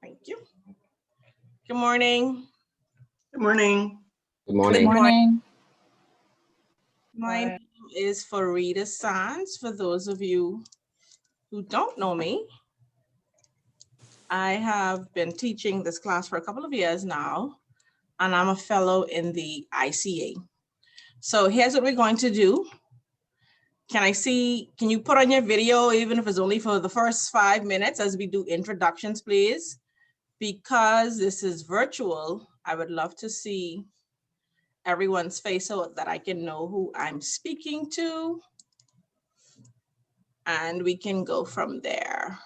Thank you. Good morning. Good morning. Good morning. Good morning. My name is Farida Sands. For those of you who don't know me, I have been teaching this class for a couple of years now, and I'm a fellow in the ICA. So here's what we're going to do. Can you put on your video, even if it's only for the first 5 minutes as we do introductions, please? Because this is virtual, I would love to see everyone's face so that I can know who I'm speaking to. And we can go from there.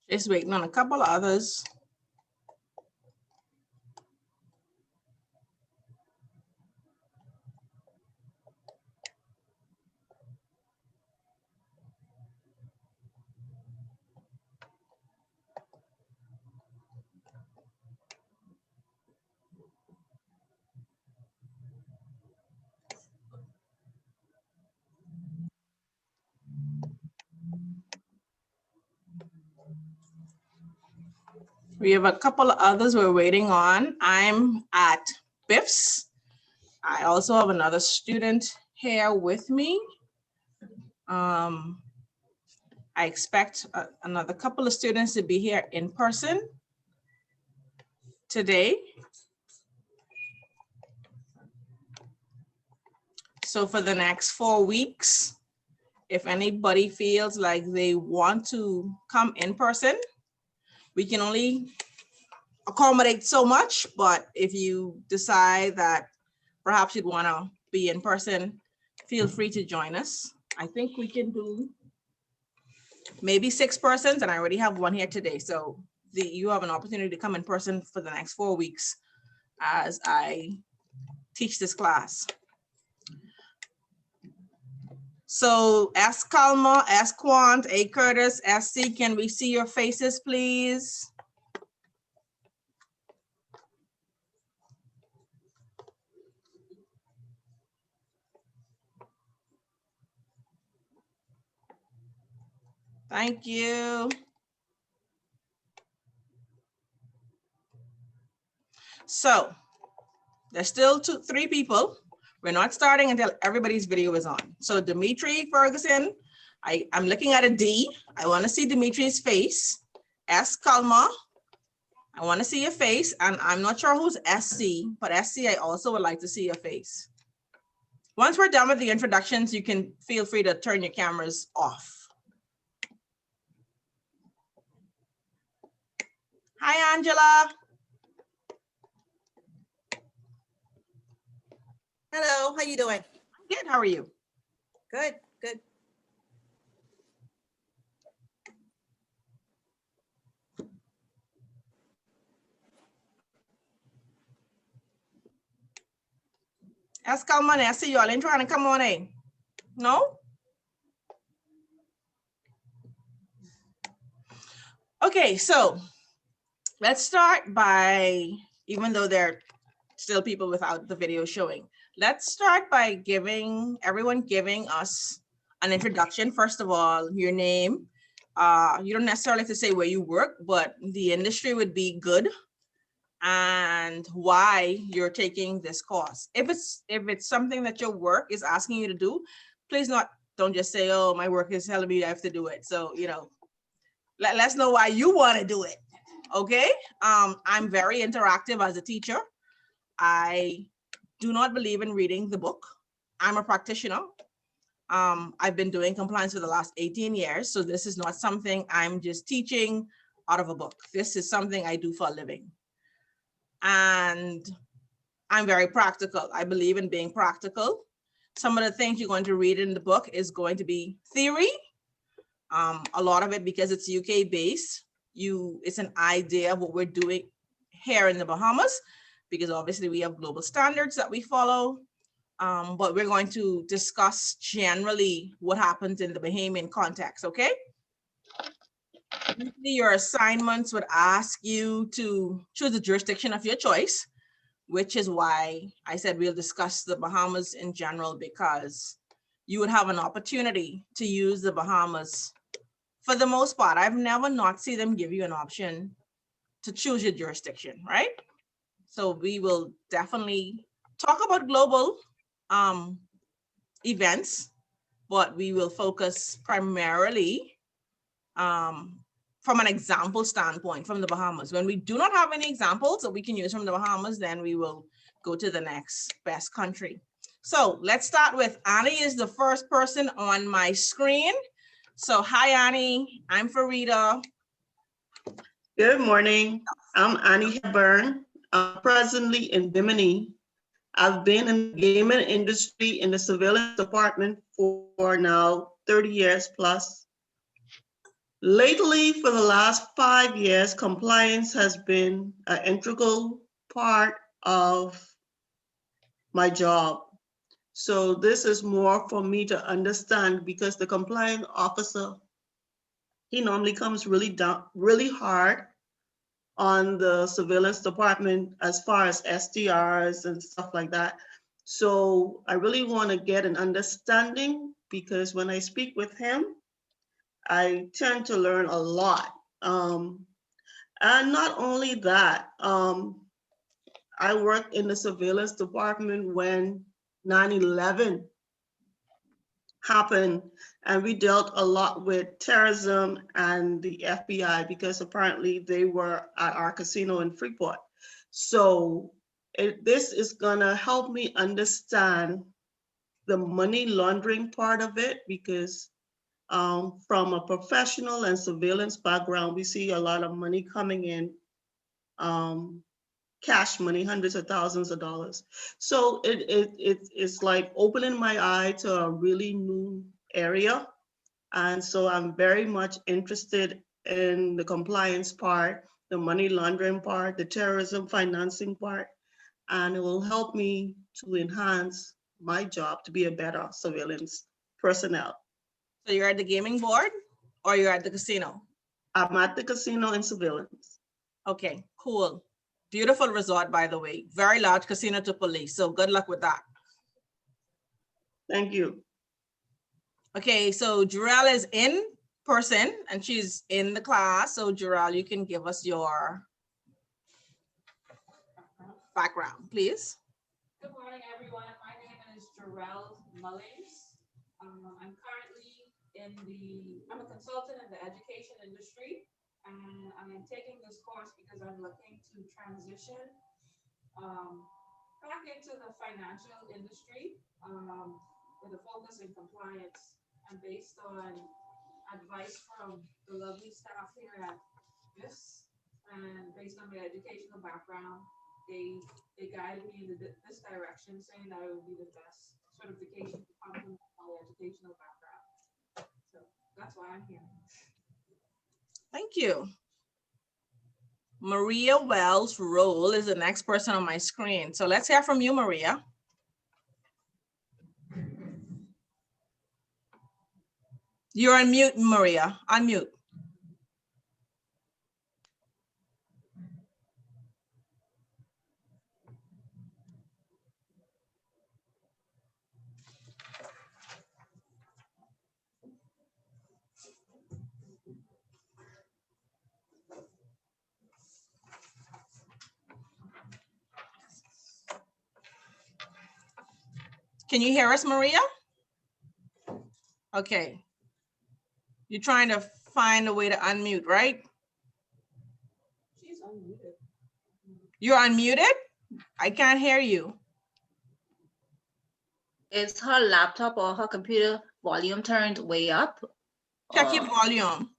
Just waiting on a couple of others. We have a couple of others we're waiting on. I'm at BIFS. I also have another student here with me. I expect another couple of students to be here in person today. So for the next 4 weeks, if anybody feels like they want to come in person, we can only accommodate so much, but if you decide that perhaps you'd want to be in person, feel free to join us. I think we can do maybe 6 persons, and I already have one here today. So you have an opportunity to come in person for the next 4 weeks as I teach this class. So S. Kalma, S. Quant, A. Curtis, SC, can we see your faces, please? Thank you. So there's still 3 people. We're not starting until everybody's video is on. So Dimitri Ferguson, I'm looking at a D. I want to see Dimitri's face. S. Kalma, I want to see your face. And I'm not sure who's SC, but SC, I also would like to see your face. Once we're done with the introductions, you can feel free to turn your cameras off. Hi, Angela. Hello, how you doing? Good, how are you? Good, good. Ask Kalman, I see you all in trying to come on in. No? Okay, so let's start by, even though there are still people without the video showing, let's start by everyone giving us an introduction. First of all, your name. You don't necessarily have to say where you work, but the industry would be good, and why you're taking this course. If it's something that your work is asking you to do, please don't just say, oh, my work is telling me I have to do it. So, let's know why you want to do it. Okay. I'm very interactive as a teacher. I do not believe in reading the book. I'm a practitioner. I've been doing compliance for the last 18 years. So this is not something I'm just teaching out of a book. This is something I do for a living. And I'm very practical. I believe in being practical. Some of the things you're going to read in the book is going to be theory. A lot of it, because it's UK based, it's an idea of what we're doing here in the Bahamas, because obviously we have global standards that we follow. But we're going to discuss generally what happens in the Bahamian context, okay? Usually your assignments would ask you to choose a jurisdiction of your choice, which is why I said we'll discuss the Bahamas in general, because you would have an opportunity to use the Bahamas for the most part. I've never not seen them give you an option to choose your jurisdiction, right? So we will definitely talk about global events, but we will focus primarily from an example standpoint from the Bahamas. When we do not have any examples that we can use from the Bahamas, then we will go to the next best country. So let's start with Annie is the first person on my screen. So hi, Annie, I'm Farida. Good morning. I'm Annie Hepburn. I'm presently in Bimini. I've been in the gaming industry in the surveillance department for now 30 years plus. Lately, for the last 5 years, compliance has been an integral part of my job. So this is more for me to understand, because the compliance officer, he normally comes really hard on the surveillance department as far as STRs and stuff like that. So I really want to get an understanding, because when I speak with him, I tend to learn a lot. And not only that, I worked in the surveillance department when 9/11 happened, and we dealt a lot with terrorism and the FBI, because apparently they were at our casino in Freeport. So this is gonna help me understand the money laundering part of it, because from a professional and surveillance background, we see a lot of money coming in, cash money, hundreds of thousands of dollars. So it's like opening my eye to a really new area. And so I'm very much interested in the compliance part, the money laundering part, the terrorism financing part, and it will help me to enhance my job to be a better surveillance personnel. So you're at the gaming board or you're at the casino? I'm at the casino in surveillance. Okay, cool. Beautiful resort, by the way. Very large casino to police. So good luck with that. Thank you. Okay, so Jurel is in person and she's in the class. So Jurel, you can give us your background, please. Good morning, everyone. My name is Jurel Mullings. I'm a consultant in the education industry, and I am taking this course because I'm looking to transition back into the financial industry with a focus in compliance, and based on advice from the lovely staff here at this, and based on my educational background, they guided me in this direction, saying that it would be the best certification to complement my educational background. So that's why I'm here. Thank you. Maria Wells Roll is the next person on my screen. So let's hear from you, Maria. You're on mute, Maria. Unmute. Can you hear us, Maria? Okay. You're trying to find a way to unmute, right? She's unmuted. You're unmuted? I can't hear you. Is her laptop or her computer volume turned way up? Check your volume.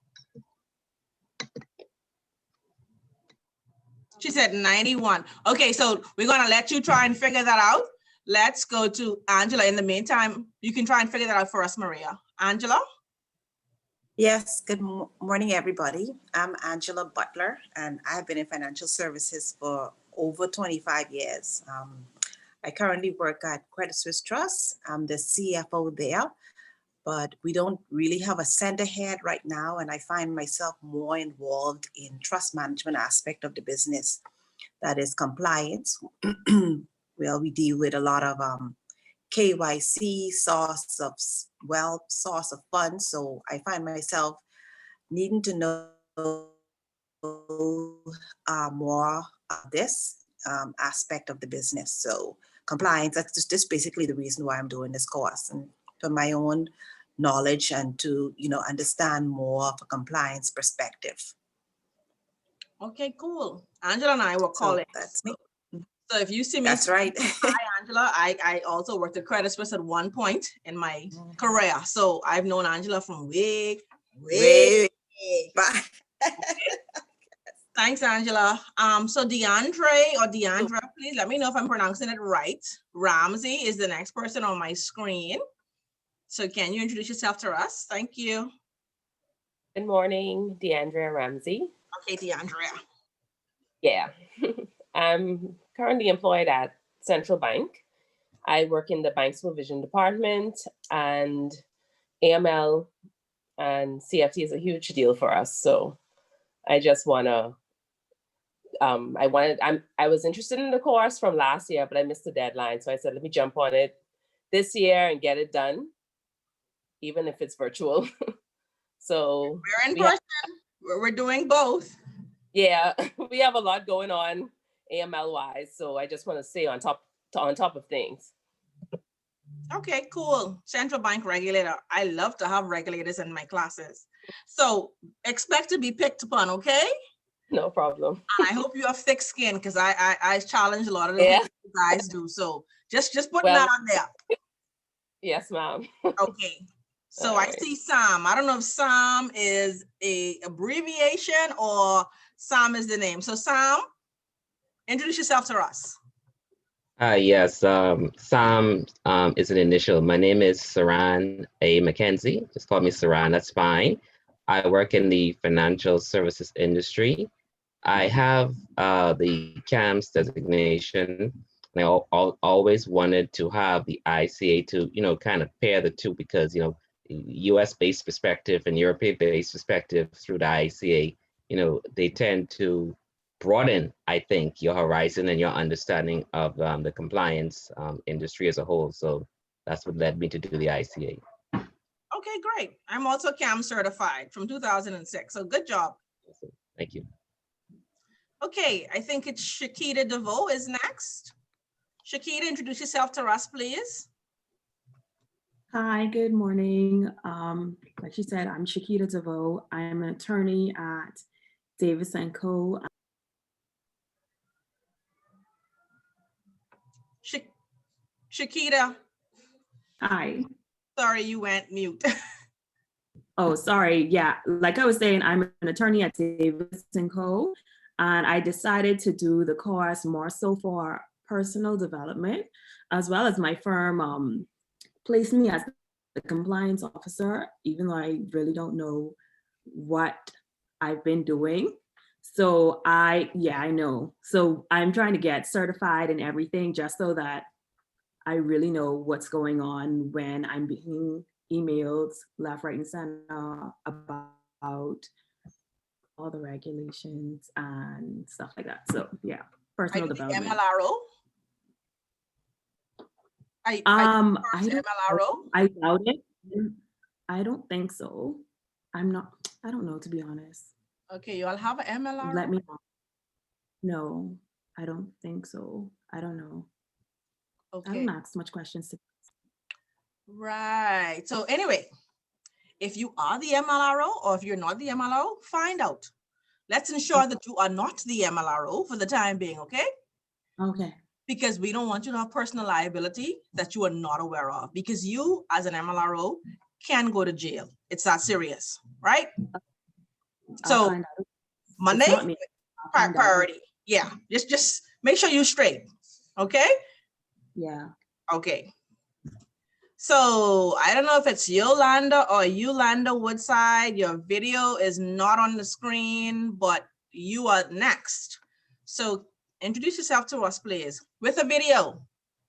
She said 91. Okay, so we're gonna let you try and figure that out. Let's go to Angela. In the meantime, you can try and figure that out for us, Maria. Angela? Yes, good morning, everybody. I'm Angela Butler, and I've been in financial services for over 25 years. I currently work at Credit Suisse Trust. I'm the CFO there, but we don't really have a center head right now, and I find myself more involved in trust management aspect of the business. That is compliance. Well, we deal with a lot of KYC, source of wealth, source of funds. So I find myself needing to know more of this aspect of the business. So compliance, that's just basically the reason why I'm doing this course, and for my own knowledge and to, understand more of a compliance perspective. Okay, cool. Angela and I were So colleagues. that's me. So if you see me, That's right. hi Angela, I also worked at Credit Suisse at one point in my career. So I've known Angela from way Bye. Thanks, Angela. So DeAndre or Deandra, please let me know if I'm pronouncing it right. Ramsey is the next person on my screen. So can you introduce yourself to us? Thank you. Good morning, DeAndrea Ramsey. Okay, DeAndrea. Yeah, I'm currently employed at Central Bank. I work in the bank supervision department, and AML and CFT is a huge deal for us. So I just wanna, I was interested in the course from last year, but I missed the deadline. So I said, let me jump on it this year and get it done, even if it's virtual. So we're in person. We're doing both. Yeah, we have a lot going on AML wise, so I just want to stay on top of things. Okay, cool. Central bank regulator. I love to have regulators in my classes. So expect to be picked upon, okay? No problem. And I hope you have thick skin, because I challenge a lot of the things you guys do. So just putting that on there. Yes, ma'am. Okay. So I see Sam. I don't know if Sam is a abbreviation or Sam is the name. So Sam, introduce yourself to us. Yes, Sam is an initial. My name is Saran A. McKenzie. Just call me Saran, that's fine. I work in the financial services industry. I have the CAMS designation. And I always wanted to have the ICA to, kind of pair the two, because, US-based perspective and European-based perspective through the ICA, they tend to broaden, I think, your horizon and your understanding of the compliance industry as a whole. So that's what led me to do the ICA. Okay, great. I'm also CAM certified from 2006. So good job. Thank you. Okay, I think it's Shakita DeVoe is next. Shakita, introduce yourself to us, please. Hi, good morning. Like she said, I'm Shakita DeVoe. I'm an attorney at Davis & Co. Shakita. Hi. Sorry, you went mute. Oh, sorry. Yeah, like I was saying, I'm an attorney at Davis & Co. And I decided to do the course more so for personal development, as well as my firm placed me as the compliance officer, even though I really don't know what I've been doing. So I know. So I'm trying to get certified and everything just so that I really know what's going on when I'm being emailed left, right, and center about all the regulations and stuff like that. So yeah, personal development. MLRO? I doubt it. I don't think so. I don't know, to be honest. Okay, you all have an MLRO? Let me know. No, I don't think so. I don't know. Okay. I don't ask much questions. Right. So anyway, if you are the MLRO or if you're not the MLRO, find out. Let's ensure that you are not the MLRO for the time being, okay? Okay. Because we don't want you to have personal liability that you are not aware of, because you as an MLRO can go to jail. It's that serious, right? So Monday, priority. Yeah, just make sure you're straight. Okay. Yeah. Okay. So I don't know if it's Yolanda or Yolanda Woodside. Your video is not on the screen, but you are next. So introduce yourself to us, please, with a video.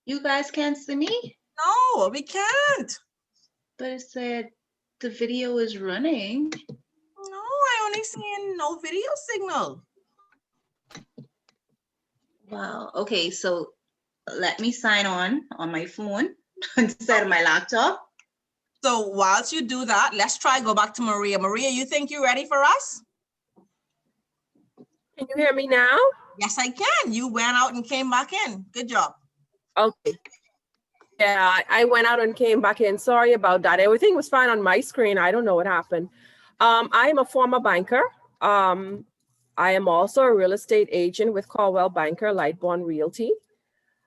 You guys can't see me, No, we can't. but it said the video is running. No, I only seeing no video signal. Wow. Okay, so let me sign on my phone instead of my laptop. So whilst you do that, let's try go back to Maria. Maria, you think you're ready for us? Can you hear me now? Yes, I can. You went out and came back in. Good job. Okay. Yeah, I went out and came back in. Sorry about that. Everything was fine on my screen. I don't know what happened. I am a former banker. I am also a real estate agent with Caldwell Banker Lightbond Realty.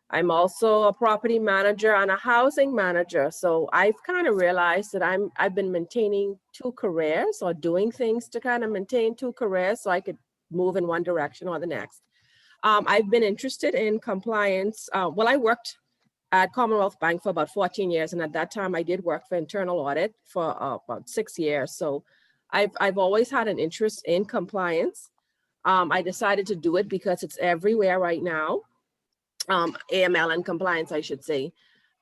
I'm also a property manager and a housing manager. So I've kind of realized that I've been maintaining two careers, or doing things to kind of maintain two careers so I could move in one direction or the next. I've been interested in compliance. Well, I worked at Commonwealth Bank for about 14 years. And at that time I did work for internal audit for about 6 years. So I've always had an interest in compliance. I decided to do it because it's everywhere right now. AML and compliance, I should say.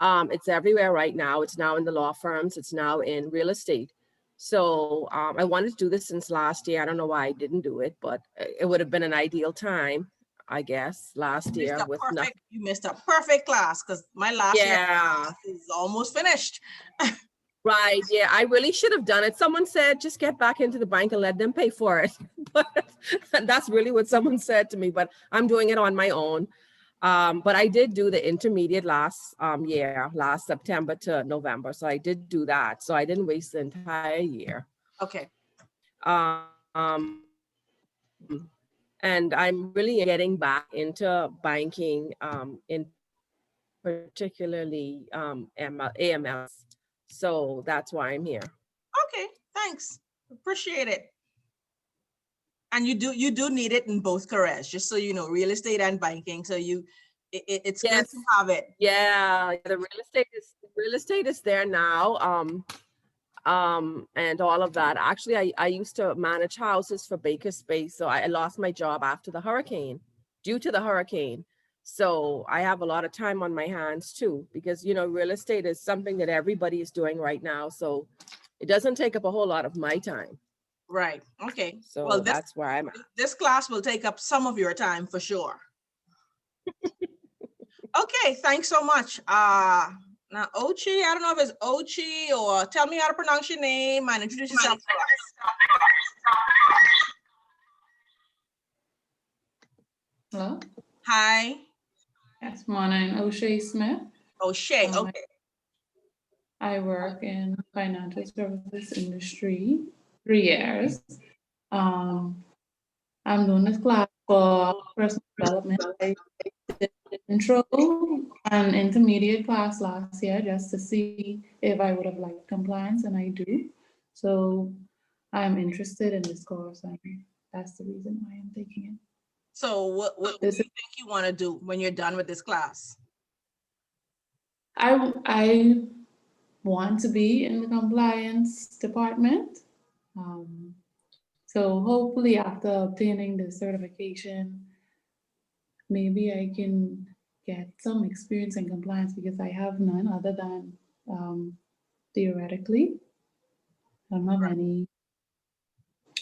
It's everywhere right now. It's now in the law firms. It's now in real estate. So I wanted to do this since last year. I don't know why I didn't do it, but it would have been an ideal time, I guess, last year with nothing. You missed a perfect class because my last year Yeah. class is almost finished. Right. Yeah, I really should have done it. Someone said, just get back into the bank and let them pay for it. But that's really what someone said to me, but I'm doing it on my own. But I did do the intermediate last year, last September to November. So I did do that. So I didn't waste the entire year. Okay. And I'm really getting back into banking, in particularly AML. So that's why I'm here. Okay, thanks. Appreciate it. And you do need it in both careers, just so you know, real estate and banking. So it's Yes. good to have it. Yeah, the real estate is there now. And all of that. Actually, I used to manage houses for Baker Space. So I lost my job after the hurricane, due to the hurricane. So I have a lot of time on my hands too, because, you know, real estate is something that everybody is doing right now. So it doesn't take up a whole lot of my time. Right. Okay. So well, that's where I'm at. This class will take up some of your time for sure. Okay. Thanks so much. Now, Ochi, I don't know if it's Ochi, or tell me how to pronounce your name and introduce yourself to us. Hello. Hi. Yes, morning. O'Shea Smith. O'Shea. Okay. I work in financial services industry 3 years. I'm doing this class for personal development. I did intro and intermediate class last year just to see if I would have liked compliance, and I do. So I'm interested in this course, and that's the reason why I'm taking it. So what do you think you want to do when you're done with this class? I want to be in the compliance department. So hopefully after obtaining the certification, maybe I can get some experience in compliance, because I have none other than theoretically. I don't have any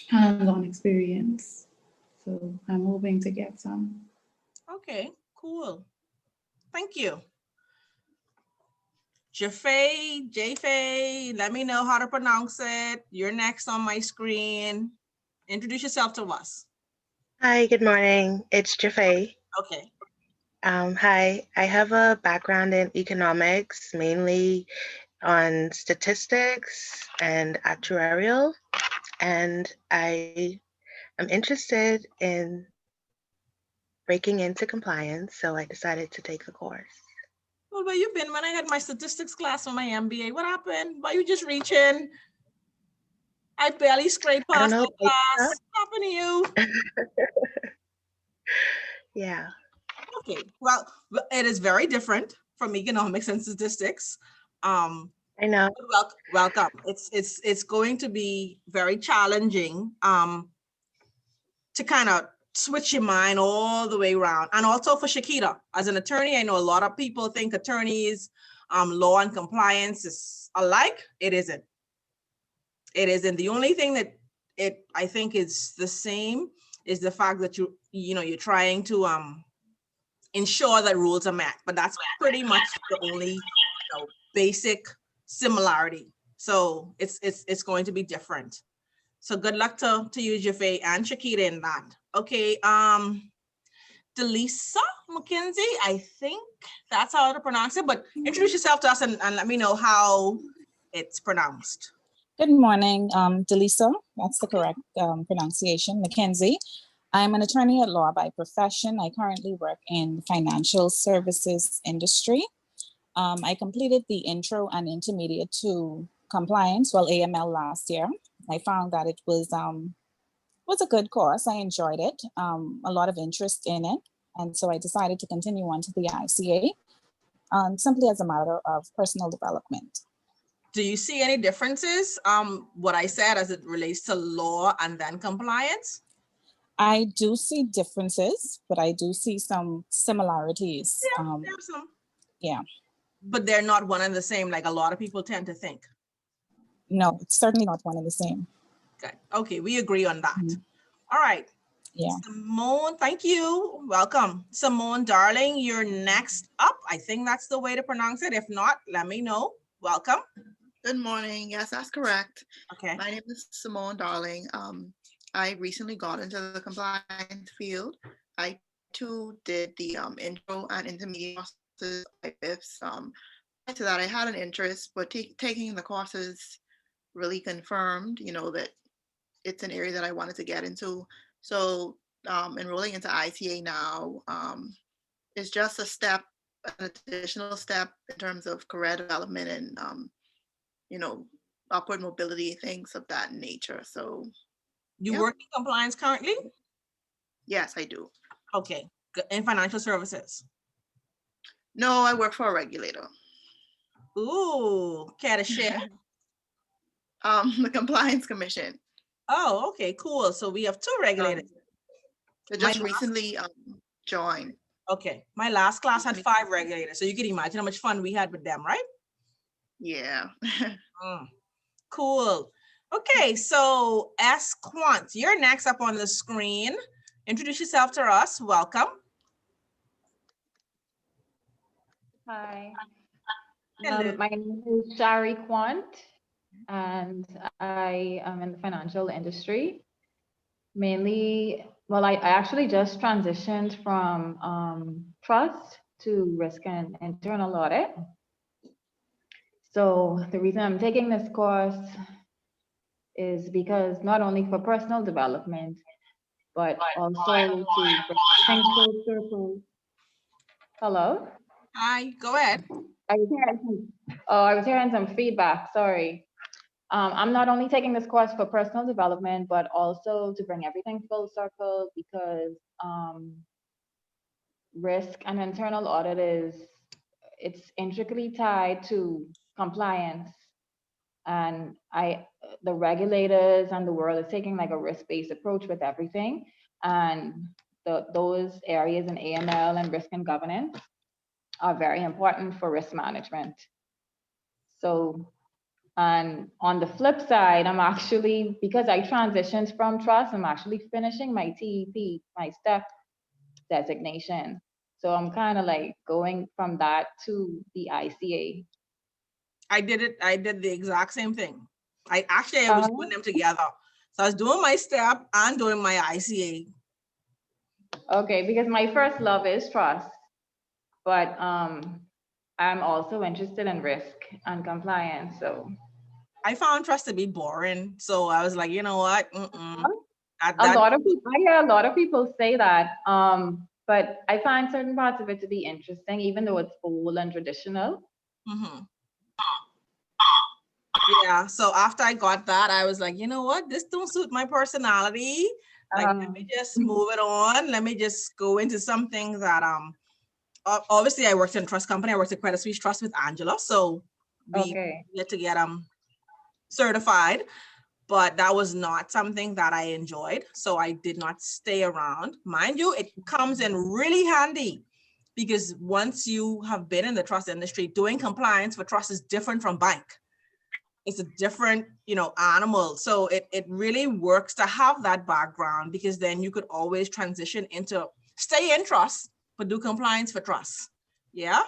hands-on experience. So I'm hoping to get some. Okay, cool. Thank you. Jaffe, let me know how to pronounce it. You're next on my screen. Introduce yourself to us. Hi, good morning. It's Jaffe. Okay. Hi, I have a background in economics, mainly on statistics and actuarial, and I am interested in breaking into compliance, so I decided to take the course. Well, where you been when I had my statistics class for my MBA? What happened? Why you just reaching? I barely scraped past the class. What happened to you? Yeah. Okay, well, it is very different from economics and statistics. I know. Welcome. It's going to be very challenging to kind of switch your mind all the way around. And also for Shakita, as an attorney, I know a lot of people think attorneys, law and compliance is alike. It isn't. It isn't. The only thing that I think is the same is the fact that you're trying to ensure that rules are met, but that's pretty much the only basic similarity. So it's going to be different. So good luck to you, Jaffe and Shakita in that. Okay, Delisa McKenzie, I think that's how to pronounce it, but introduce yourself to us and let me know how it's pronounced. Good morning, Delisa. That's the correct pronunciation. Mackenzie. I'm an attorney at law by profession. I currently work in the financial services industry. I completed the intro and intermediate to compliance, well, AML last year. I found that it was a good course. I enjoyed it, a lot of interest in it. And so I decided to continue on to the ICA simply as a matter of personal development. Do you see any differences, what I said as it relates to law and then compliance? I do see differences, but I do see some similarities. Yeah, there are some. Yeah. But they're not one and the same, like a lot of people tend to think. No, it's certainly not one and the same. Good. Okay, we agree on that. All right. Yeah. Simone, thank you. Welcome. Simone, darling, you're next up. I think that's the way to pronounce it. If not, let me know. Welcome. Good morning. Yes, that's correct. Okay. My name is Simone Darling. I recently got into the compliance field. I too did the intro and intermediate courses by BIFs. Prior to that, I had an interest, but taking the courses really confirmed, that it's an area that I wanted to get into. So enrolling into ICA now is just an additional step in terms of career development and upward mobility, things of that nature. So you work in compliance currently? Yes, I do. Okay. In financial services? No, I work for a regulator. Ooh, care to share? The Compliance Commission. Oh, okay, cool. So we have two regulators. They just recently joined. Okay, my last class had 5 regulators, so you can imagine how much fun we had with them, right? Yeah. Cool. Okay, so S Quant, you're next up on the screen. Introduce yourself to us. Welcome. Hi. My name is Shari Quant, and I am in the financial industry. Mainly, well, I actually just transitioned from trust to risk and internal audit. So the reason I'm taking this course is because not only for personal development, but also to bring full circle. Hello? Hi, go ahead. I was hearing some feedback, sorry. I'm not only taking this course for personal development, but also to bring everything full circle because risk and internal audit it's intricately tied to compliance. And the regulators and the world is taking like a risk-based approach with everything. And those areas in AML and risk and governance are very important for risk management. So, and on the flip side, I'm actually, because I transitioned from trust, I'm actually finishing my TEP, my STEP designation. So I'm kind of like going from that to the ICA. I did the exact same thing. I was doing them together. So I was doing my STEP and doing my ICA. Okay, because my first love is trust, but I'm also interested in risk and compliance, so. I found trust to be boring, so I was like, you know what? I hear a lot of people say that, but I find certain parts of it to be interesting, even though it's old and traditional. Yeah, so after I got that, I was like, you know what? This don't suit my personality. Like, let me just move it on. Let me just go into something that obviously I worked in trust company. I worked at Credit Suisse Trust with Angela, so we get to get certified. But that was not something that I enjoyed, so I did not stay around. Mind you, it comes in really handy because once you have been in the trust industry, doing compliance for trust is different from bank. It's a different, animal. So it really works to have that background because then you could always transition into stay in trust, but do compliance for trust. Yeah.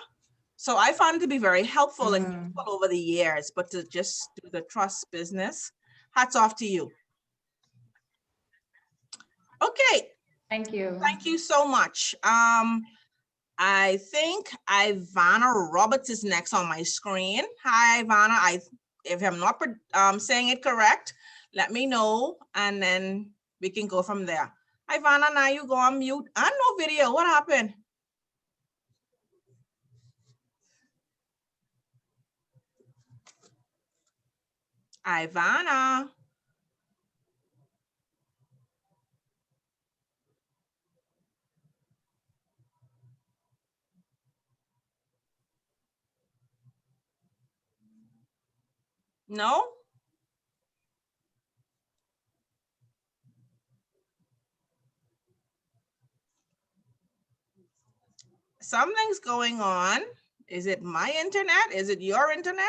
So I found it to be very helpful and useful over the years, but to just do the trust business, hats off to you. Okay. Thank you. Thank you so much. I think Ivana Roberts is next on my screen. Hi, Ivana. If I'm not saying it correct, let me know, and then we can go from there. Ivana, now you go on mute. And no video. What happened? Ivana. No? Something's going on. Is it my internet? Is it your internet?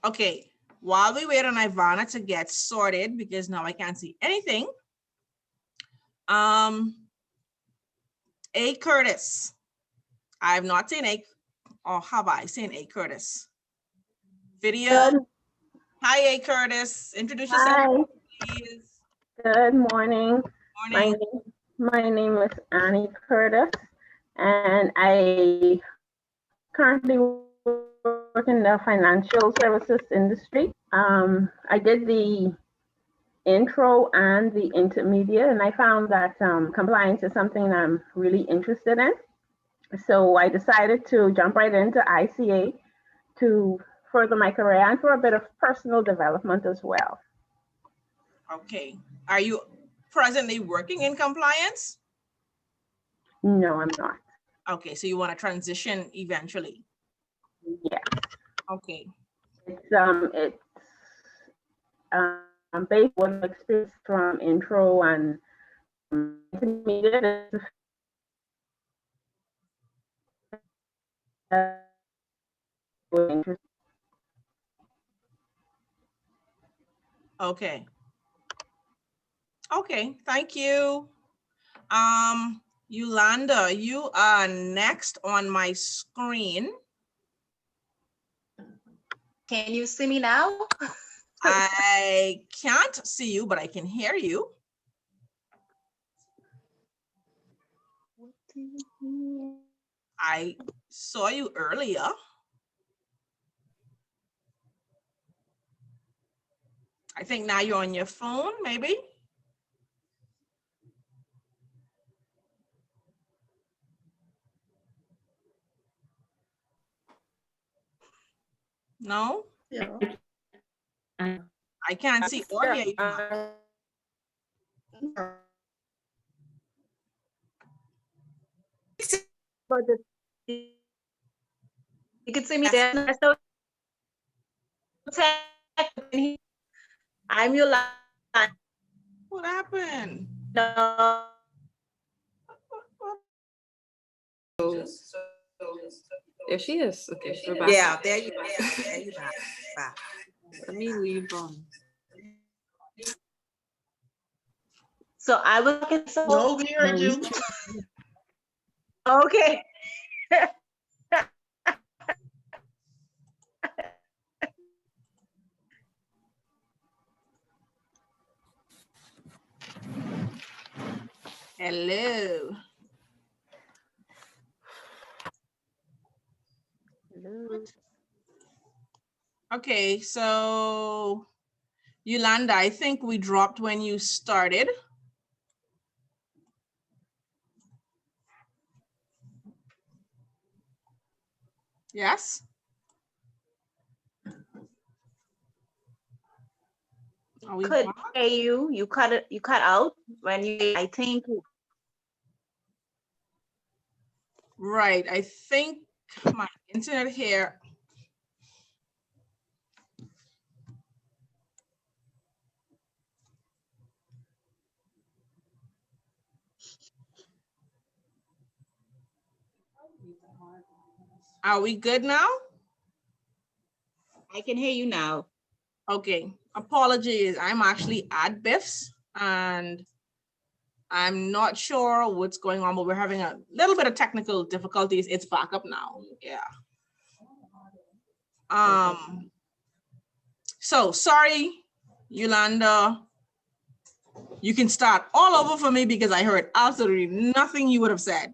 Okay, while we wait on Ivana to get sorted, because now I can't see anything. A Curtis. I have not seen A, or have I seen A Curtis? Video. Good. Hi, A Curtis. Introduce yourself, please. Good morning. Morning. My name is Annie Curtis, and I currently work in the financial services industry. I did the intro and the intermediate, and I found that compliance is something that I'm really interested in. So I decided to jump right into ICA to further my career and for a bit of personal development as well. Okay. Are you presently working in compliance? No, I'm not. Okay, so you want to transition eventually? Yeah. Okay. It's based on experience from intro and intermediate. Okay. Okay, thank you. Yolanda, you are next on my screen. Can you see me now? I can't see you, but I can hear you. I saw you earlier. I think now you're on your phone, maybe. No? Yeah. I can't see or hear you. You can see me there. So I'm Yolanda. What happened? No. There she is. Okay, we're back. Yeah, there you are. There you are. Back. Let me leave. So I was looking so. No, we heard you. Okay. Hello. Hello. Okay, so Yolanda, I think we dropped when you started. Yes? Are we Could back? hear you. You cut out when you, I think. Right, I think my internet here. Are we good now? I can hear you now. Okay, apologies. I'm actually at Biff's and I'm not sure what's going on, but we're having a little bit of technical difficulties. It's back up now. Yeah. So sorry, Yolanda. You can start all over for me because I heard absolutely nothing you would have said.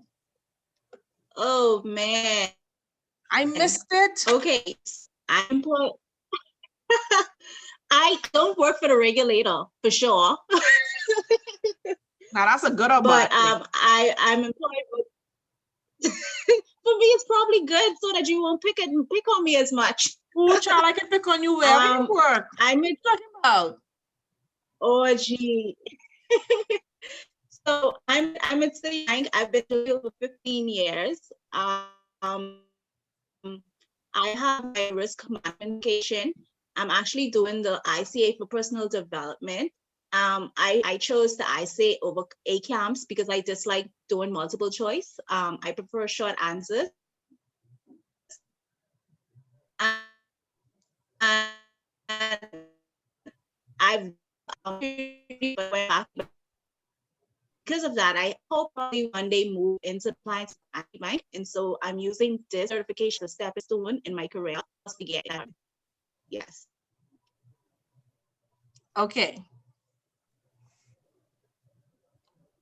Oh man. I missed it. Okay. I don't work for the regulator for sure. Now that's a good or But bad thing. I'm employed with for me it's probably good so that you won't pick on me as much. Oh, child, I can pick on you wherever you work. I'm talking about. Oh gee. So I'm at Citibank. I've been doing it for 15 years. I have my risk magnification. I'm actually doing the ICA for personal development. I chose the ICA over ACAMS because I dislike doing multiple choice. I prefer short answers. And I've because of that, I hope probably one day move into compliance bank. And so I'm using this certification as a stepping stone in my career to get that. Yes. Okay.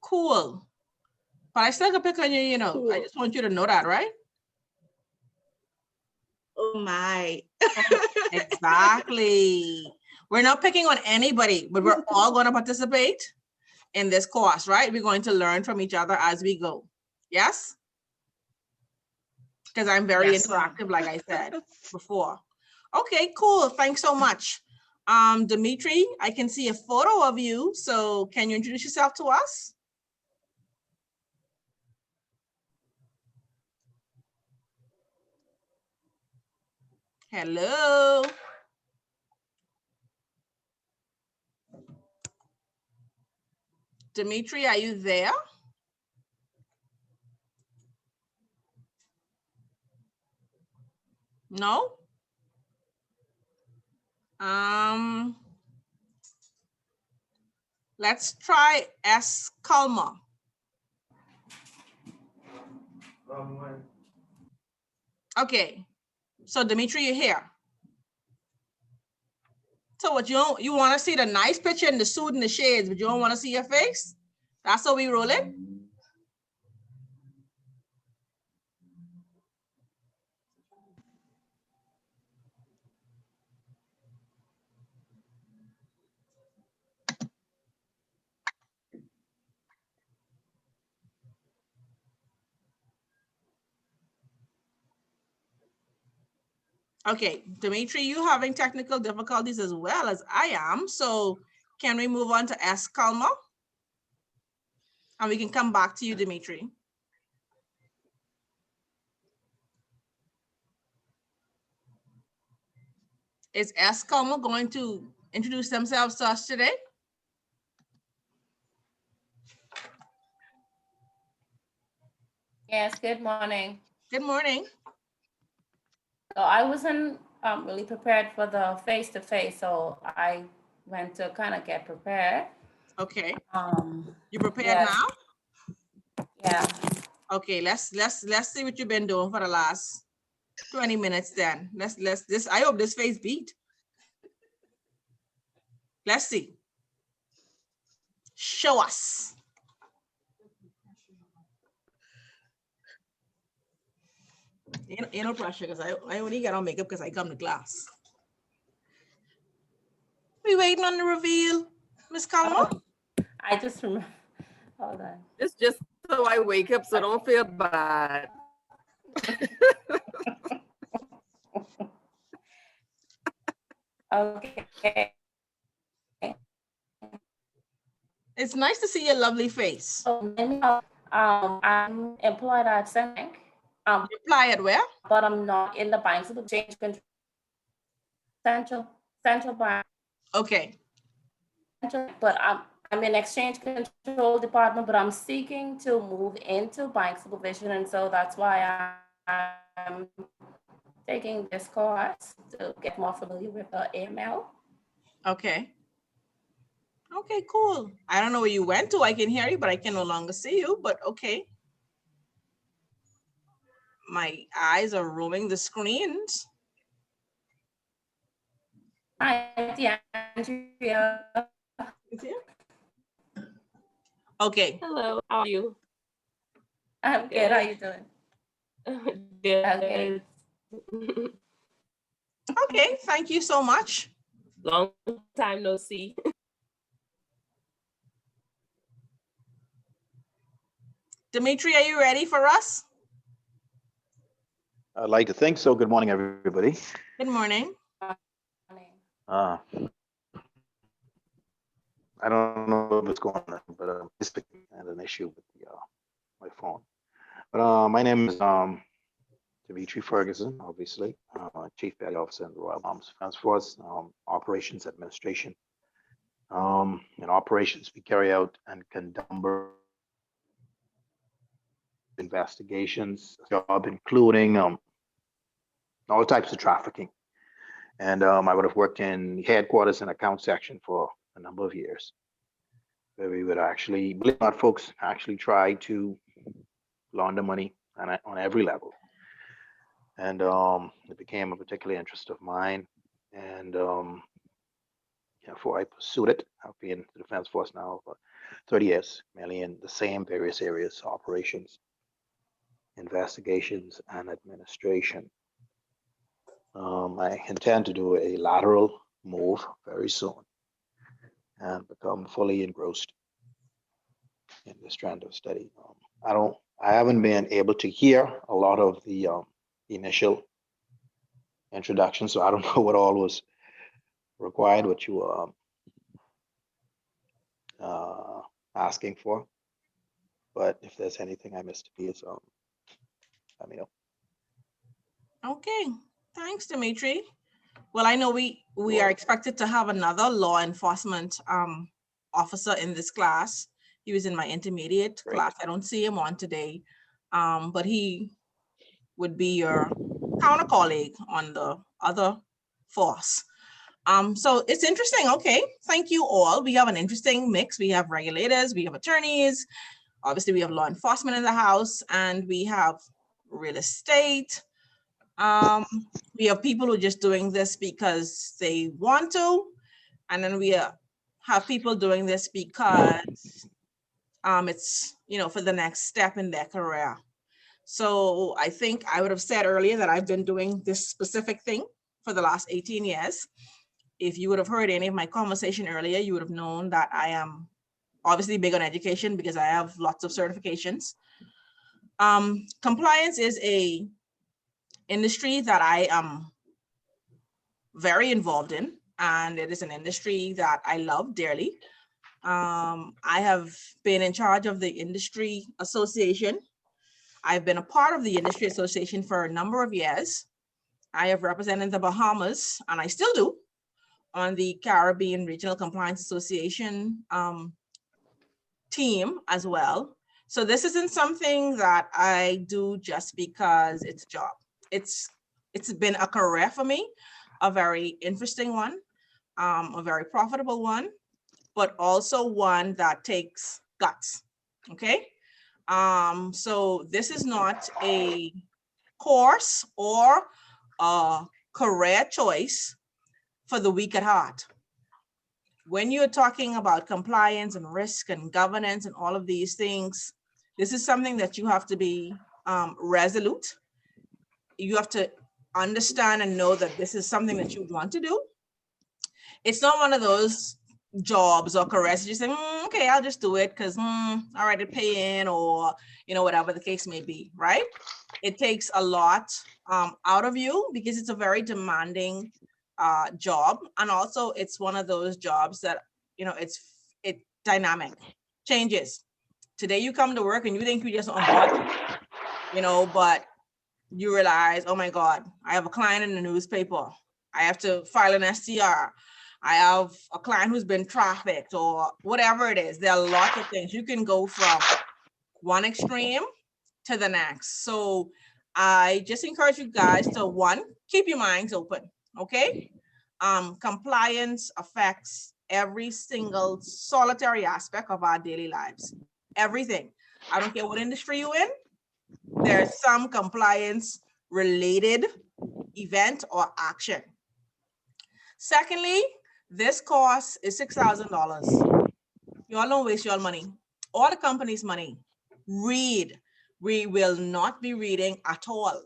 Cool. But I still can pick on you, you know. Cool. I just want you to know that, right? Oh my. Exactly. We're not picking on anybody, but we're all going to participate in this course, right? We're going to learn from each other as we go. Yes? Because I'm very interactive, like I said before. Okay, cool. Thanks so much. Dimitri, I can see a photo of you. So can you introduce yourself to us? Hello. Dimitri, are you there? No? Let's try S. Kalma. Okay, so Dimitri, you're here. So what you want to see the nice picture in the suit and the shades, but you don't want to see your face? That's how we roll it? Okay, Dimitri, you having technical difficulties as well as I am. So can we move on to S. Kalma? And we can come back to you, Dimitri. Is S. Kalma going to introduce themselves to us today? Yes, good morning. Good morning. So I wasn't really prepared for the face-to-face, so I went to kind of get prepared. Okay. You prepared yes. now? Yeah. Okay, let's see what you've been doing for the last 20 minutes then. I hope this face beat. Let's see. Show us. Ain't no pressure because I only get on makeup because I come to class. We waiting on the reveal, Miss Kalma? I just remember, hold on. It's just so I wake up so I don't feel bad. Okay. It's nice to see your lovely face. I'm employed at Central Bank. Apply at where? But I'm not in the banks of exchange control. Central Bank. Okay. But I'm in exchange control department, but I'm seeking to move into bank supervision, and so that's why I'm taking this course to get more familiar with the AML. Okay. Okay, cool. I don't know where you went to. I can hear you, but I can no longer see you, but okay. My eyes are roaming the screens. Hi, Andrea. Okay. Hello, how are you? I'm good. How you doing? Good. Okay. Okay, thank you so much. Long time no see. Dimitri, are you ready for us? I'd like to think so. Good morning, everybody. Good morning. I don't know what's going on, but I had an issue with my phone. But my name is Dimitri Ferguson, obviously, Chief Petty Officer in the Royal Armed Defense Force, Operations Administration. In operations, we carry out and conduct investigations, job including all types of trafficking. And I would have worked in headquarters and account section for a number of years, where we would actually, believe it or not, folks, actually try to launder money on every level. And it became a particular interest of mine. And therefore I pursued it. I've been in the Defense Force now for 30 years, mainly in the same various areas: operations, investigations, and administration. I intend to do a lateral move very soon and become fully engrossed in this trend of study. I haven't been able to hear a lot of the initial introduction, so I don't know what all was required, what you were asking for. But if there's anything I missed, please let me know. Okay, thanks, Dimitri. Well, I know we are expected to have another law enforcement officer in this class. He was in my intermediate class. I don't see him on today, but he would be your counter colleague on the other force. So it's interesting. Okay, thank you all. We have an interesting mix. We have regulators, we have attorneys, obviously we have law enforcement in the house, and we have real estate. We have people who are just doing this because they want to, and then we have people doing this because it's, for the next step in their career. So I think I would have said earlier that I've been doing this specific thing for the last 18 years. If you would have heard any of my conversation earlier, you would have known that I am obviously big on education because I have lots of certifications. Compliance is a industry that I am very involved in, and it is an industry that I love dearly. I have been in charge of the industry association. I've been a part of the industry association for a number of years. I have represented the Bahamas, and I still do, on the Caribbean Regional Compliance Association team as well. So this isn't something that I do just because it's a job. It's been a career for me, a very interesting one, a very profitable one, but also one that takes guts, okay? So this is not a course or a career choice for the weak at heart. When you're talking about compliance and risk and governance and all of these things, this is something that you have to be resolute. You have to understand and know that this is something that you want to do. It's not one of those jobs or careers you say, okay, I'll just do it because all right, it pay in, or whatever the case may be, right? It takes a lot out of you because it's a very demanding job. And also it's one of those jobs that, you know, it's dynamic, changes. Today you come to work and you think you just on board, you know, but you realize, oh my God, I have a client in the newspaper. I have to file an STR. I have a client who's been trafficked or whatever it is. There are lots of things. You can go from one extreme to the next. So I just encourage you guys to, one, keep your minds open, okay? Compliance affects every single solitary aspect of our daily lives. Everything. I don't care what industry you're in, there's some compliance related event or action. Secondly, this cost is $6,000. Y'all don't waste your money, all the company's money. Read. We will not be reading at all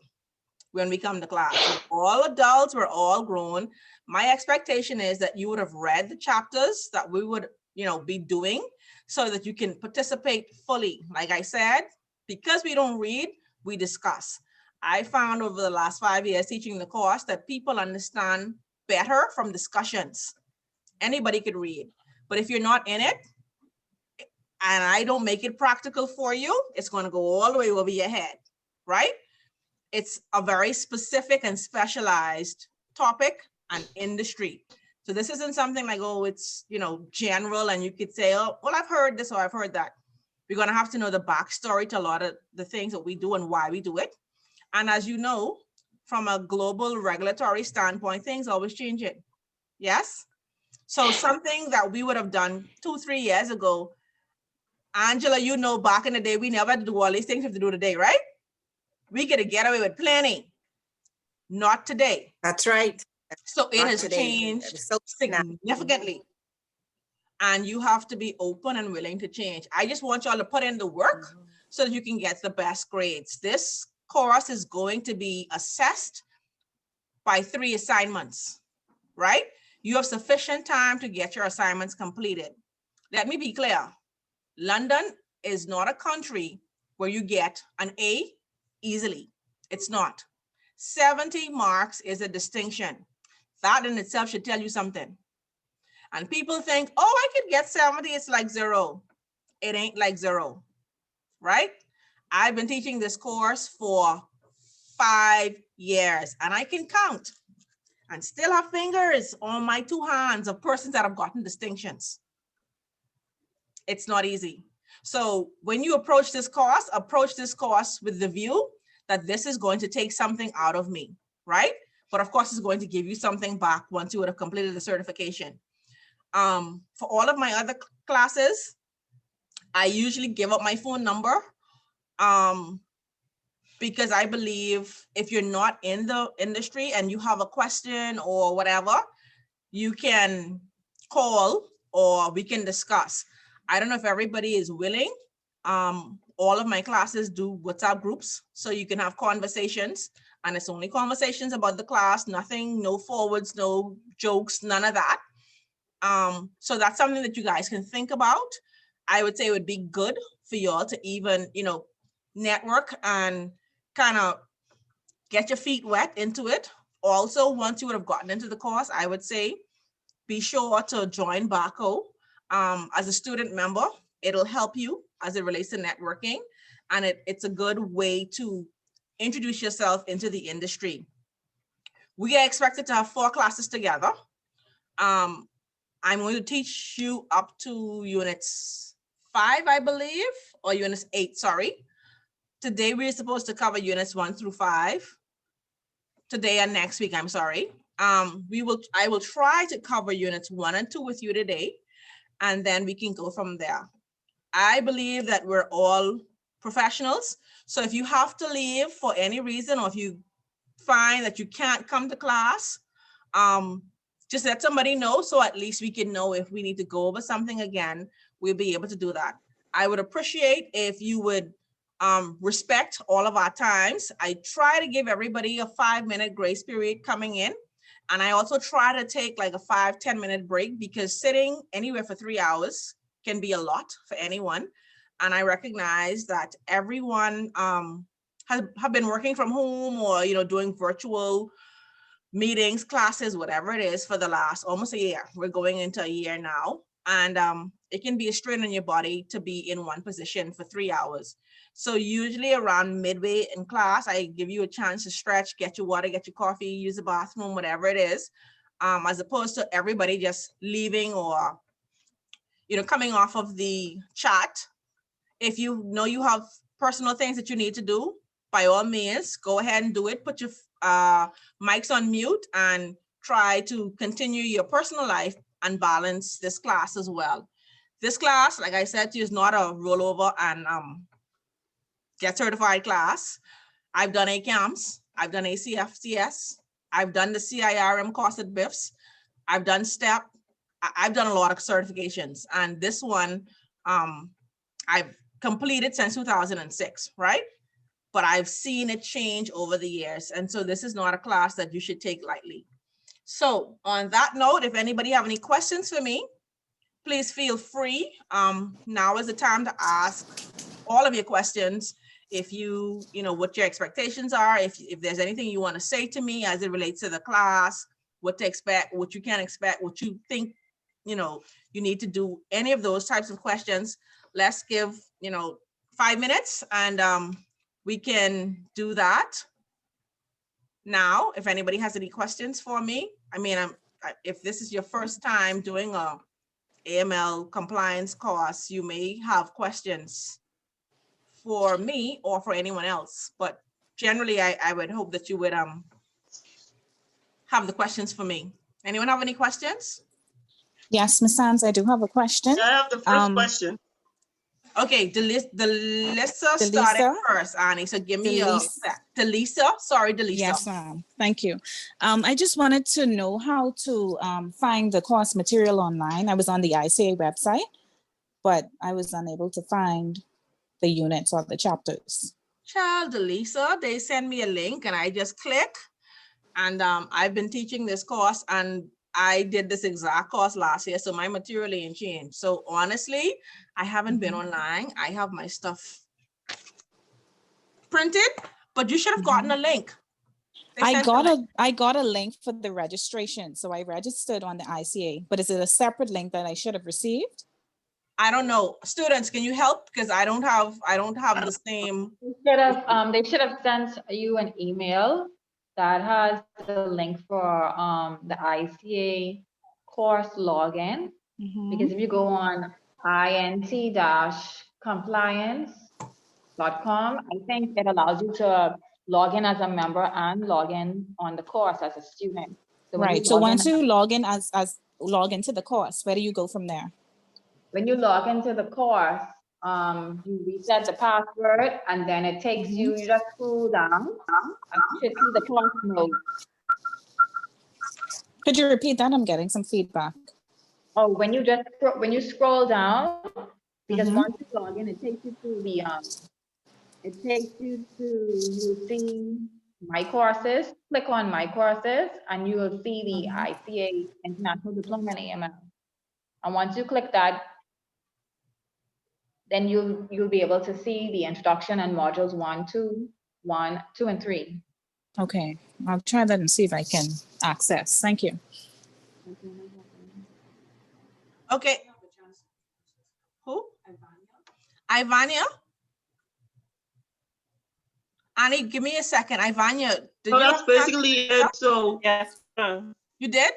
when we come to class. We're all adults, we're all grown. My expectation is that you would have read the chapters that we would, you know, be doing so that you can participate fully. Like I said, because we don't read, we discuss. I found over the last 5 years teaching the course that people understand better from discussions. Anybody could read, but if you're not in it, and I don't make it practical for you, it's going to go all the way over your head, right? It's a very specific and specialized topic and industry. So this isn't something like, oh, it's, you know, general, and you could say, oh, well, I've heard this or I've heard that. We're going to have to know the backstory to a lot of the things that we do and why we do it. And as you know, from a global regulatory standpoint, things always changing. Yes? So something that we would have done 2-3 years ago, Angela, you know, back in the day, we never do all these things we have to do today, right? We get to get away with planning. Not today. That's right. So it Not has today. changed So significantly. And you have to be open and willing to change. I just want y'all to put in the work so that you can get the best grades. This course is going to be assessed by 3 assignments, right? You have sufficient time to get your assignments completed. Let me be clear. London is not a country where you get an A easily. It's not. 70 marks is a distinction. That in itself should tell you something. And people think, oh, I could get 70, it's like 0. It ain't like 0, right? I've been teaching this course for 5 years and I can count and still have fingers on my 2 hands of persons that have gotten distinctions. It's not easy. So when you approach this course with the view that this is going to take something out of me, right? But of course, it's going to give you something back once you would have completed the certification. For all of my other classes, I usually give up my phone number because I believe if you're not in the industry and you have a question or whatever, you can call or we can discuss. I don't know if everybody is willing. All of my classes do WhatsApp groups, so you can have conversations, and it's only conversations about the class, nothing, no forwards, no jokes, none of that. So that's something that you guys can think about. I would say it would be good for y'all to even, you know, network and kind of get your feet wet into it. Also, once you would have gotten into the course, I would say be sure to join BACO as a student member. It'll help you as it relates to networking, and it's a good way to introduce yourself into the industry. We are expected to have 4 classes together. I'm going to teach you up to units 5, I believe, or units 8, sorry. Today, we're supposed to cover units 1 through 5. Today and next week, I'm sorry. I will try to cover units 1 and 2 with you today, and then we can go from there. I believe that we're all professionals. So if you have to leave for any reason, or if you find that you can't come to class, just let somebody know, so at least we can know if we need to go over something again, we'll be able to do that. I would appreciate if you would respect all of our times. I try to give everybody a 5-minute grace period coming in. And I also try to take like a 5-10 minute break, because sitting anywhere for 3 hours can be a lot for anyone. And I recognize that everyone have been working from home or, you know, doing virtual meetings, classes, whatever it is for the last almost a year. We're going into a year now. And it can be a strain on your body to be in one position for 3 hours. So usually around midway in class, I give you a chance to stretch, get your water, get your coffee, use the bathroom, whatever it is, as opposed to everybody just leaving or, coming off of the chat. If you know you have personal things that you need to do, by all means, go ahead and do it. Put your mics on mute and try to continue your personal life and balance this class as well. This class, like I said to you, is not a rollover and get certified class. I've done ACAMS, I've done ACFCS, I've done the CIRM course at BIFS, I've done STEP, I've done a lot of certifications, and this one I've completed since 2006, right? But I've seen it change over the years, and so this is not a class that you should take lightly. So on that note, if anybody have any questions for me, please feel free. Now is the time to ask all of your questions. If you know what your expectations are, if there's anything you want to say to me as it relates to the class, what to expect, what you can expect, what you think, you need to do, any of those types of questions, let's give, 5 minutes and we can do that. Now, if anybody has any questions for me, if this is your first time doing a AML compliance course, you may have questions for me or for anyone else, but generally I would hope that you would have the questions for me. Anyone have any questions? Yes, Ms. Sands, I do have a question. I have the first question. Okay, Delisa started first, Annie. So give me Delisa. Sorry, Delisa. Yes, ma'am. Thank you. I just wanted to know how to find the course material online. I was on the ICA website, but I was unable to find the units or the chapters. Child, Delisa, they send me a link and I just click. And I've been teaching this course and I did this exact course last year, so my material ain't changed. So honestly, I haven't been online. I have my stuff printed, but you should have gotten a link. I got a link for the registration, so I registered on the ICA. But is it a separate link that I should have received? I don't know. Students, can you help? Because I don't have the same. They should have sent you an email that has the link for the ICA course login. Because if you go on int-compliance.com, I think it allows you to log in as a member and log in on the course as a student. So right. So once you log in log into the course, where do you go from there? When you log into the course, you reset the password and then it takes you just scroll down and you should see the course mode. Could you repeat that? I'm getting some feedback. Oh, when you scroll down, because once you log in, it takes you to the you'll see my courses. Click on my courses and you will see the ICA International Diploma in AML. And once you click that, then you'll be able to see the introduction and modules 1, 2, and 3. Okay, I'll try that and see if I can access. Thank you. Okay. Who? Ivania? Annie, give me a second. Ivania, did that's basically it. So yes. You did?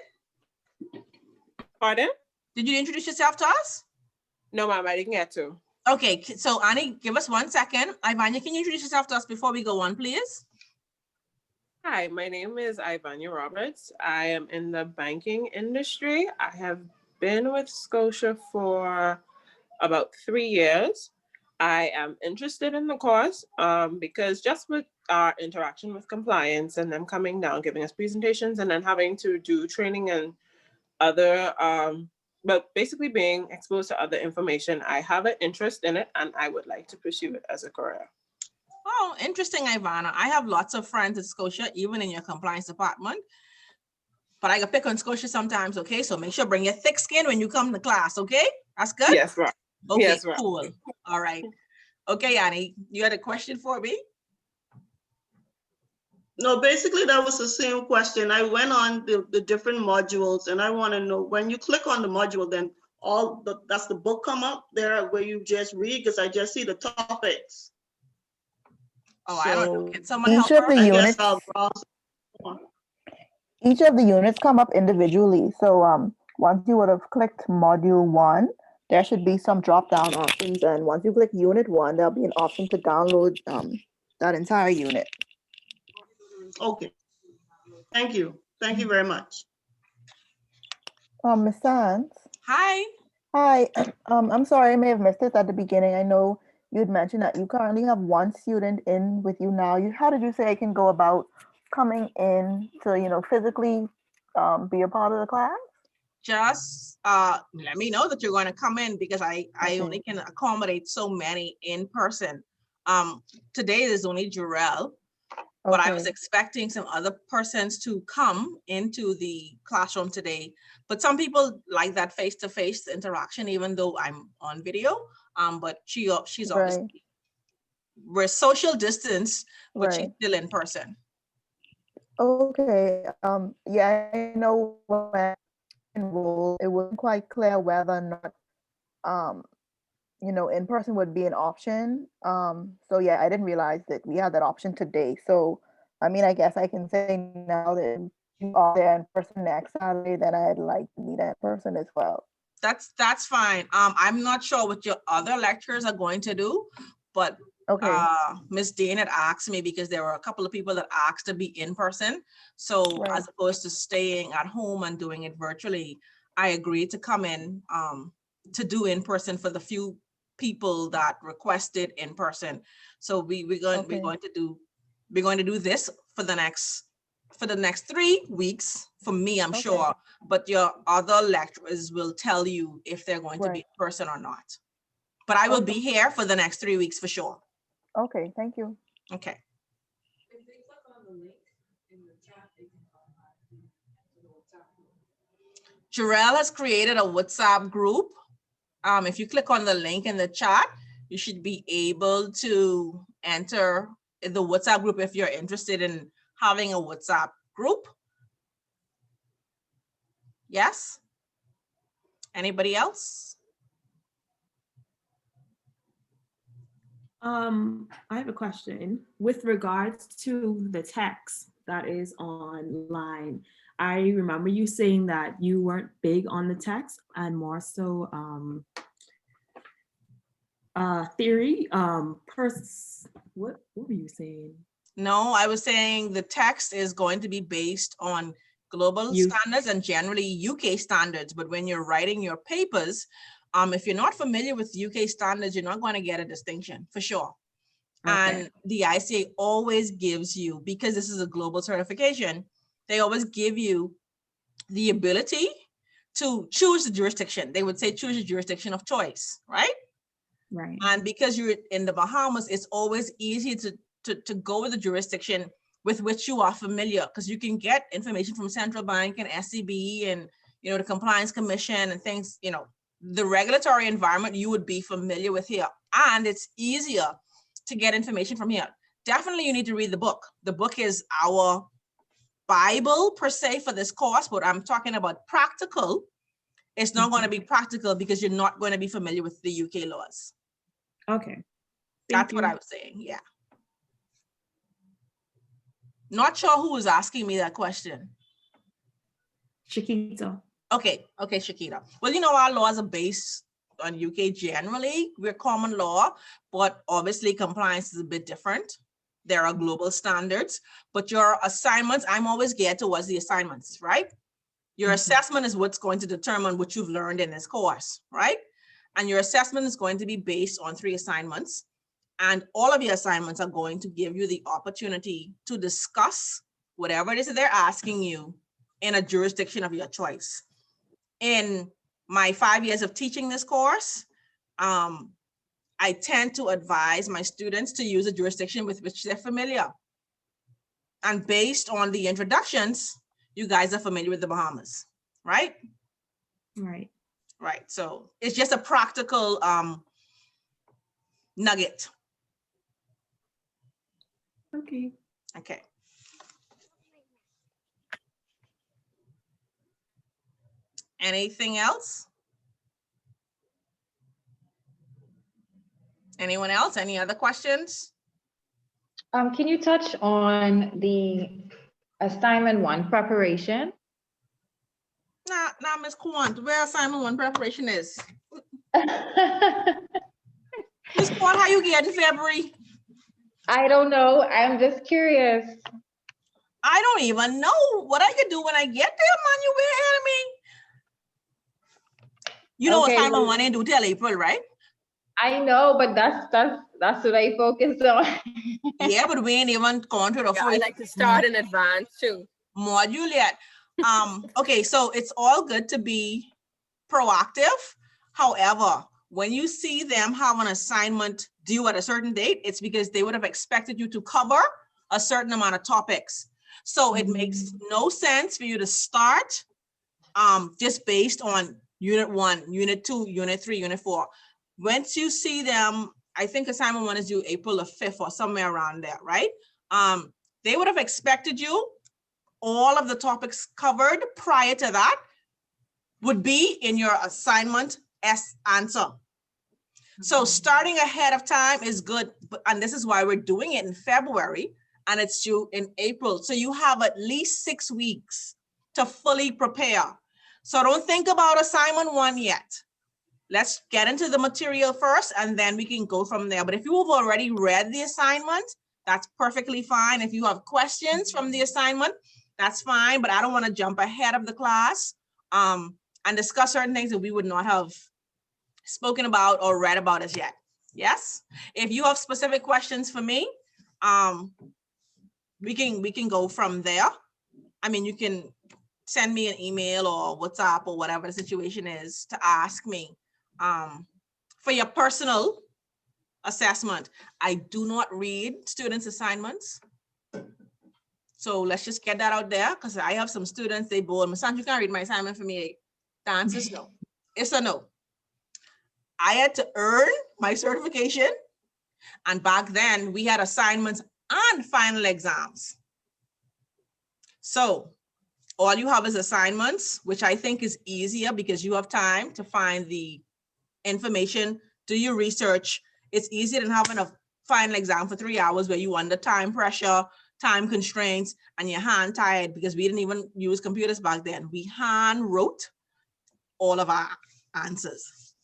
Pardon? Did you introduce yourself to us? No, ma'am, I didn't get to. Okay, so Annie, give us 1 second. Ivania, can you introduce yourself to us before we go on, please? Hi, my name is Ivania Roberts. I am in the banking industry. I have been with Scotia for about 3 years. I am interested in the course because just with our interaction with compliance and them coming down, giving us presentations and then having to do training and other, but basically being exposed to other information, I have an interest in it and I would like to pursue it as a career. Oh, interesting, Ivana. I have lots of friends at Scotia, even in your compliance department. But I can pick on Scotia sometimes, okay? So make sure bring your thick skin when you come to class, okay? That's good? Yes, right. Okay, yes, right. Cool. All right. Okay, Annie, you had a question for me? No, basically that was the same question. I went on the different modules and I want to know when you click on the module, then that's the book come up there where you just read, because I just see the topics. Oh, I don't know. Can someone Each help of her? the I guess units, I'll browse. each of the units come up individually. So once you would have clicked module 1, there should be some drop down options. And once you click unit 1, there'll be an option to download that entire unit. Okay. Thank you. Thank you very much. Ms. Sands. Hi. Hi. I'm sorry, I may have missed this at the beginning. I know you had mentioned that you currently have one student in with you now. How did you say I can go about coming in to, physically be a part of the class? Just let me know that you're going to come in, because I only can accommodate so many in person. Today is only Jarrell, but I was expecting some other persons to come into the classroom today. But some people like that face-to-face interaction, even though I'm on video. But she's obviously, we're social distance, but she's still in person. Okay. Yeah, I know when I enrolled, it wasn't quite clear whether or not in person would be an option. So yeah, I didn't realize that we had that option today. So I mean, I guess I can say now that you are there in person next Saturday, then I'd like to meet in person as well. That's fine. I'm not sure what your other lecturers are going to do, but Ms. Dane had asked me, because there were a couple of people that asked to be in person. So as opposed to staying at home and doing it virtually, I agreed to come in to do in person for the few people that requested in person. So we're going to do this for the next 3 weeks for me, I'm sure, but your other lecturers will tell you if they're going to be in person or not. But I will be here for the next 3 weeks for sure. Okay, thank you. Okay. If they click on the link in the chat, they can come back to the WhatsApp group. Jarrell has created a WhatsApp group. If you click on the link in the chat, you should be able to enter the WhatsApp group if you're interested in having a WhatsApp group. Yes? Anybody else? I have a question with regards to the text that is online. I remember you saying that you weren't big on the text and more so theory. What were you saying? No, I was saying the text is going to be based on global standards and generally UK standards. But when you're writing your papers, if you're not familiar with UK standards, you're not going to get a distinction for sure. And the ICA always gives you, because this is a global certification, they always give you the ability to choose the jurisdiction. They would say choose your jurisdiction of choice, right? Right. And because you're in the Bahamas, it's always easy to go with the jurisdiction with which you are familiar, because you can get information from Central Bank and SCB and the Compliance Commission and things, the regulatory environment you would be familiar with here. And it's easier to get information from here. Definitely you need to read the book. The book is our Bible per se for this course, but I'm talking about practical. It's not going to be practical because you're not going to be familiar with the UK laws. Okay. That's what I was saying, yeah. Not sure who was asking me that question. Chiquita. Okay, Shakita. Well, our laws are based on UK generally. We're common law, but obviously compliance is a bit different. There are global standards, but your assignments, I'm always geared towards the assignments, right? Your assessment is what's going to determine what you've learned in this course, right? And your assessment is going to be based on 3 assignments. And all of your assignments are going to give you the opportunity to discuss whatever it is that they're asking you in a jurisdiction of your choice. In my 5 years of teaching this course, I tend to advise my students to use a jurisdiction with which they're familiar. And based on the introductions, you guys are familiar with the Bahamas, right? Right. Right. So it's just a practical nugget. Okay. Okay. Anything else? Anyone else? Any other questions? Can you touch on the assignment 1 preparation? Nah, Ms. Quant, where assignment 1 preparation is? Ms. Quant, how you get in February? I don't know. I'm just curious. I don't even know what I can do when I get there, man. You way ahead of me. You know Okay, assignment well, 1 ain't due till April, right? I know, but that's what I focus on. Yeah, but we ain't even gone to the Yeah, I like to start in advance too. module yet. Okay, so it's all good to be proactive. However, when you see them have an assignment due at a certain date, it's because they would have expected you to cover a certain amount of topics. So it makes no sense for you to start just based on unit 1, unit 2, unit 3, unit 4. Once you see them, I think assignment 1 is due April the 5th or somewhere around there, right? They would have expected you, all of the topics covered prior to that would be in your assignment S answer. So starting ahead of time is good, and this is why we're doing it in February and it's due in April. So you have at least 6 weeks to fully prepare. So don't think about assignment 1 yet. Let's get into the material first and then we can go from there. But if you have already read the assignment, that's perfectly fine. If you have questions from the assignment, that's fine, but I don't want to jump ahead of the class and discuss certain things that we would not have spoken about or read about as yet. Yes? If you have specific questions for me, we can go from there. I mean, you can send me an email or WhatsApp or whatever the situation is to ask me. For your personal assessment, I do not read students' assignments. So let's just get that out there because I have some students, they bold. Sandra, you can't read my assignment for me. The answer is no. It's a no. I had to earn my certification. And back then we had assignments and final exams. So all you have is assignments, which I think is easier because you have time to find the information, do your research. It's easier than having a final exam for 3 hours where you under time pressure, time constraints, and your hand tired because we didn't even use computers back then. We hand wrote all of our answers.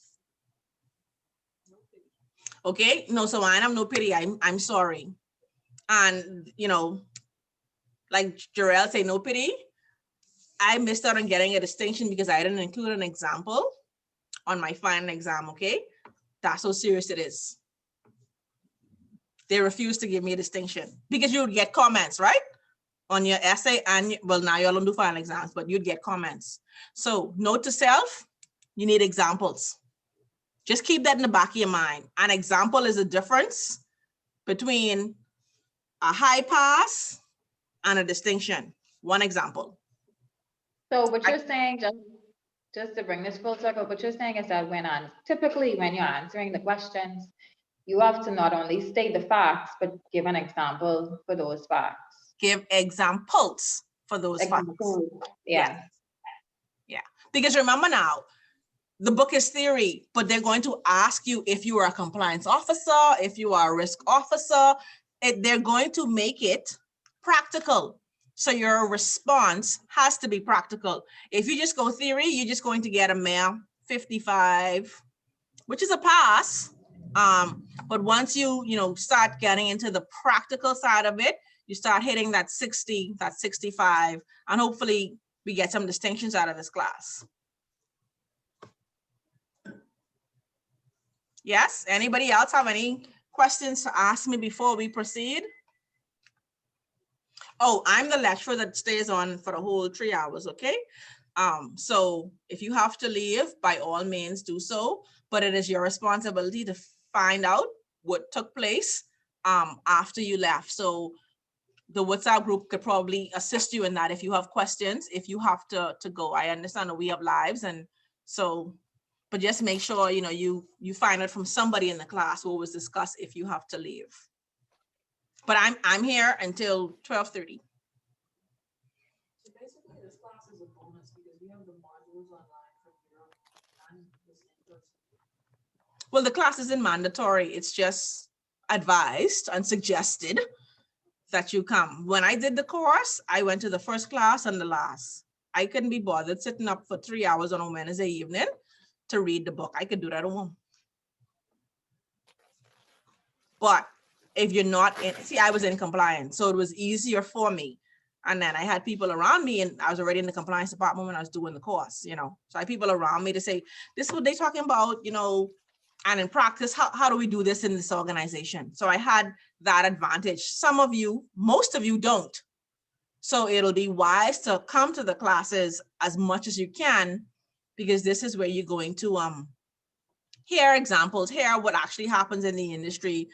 Okay, no, so I am no pity. I'm sorry. And you know, like Jarrell say, no pity. I missed out on getting a distinction because I didn't include an example on my final exam, okay? That's how serious it is. They refused to give me a distinction because you would get comments, right? On your essay and, well, now you don't do final exams, but you'd get comments. So note to self, you need examples. Just keep that in the back of your mind. An example is a difference between a high pass and a distinction. One example. So what you're saying, just to bring this full circle, what you're saying is that typically when you're answering the questions, you have to not only state the facts, but give an example for those facts. Give examples for those facts. Yeah. Yeah. Because remember now, the book is theory, but they're going to ask you if you are a compliance officer, if you are a risk officer, they're going to make it practical. So your response has to be practical. If you just go theory, you're just going to get a mere 55, which is a pass. But once you start getting into the practical side of it, you start hitting that 60, that 65, and hopefully we get some distinctions out of this class. Yes, anybody else have any questions to ask me before we proceed? Oh, I'm the lecturer that stays on for the whole 3 hours, okay? So if you have to leave, by all means do so, but it is your responsibility to find out what took place after you left. So the WhatsApp group could probably assist you in that if you have questions, if you have to go. I understand that we have lives, and so, but just make sure you find it from somebody in the class what was discussed if you have to leave. But I'm here until 12:30. So basically, this class is a bonus because we have the modules online Well, the class isn't mandatory. It's just advised and suggested that you come. When I did the course, I went to the first class and the last. I couldn't be bothered sitting up for 3 hours on a Wednesday evening to read the book. I could do that at home. But if you're not in, see, I was in compliance, so it was easier for me. And then I had people around me, and I was already in the compliance department when I was doing the course, you know. So I had people around me to say, this is what they're talking about, you know, and in practice, how do we do this in this organization? So I had that advantage. Some of you, most of you don't. So it'll be wise to come to the classes as much as you can, because this is where you're going to hear examples, hear what actually happens in the industry,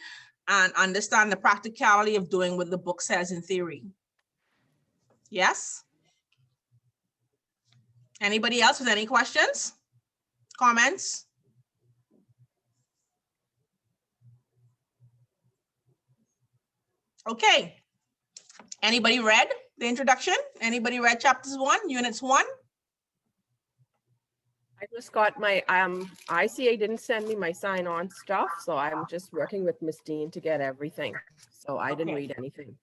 and understand the practicality of doing what the book says in theory. Yes? Anybody else with any questions, comments? Okay. Anybody read the introduction? Anybody read chapters 1, units 1? I just got my, ICA didn't send me my sign-on stuff, so I'm just working with Miss Dean to get everything. So I didn't read anything.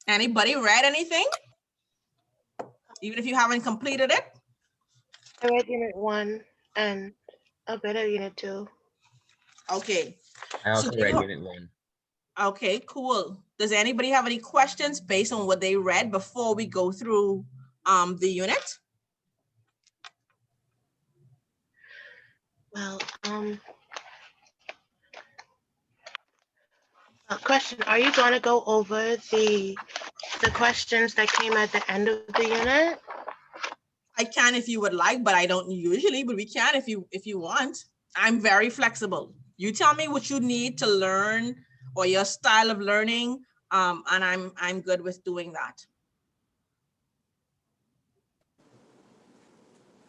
Anybody read anything? Even if you haven't completed it? I read unit 1 and a bit of unit 2. Okay. I also So read unit 1. Okay, cool. Does anybody have any questions based on what they read before we go through the unit? Well, a question, are you going to go over the questions that came at the end of the unit? I can if you would like, but I don't usually, but we can if you want. I'm very flexible. You tell me what you need to learn or your style of learning, and I'm good with doing that.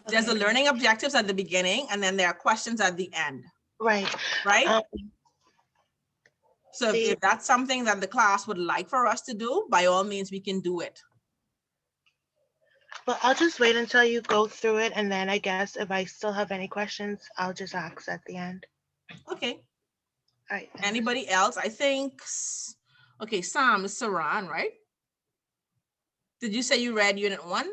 There's the learning objectives at the beginning, and then there are questions at the end. Right. Right? So if that's something that the class would like for us to do, by all means, we can do it. Well, I'll just wait until you go through it, and then I guess if I still have any questions, I'll just ask at the end. Okay. All right. Anybody else? I think, okay, Sam is Saran, right? Did you say you read unit 1?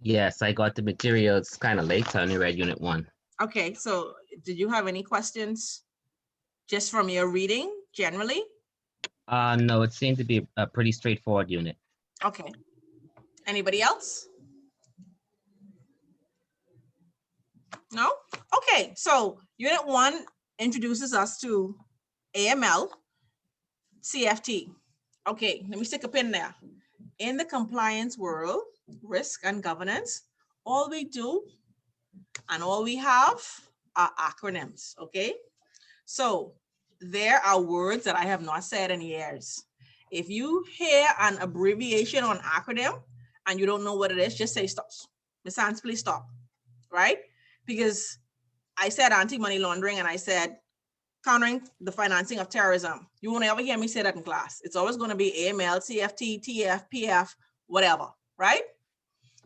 Yes, I got the materials kind of late, so I only read unit 1. Okay, so did you have any questions just from your reading generally? No, it seemed to be a pretty straightforward unit. Okay. Anybody else? No? Okay, so unit 1 introduces us to AML, CFT. Okay, let me stick a pin there. In the compliance world, risk and governance, all we do and all we have are acronyms, okay? So there are words that I have not said in years. If you hear an abbreviation on acronym and you don't know what it is, just say stop. Ms. Hans, please stop, right? Because I said anti-money laundering and I said countering the financing of terrorism. You won't ever hear me say that in class. It's always going to be AML, CFT, TF, PF, whatever, right?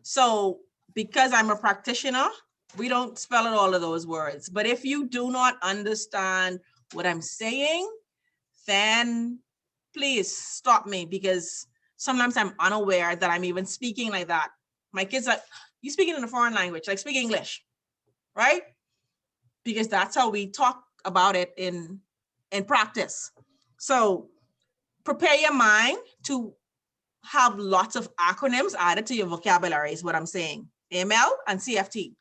So because I'm a practitioner, we don't spell out all of those words. But if you do not understand what I'm saying, then please stop me, because sometimes I'm unaware that I'm even speaking like that. My kids are, you speaking in a foreign language, like speak English, right? Because that's how we talk about it in practice. So prepare your mind to have lots of acronyms added to your vocabulary is what I'm saying. AML and CFT,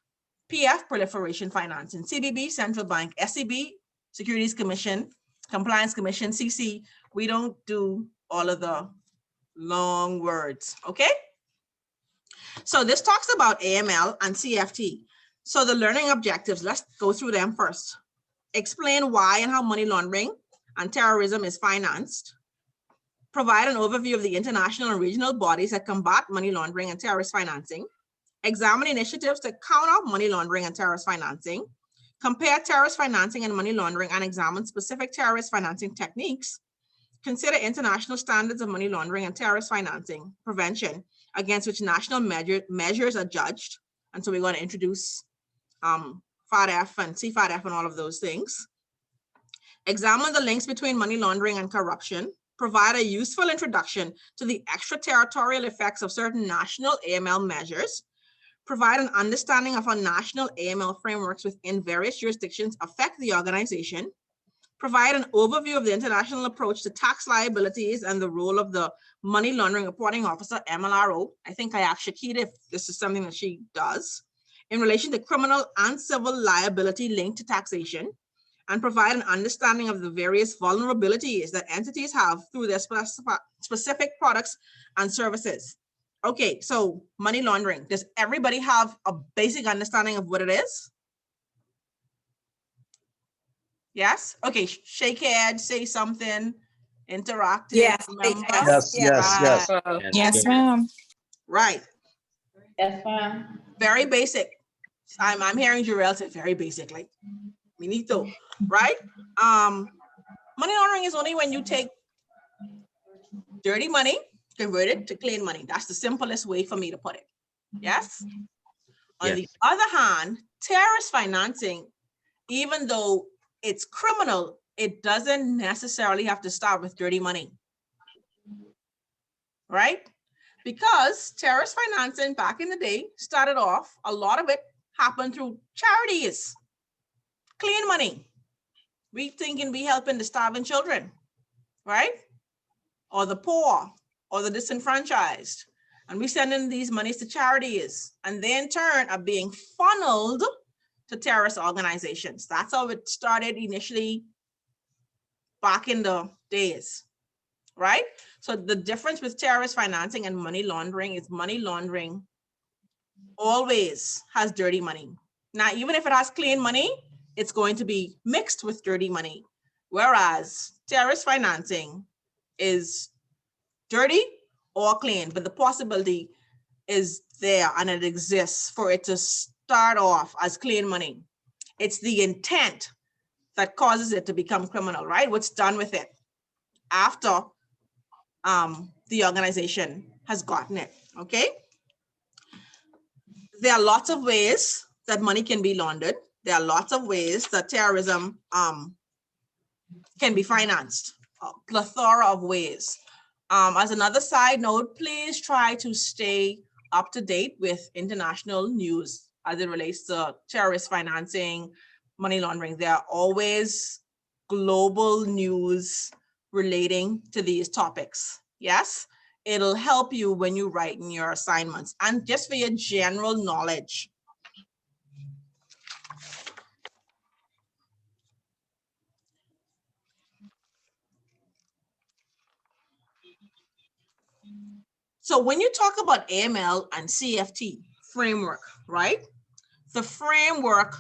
PF, proliferation financing, CBB, central bank, SCB, Securities Commission, Compliance Commission, CC. We don't do all of the long words, okay? So this talks about AML and CFT. So the learning objectives, let's go through them first. Explain why and how money laundering and terrorism is financed. Provide an overview of the international and regional bodies that combat money laundering and terrorist financing. Examine initiatives to counter money laundering and terrorist financing. Compare terrorist financing and money laundering and examine specific terrorist financing techniques. Consider international standards of money laundering and terrorist financing prevention against which national measures are judged. And so we're going to introduce FATF and CFATF and all of those things. examine the links between money laundering and corruption, provide a useful introduction to the extraterritorial effects of certain national AML measures, provide an understanding of how national AML frameworks within various jurisdictions affect the organization, provide an overview of the international approach to tax liabilities and the role of the Money Laundering Reporting Officer, MLRO. I think I asked Shakita if this is something that she does, in relation to criminal and civil liability linked to taxation, and provide an understanding of the various vulnerabilities that entities have through their specific products and services. Okay, so money laundering. Does everybody have a basic understanding of what it is? Yes? Okay, shake head, say something, interactive. Yes, remember? yes. Yes, ma'am. Right. Yes, ma'am. Very basic. I'm hearing Jarrell say very basic, like minito, right? Money laundering is only when you take dirty money, convert it to clean money. That's the simplest way for me to put it. Yes? On the other hand, terrorist financing, even though it's criminal, it doesn't necessarily have to start with dirty money, right? Because terrorist financing back in the day started off, a lot of it happened through charities, clean money. We thinking we helping the starving children, right? Or the poor, or the disenfranchised. And we sending these monies to charities, and they in turn are being funneled to terrorist organizations. That's how it started initially back in the days, right? So the difference with terrorist financing and money laundering is money laundering always has dirty money. Now, even if it has clean money, it's going to be mixed with dirty money. Whereas terrorist financing is dirty or clean, but the possibility is there and it exists for it to start off as clean money. It's the intent that causes it to become criminal, right? What's done with it after the organization has gotten it, okay? There are lots of ways that money can be laundered. There are lots of ways that terrorism can be financed, a plethora of ways. As another side note, please try to stay up to date with international news as it relates to terrorist financing, money laundering. There are always global news relating to these topics. Yes, it'll help you when you write in your assignments and just for your general knowledge. So when you talk about AML and CFT framework, right? The framework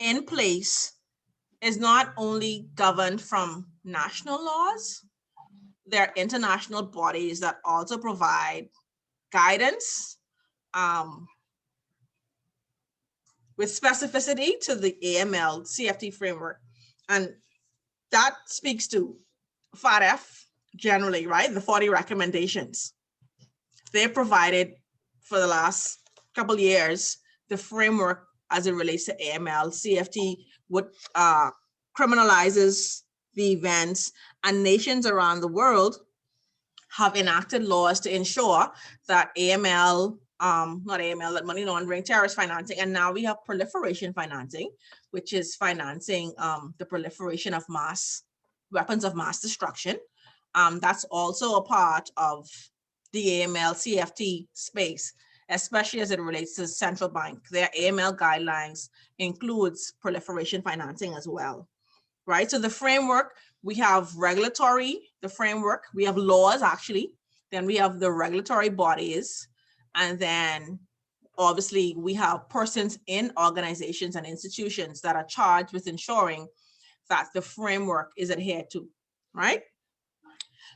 in place is not only governed from national laws, there are international bodies that also provide guidance with specificity to the AML CFT framework. And that speaks to FATF generally, right? The 40 recommendations. They provided for the last couple of years, the framework as it relates to AML, CFT, what criminalizes the events, and nations around the world have enacted laws to ensure that AML, not AML, that money laundering, terrorist financing, and now we have proliferation financing, which is financing the proliferation of weapons of mass destruction. That's also a part of the AML CFT space, especially as it relates to central bank. Their AML guidelines includes proliferation financing as well, right? So the framework, we have the framework, we have laws actually, then we have the regulatory bodies, and then obviously we have persons in organizations and institutions that are charged with ensuring that the framework is adhered to, right?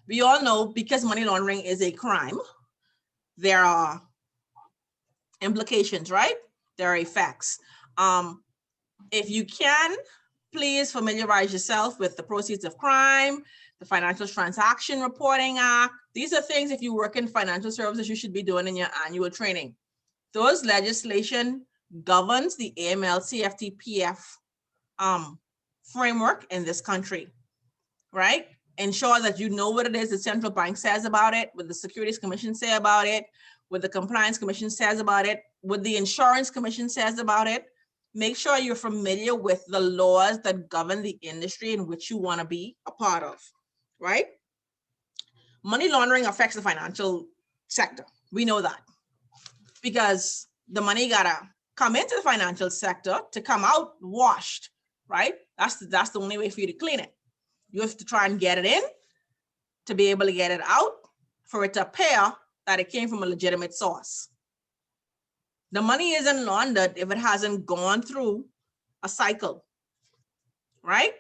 We all know because money laundering is a crime, there are implications, right? There are effects. If you can, please familiarize yourself with the Proceeds of Crime, the Financial Transaction Reporting Act. These are things, if you work in financial services, you should be doing in your annual training. Those legislation governs the AML CFT PF framework in this country, right? Ensure that you know what it is the central bank says about it, what the Securities Commission say about it, what the Compliance Commission says about it, what the Insurance Commission says about it. Make sure you're familiar with the laws that govern the industry in which you want to be a part of, right? Money laundering affects the financial sector. We know that because the money gotta come into the financial sector to come out washed, right? That's the only way for you to clean it. You have to try and get it in to be able to get it out for it to appear that it came from a legitimate source. The money isn't laundered if it hasn't gone through a cycle, right?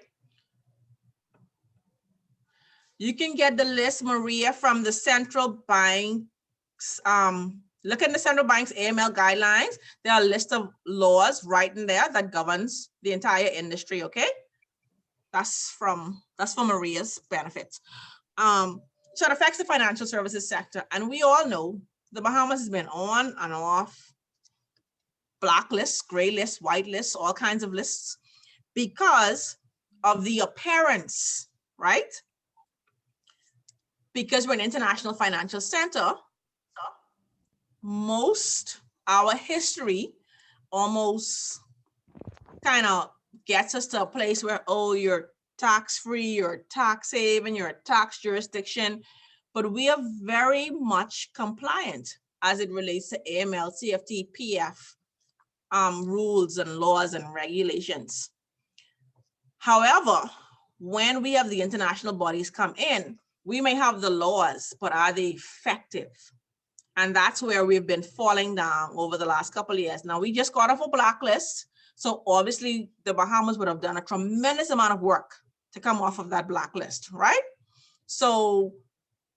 You can get the list, Maria, from the central bank's, look at the central bank's AML guidelines. There are a list of laws right in there that governs the entire industry, okay? That's for Maria's benefits. So it affects the financial services sector. And we all know the Bahamas has been on and off black lists, gray lists, white lists, all kinds of lists because of the appearance, right? Because we're an international financial center, our history almost kind of gets us to a place where, oh, you're tax-free, you're tax haven, you're a tax jurisdiction, but we are very much compliant as it relates to AML, CFT, PF rules and laws and regulations. However, when we have the international bodies come in, we may have the laws, but are they effective? And that's where we've been falling down over the last couple of years. Now, we just got off a blacklist. So obviously the Bahamas would have done a tremendous amount of work to come off of that blacklist, right? So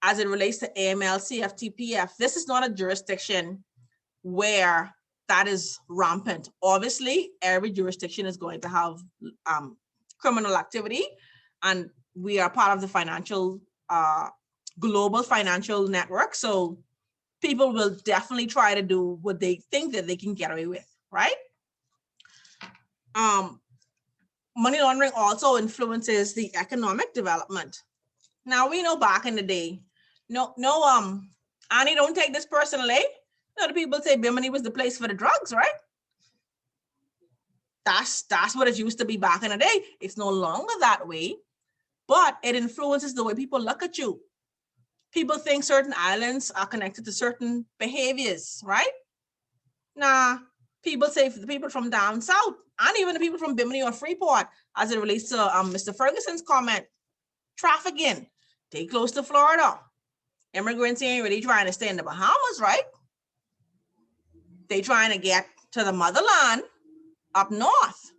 as it relates to AML, CFT, PF, this is not a jurisdiction where that is rampant. Obviously, every jurisdiction is going to have criminal activity, and we are part of the financial, global financial network. So people will definitely try to do what they think that they can get away with, right? Money laundering also influences the economic development. Now, we know back in the day, Annie, don't take this personally. The people say Bimini was the place for the drugs, right? That's what it used to be back in the day. It's no longer that way, but it influences the way people look at you. People think certain islands are connected to certain behaviors, right? Nah, people say for the people from down south, and even the people from Bimini or Freeport, as it relates to Mr. Ferguson's comment, trafficking, they close to Florida. Immigrants ain't really trying to stay in the Bahamas, right? They trying to get to the motherland up north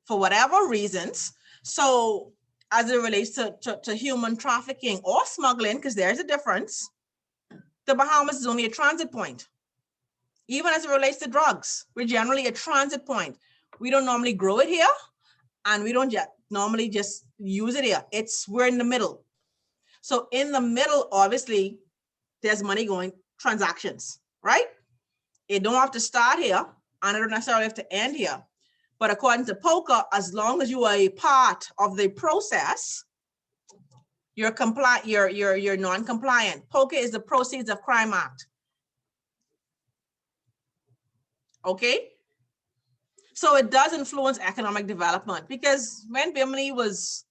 for whatever reasons. So as it relates to human trafficking or smuggling, because there's a difference, the Bahamas is only a transit point. Even as it relates to drugs, we're generally a transit point. We don't normally grow it here, and we don't normally just use it here. We're in the middle. So in the middle, obviously, there's money going, transactions, right? It don't have to start here, and it don't necessarily have to end here. But according to POCA, as long as you are a part of the process, you're non-compliant. POCA is the Proceeds of Crime Act. Okay? So it does influence economic development, because when Bimini was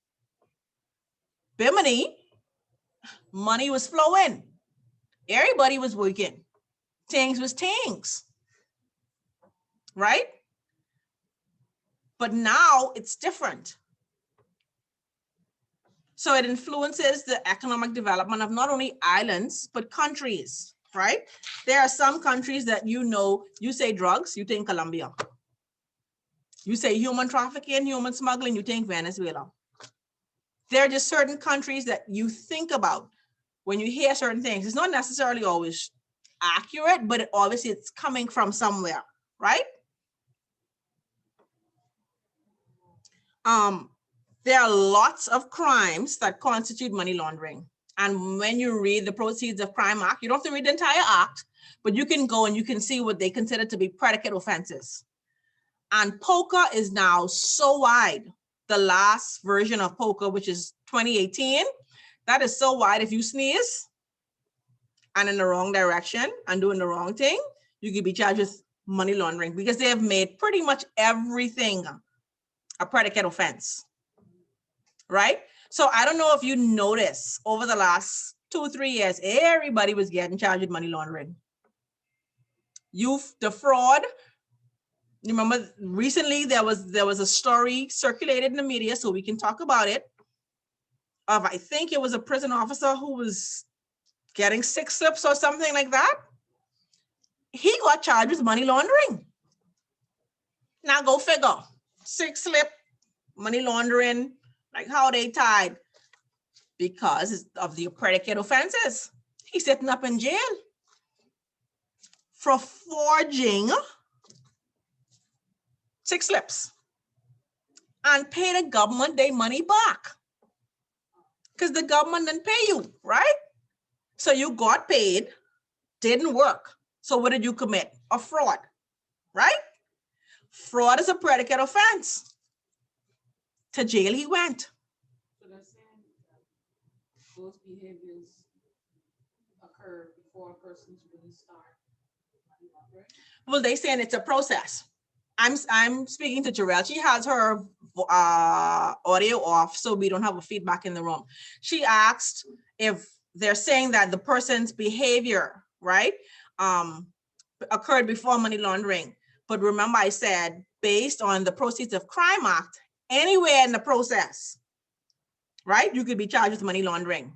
Bimini, money was flowing. Everybody was working. Things was things, right? But now it's different. So it influences the economic development of not only islands, but countries, right? There are some countries that you say drugs, you think Colombia. You say human trafficking, human smuggling, you think Venezuela. There are just certain countries that you think about when you hear certain things. It's not necessarily always accurate, but obviously it's coming from somewhere, right? There are lots of crimes that constitute money laundering. And when you read the Proceeds of Crime Act, you don't have to read the entire act, but you can go and you can see what they consider to be predicate offenses. And POCA is now so wide. The last version of POCA, which is 2018, that is so wide. If you sneeze and in the wrong direction and doing the wrong thing, you could be charged with money laundering because they have made pretty much everything a predicate offense, right? So I don't know if you notice over the last 2-3 years, everybody was getting charged with money laundering. The fraud. You remember recently there was a story circulated in the media, so we can talk about it, of I think it was a prison officer who was getting 6 slips or something like that. He got charged with money laundering. Now go figure. 6 slip, money laundering, like how they tied, because of the predicate offenses. He's sitting up in jail for forging 6 slips and pay the government their money back. Because the government didn't pay you, right? So you got paid, didn't work. So what did you commit? A fraud, right? Fraud is a predicate offense. To jail he went. So they're saying that those behaviors occur before a person's really start. Well, they saying it's a process. I'm speaking to Jarrell. She has her audio off, so we don't have a feedback in the room. She asked if they're saying that the person's behavior, right, occurred before money laundering. But remember I said, based on the Proceeds of Crime Act, anywhere in the process, right, you could be charged with money laundering.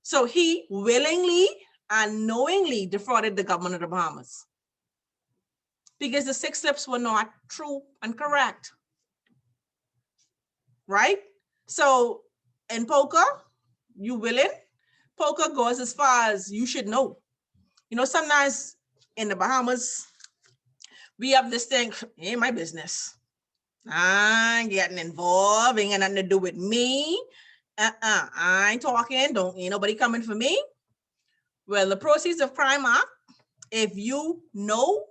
So he willingly and knowingly defrauded the government of the Bahamas because the 6 slips were not true and correct, right? So in POCA, you willing? POCA goes as far as you should know. You know, sometimes in the Bahamas, we have this thing, ain't my business. I ain't getting involved, ain't got nothing to do with me. I ain't talking, ain't nobody coming for me. Well, the Proceeds of Crime Act, if you know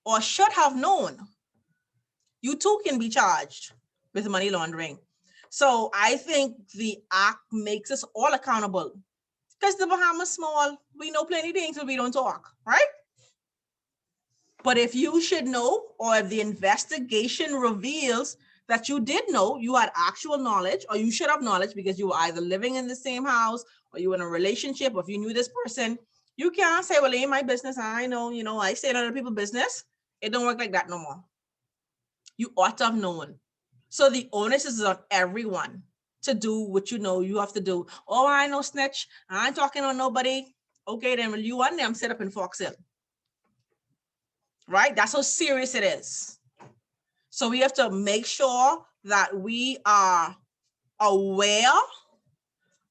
or should have known, you too can be charged with money laundering. So I think the act makes us all accountable because the Bahamas small, we know plenty of things, but we don't talk, right? But if you should know, or if the investigation reveals that you did know, you had actual knowledge, or you should have knowledge because you were either living in the same house or you were in a relationship, or if you knew this person, you can't say, well, it ain't my business. I know, I say in other people's business. It don't work like that no more. You ought to have known. So the onus is on everyone to do what you know you have to do. Oh, I know snitch. I ain't talking on nobody. Okay, then you and them sit up in Fox Hill. Right? That's how serious it is. So we have to make sure that we are aware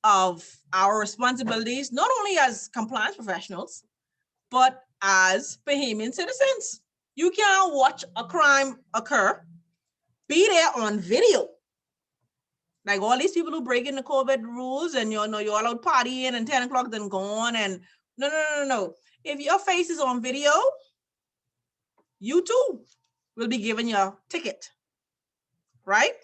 of our responsibilities, not only as compliance professionals, but as Bahamian citizens. You can't watch a crime occur, be there on video. Like all these people who break in the COVID rules and you're allowed partying and 10 o'clock then gone and no. If your face is on video, you too will be given your ticket, right?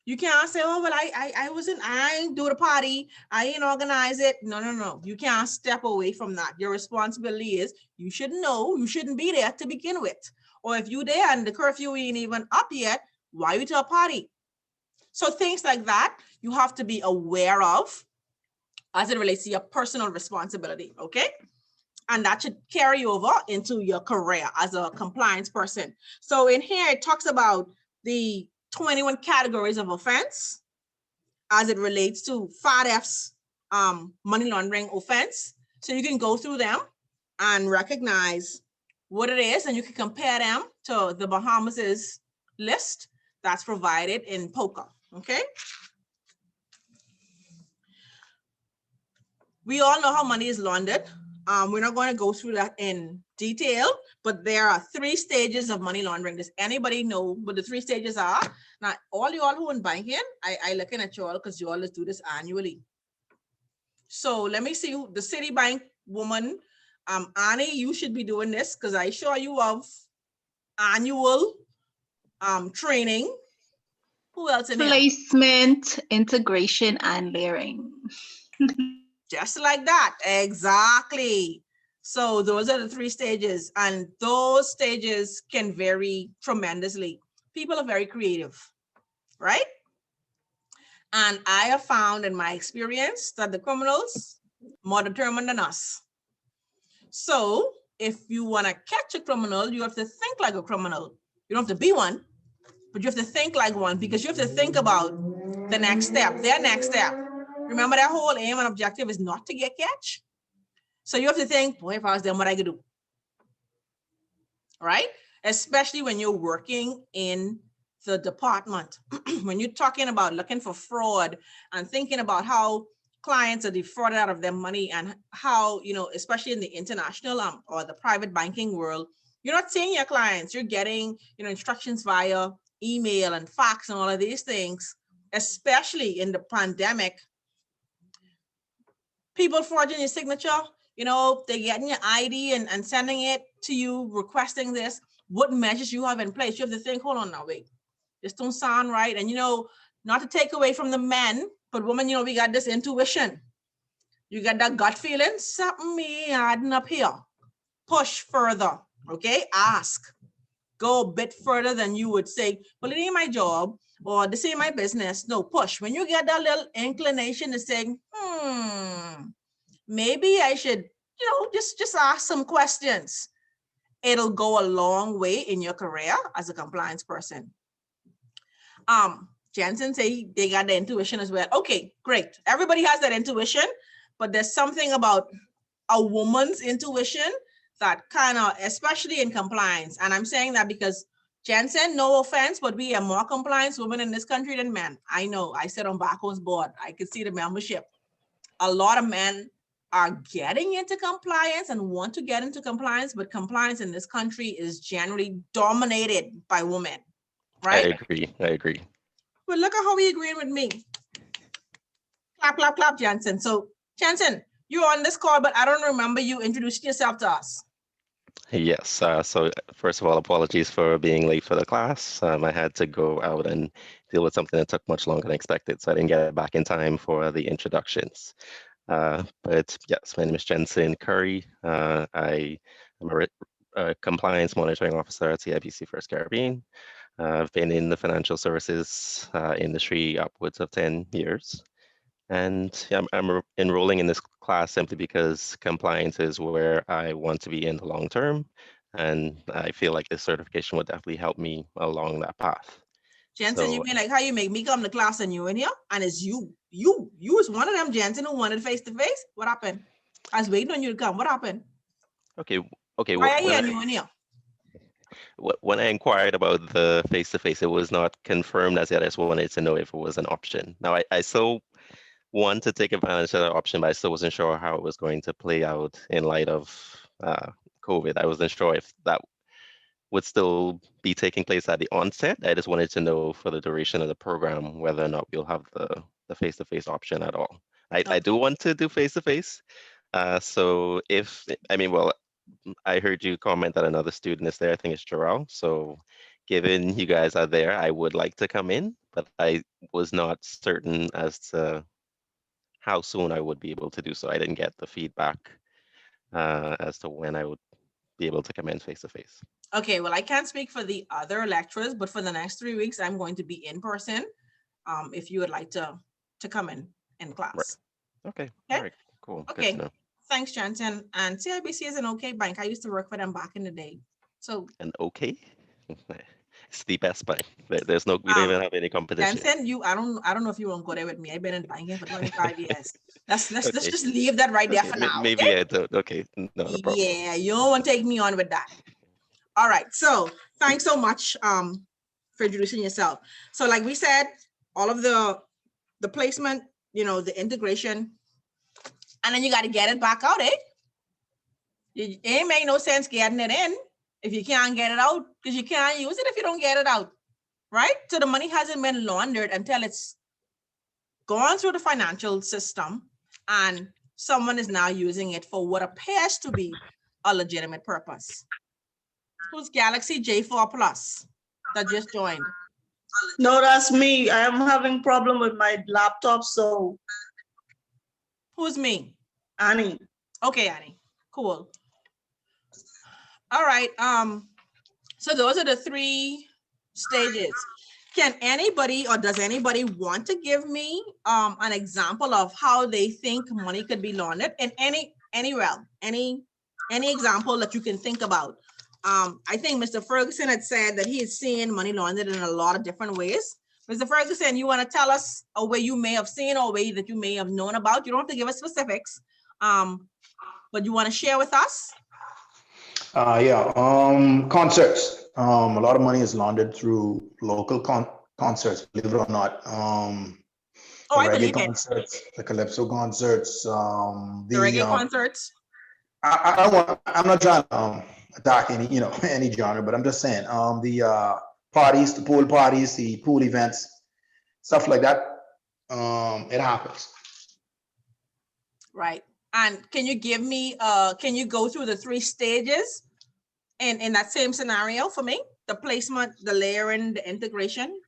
You can't say, oh, well, I ain't do the party. I ain't organize it. No. You can't step away from that. Your responsibility is you should know, you shouldn't be there to begin with. Or if you there and the curfew ain't even up yet, why are you to a party? So things like that, you have to be aware of as it relates to your personal responsibility, okay? And that should carry over into your career as a compliance person. So in here, it talks about the 21 categories of offense as it relates to FATF's money laundering offense. So you can go through them and recognize what it is, and you can compare them to the Bahamas's list that's provided in POCA, okay? We all know how money is laundered. We're not going to go through that in detail, but there are 3 stages of money laundering. Does anybody know what the 3 stages are? Now, all you all who in banking, I looking at you all because you all do this annually. So let me see who the Citibank woman, Annie, you should be doing this because I sure you have annual Training. Who else in here? Placement, integration, and layering. Just like that, exactly. So those are the 3 stages, and those stages can vary tremendously. People are very creative, right? And I have found in my experience that the criminals more determined than us. So if you want to catch a criminal, you have to think like a criminal. You don't have to be one, but you have to think like one, because you have to think about the next step, their next step. Remember, that whole aim and objective is not to get catch. So you have to think, boy, if I was them, what I could do, right? Especially when you're working in the department. When you're talking about looking for fraud and thinking about how clients are defrauded out of their money, and how, you know, especially in the international or the private banking world, you're not seeing your clients, you're getting, you know, instructions via email and fax and all of these things. Especially in the pandemic, people forging your signature, you know, they're getting your ID and sending it to you, requesting this. What measures you have in place? You have to think, hold on now, wait, this don't sound right. And, you know, not to take away from the men, but women, you know, we got this intuition. You got that gut feeling, something me adding up here. Push further, okay? Ask. Go a bit further than you would say, well, it ain't my job, or this ain't my business. No, push. When you get that little inclination to say, maybe I should, you know, just ask some questions. It'll go a long way in your career as a compliance person. Jensen say they got the intuition as well. Okay, great. Everybody has that intuition, but there's something about a woman's intuition that kind of, especially in compliance. And I'm saying that because Jensen, no offense, but we are more compliance women in this country than men. I know, I sit on Baco's board. I could see the membership. A lot of men are getting into compliance and want to get into compliance, but compliance in this country is generally dominated by women, right? I agree. But look at how he agreeing with me. Clap, clap, clap, Jensen. So Jensen, you're on this call, but I don't remember you introducing yourself to us. Yes. So first of all, apologies for being late for the class. I had to go out and deal with something that took much longer than expected, so I didn't get back in time for the introductions. But yes, my name is Jensen Curry. I am a compliance monitoring officer at CIBC First Caribbean. I've been in the financial services industry upwards of 10 years. And I'm enrolling in this class simply because compliance is where I want to be in the long term. And I feel like this certification would definitely help me along that path. Jensen, you mean like how you make me come to class and you in here? And it's you is one of them, Jensen, who wanted face-to-face? What happened? I was waiting on you to come. What happened? Okay. Why are you and you in here? When I inquired about the face-to-face, it was not confirmed as yet. I just wanted to know if it was an option. Now, I so want to take advantage of that option, but I still wasn't sure how it was going to play out in light of COVID. I wasn't sure if that would still be taking place at the onset. I just wanted to know for the duration of the program whether or not we'll have the face-to-face option at all. I do want to do face-to-face. So if, well, I heard you comment that another student is there. I think it's Jarrell. So given you guys are there, I would like to come in, but I was not certain as to how soon I would be able to do so. I didn't get the feedback as to when I would be able to come in face to face. Okay, well, I can't speak for the other lecturers, but for the next 3 weeks, I'm going to be in person. If you would like to come in class. Right. Okay. All right. Cool. Okay. Good to know. Thanks, Jensen. And CIBC is an okay bank. I used to work for them back in the day. So an okay? It's the best bank. There's no, we don't even have any competition. Jensen, I don't know if you won't go there with me. I've been in banking for 25 years. Let's just leave that right there for now. Maybe okay? I don't. Okay, not a problem. Yeah, you don't want to take me on with that. All right. So thanks so much for introducing yourself. So like we said, all of the placement, the integration, and then you got to get it back out, eh? It ain't make no sense getting it in if you can't get it out, because you can't use it if you don't get it out, right? So the money hasn't been laundered until it's gone through the financial system and someone is now using it for what appears to be a legitimate purpose. Who's Galaxy J4 Plus? that just joined? No, that's me. I am having problem with my laptop, so. Who's me? Annie. Okay, Annie. Cool. All right. So those are the 3 stages. Can anybody or does anybody want to give me an example of how they think money could be laundered in any realm, any example that you can think about? I think Mr. Ferguson had said that he is seeing money laundered in a lot of different ways. Mr. Ferguson, you want to tell us a way you may have seen or a way that you may have known about? You don't have to give us specifics, but you want to share with us? Concerts. A lot of money is laundered through local concerts, believe it or not. The I reggae believe it. concerts, the calypso concerts, The reggae concerts. I'm not trying to attack any, any genre, but I'm just saying, the parties, the pool parties, the pool events, stuff like that. It happens. Right. And can you give me, can you go through the 3 stages in that same scenario for me? The placement, the layering, the integration?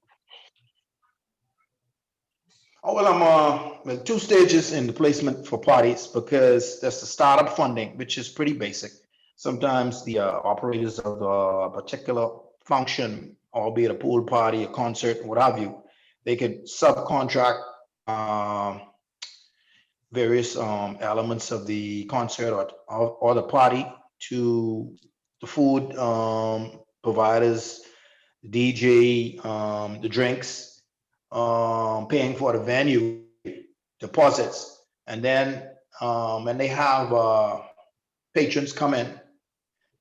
Oh, well, I'm with 2 stages in the placement for parties because there's the startup funding, which is pretty basic. Sometimes the operators of the particular function, albeit a pool party, a concert, what have you, they could subcontract various elements of the concert or the party to the food providers, the DJ, the drinks, paying for the venue, deposits, and then when they have patrons come in,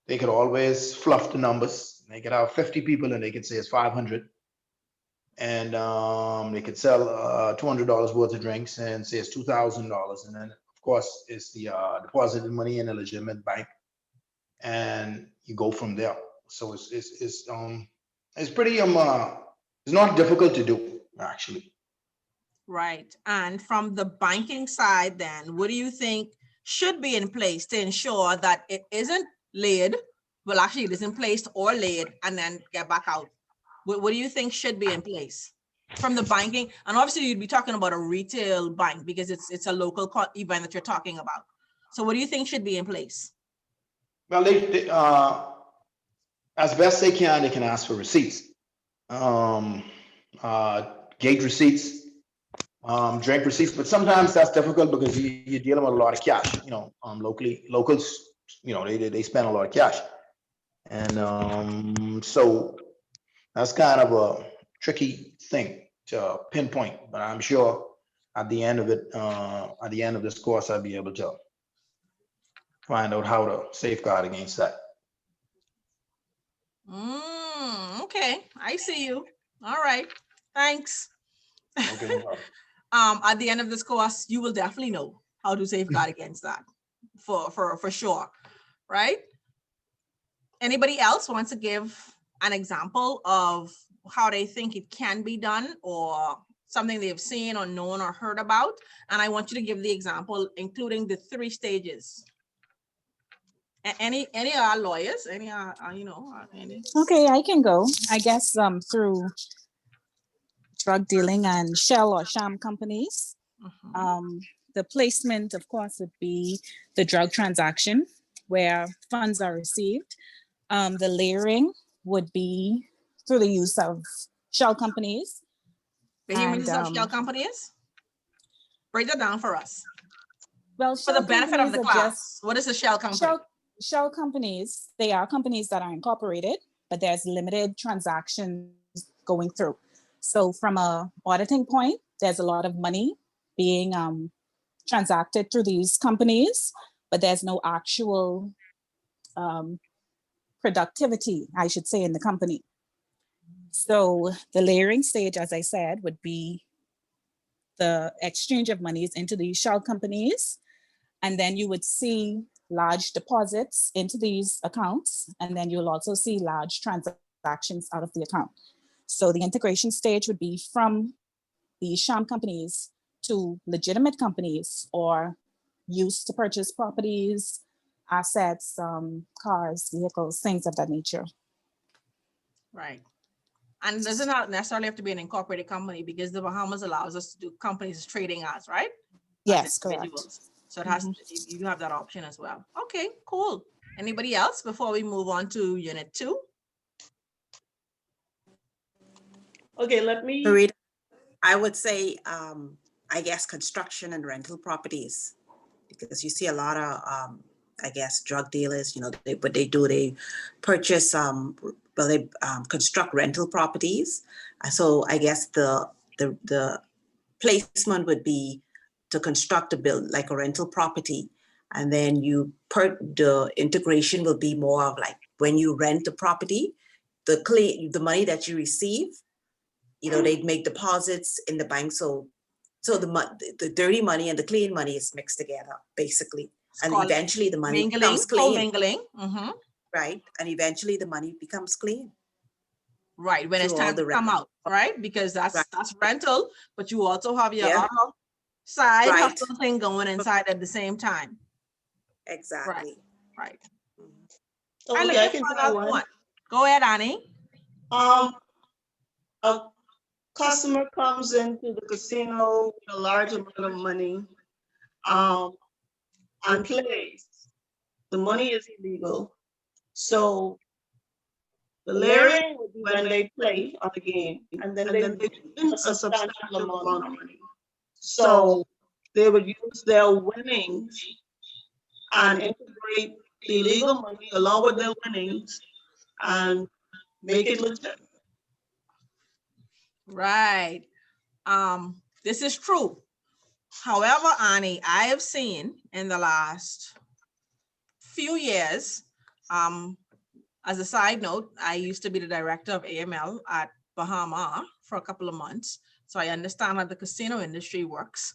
they could always fluff the numbers. They could have 50 people and they could say it's 500. And they could sell $200 worth of drinks and say it's $2,000. And then, of course, it's the deposited money in a legitimate bank, and you go from there. So it's pretty it's not difficult to do, actually. Right. And from the banking side, then, what do you think should be in place to ensure that it isn't laid? Well, actually, it isn't placed or laid and then get back out. What do you think should be in place from the banking? And obviously, you'd be talking about a retail bank because it's a local event that you're talking about. So what do you think should be in place? Well, they as best they can ask for receipts, gate receipts, drink receipts, but sometimes that's difficult because you're dealing with a lot of cash. Locals, they spend a lot of cash, and so that's kind of a tricky thing to pinpoint. But I'm sure at the end of it, at the end of this course, I'll be able to find out how to safeguard against that. Okay, I see you. All right, thanks. Okay. At the end of this course, you will definitely know how to safeguard against that for sure, right? Anybody else wants to give an example of how they think it can be done or something they've seen or known or heard about? And I want you to give the example, including the 3 stages. Any of our lawyers, any. Okay, I can go. I guess through drug dealing and shell or sham companies. The placement, of course, would be the drug transaction where funds are received. The layering would be through the use of shell companies. The human use of shell companies? Break that down for us. Well, for the benefit of the class, what is a shell company? Shell companies, they are companies that are incorporated, but there's limited transactions going through. So from a auditing point, there's a lot of money being transacted through these companies, but there's no actual productivity, I should say, in the company. So the layering stage, as I said, would be the exchange of monies into these shell companies. And then you would see large deposits into these accounts. And then you'll also see large transactions out of the account. So the integration stage would be from the sham companies to legitimate companies or used to purchase properties, assets, cars, vehicles, things of that nature. Right. And it doesn't necessarily have to be an incorporated company because the Bahamas allows us to do companies trading as, right? Yes, correct. So it has, you have that option as well. Okay, cool. Anybody else before we move on to unit 2? Okay, let me. Marita, I would say, I guess construction and rental properties, because you see a lot of, I guess, drug dealers, you know, what they do, they purchase, well, they construct rental properties. So I guess the placement would be to construct a build, like a rental property. And then the integration will be more of like when you rent the property, the money that you receive, you know, they make deposits in the bank. So the dirty money and the clean money is mixed together, basically. And eventually the money becomes clean. Mingling. Right. And eventually the money becomes clean. Right, when it's time to come out, right? Because that's rental, but you also have your other side hustle thing going inside at the same time. Exactly. Right. Okay, I can try one. Go ahead, Annie. A customer comes into the casino with a large amount of money and plays. The money is illegal. So the layering would be when they play on the game, and then they win a substantial amount of money. So they would use their winnings and integrate the illegal money along with their winnings and make it legit. Right. This is true. However, Annie, I have seen in the last few years, as a side note, I used to be the director of AML at Bahama for a couple of months. So I understand how the casino industry works.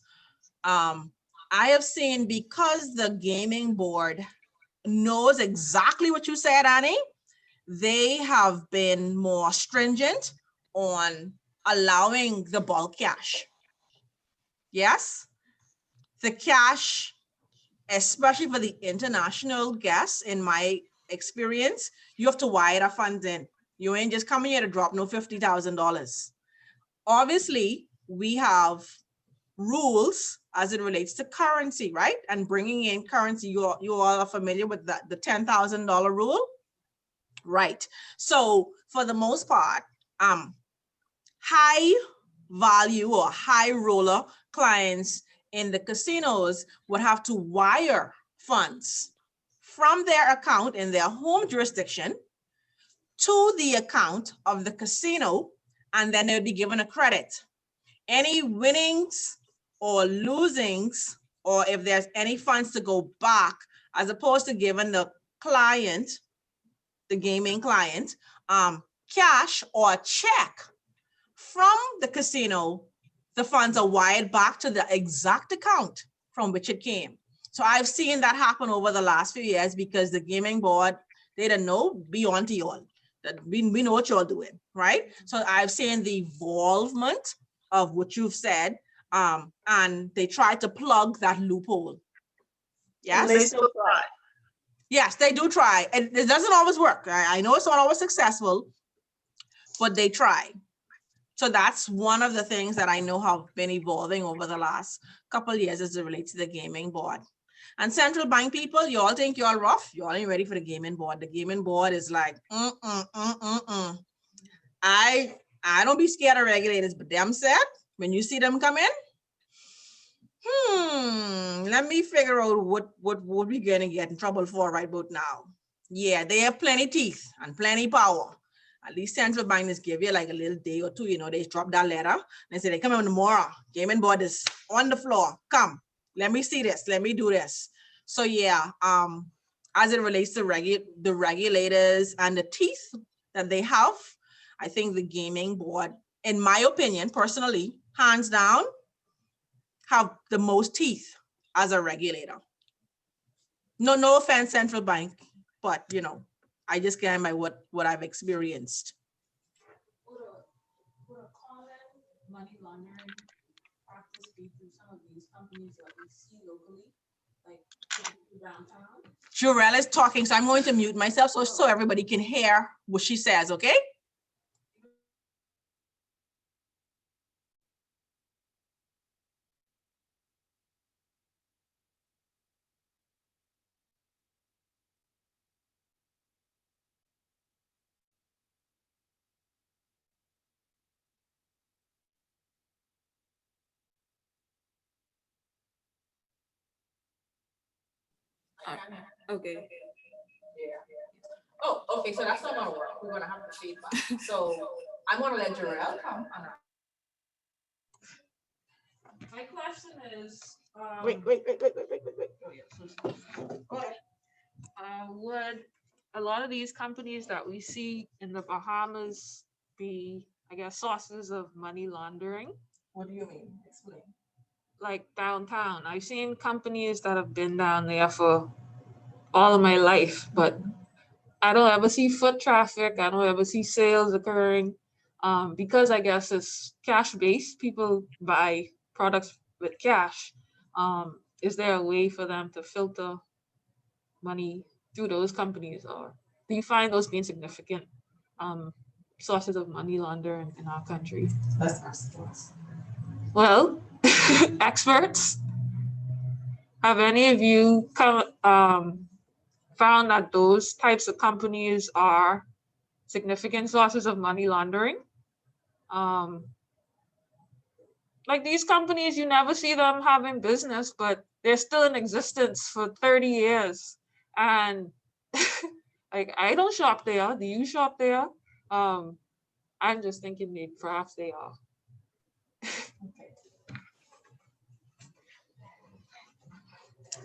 I have seen, because the gaming board knows exactly what you said, Annie, they have been more stringent on allowing the bulk cash. Yes, the cash, especially for the international guests, in my experience, you have to wire the funds in. You ain't just coming here to drop no $50,000. Obviously, we have rules as it relates to currency, right? And bringing in currency, you all are familiar with the $10,000 rule, right? So for the most part, high value or high roller clients in the casinos would have to wire funds from their account in their home jurisdiction to the account of the casino, and then they would be given a credit. Any winnings or losings, or if there's any funds to go back, as opposed to giving the client, the gaming client, cash or a check from the casino, the funds are wired back to the exact account from which it came. So I've seen that happen over the last few years because the gaming board, they don't know beyond to y'all. That we know what you're doing, right? So I've seen the involvement of what you've said, and they try to plug that loophole. Yes, and they still try. Yes, they do try. And it doesn't always work. I know it's not always successful, but they try. So that's one of the things that I know have been evolving over the last couple of years as it relates to the gaming board. And central bank people, you all think you're rough. You all ain't ready for the gaming board. The gaming board is like, I don't be scared of regulators, but them said, when you see them come in, let me figure out what we're gonna get in trouble for right about now. Yeah, they have plenty teeth and plenty power. At least central bankers give you like a little day or two, you know, they drop that letter and they say, they come in tomorrow, gaming board is on the floor, come, let me see this, let me do this. So yeah, as it relates to the regulators and the teeth that they have, I think the gaming board, in my opinion, personally, hands down, have the most teeth as a regulator. No offense, central bank, but you know, I just can by what I've experienced. Would a common money laundering practice be through some of these companies that we see locally, like downtown? Jurel is talking, so I'm going to mute myself so everybody can hear what she says, okay? Okay. Yeah. Oh, okay, so that's not gonna work. We're gonna have to feedback. So I'm gonna let Jarrell come on. My question is, Wait. oh, yeah, so- go ahead. Would a lot of these companies that we see in the Bahamas be, I guess, sources of money laundering? What do you mean? Explain. Like downtown, I've seen companies that have been down there for all of my life, but I don't ever see foot traffic. I don't ever see sales occurring. Because I guess it's cash based, people buy products with cash. Is there a way for them to filter money through those companies, or do you find those being significant sources of money laundering in our country? Let's ask us. Well, experts, have any of you found that those types of companies are significant sources of money laundering? Like these companies, you never see them having business, but they're still in existence for 30 years. And like, I don't shop there. Do you shop there? I'm just thinking maybe perhaps they are.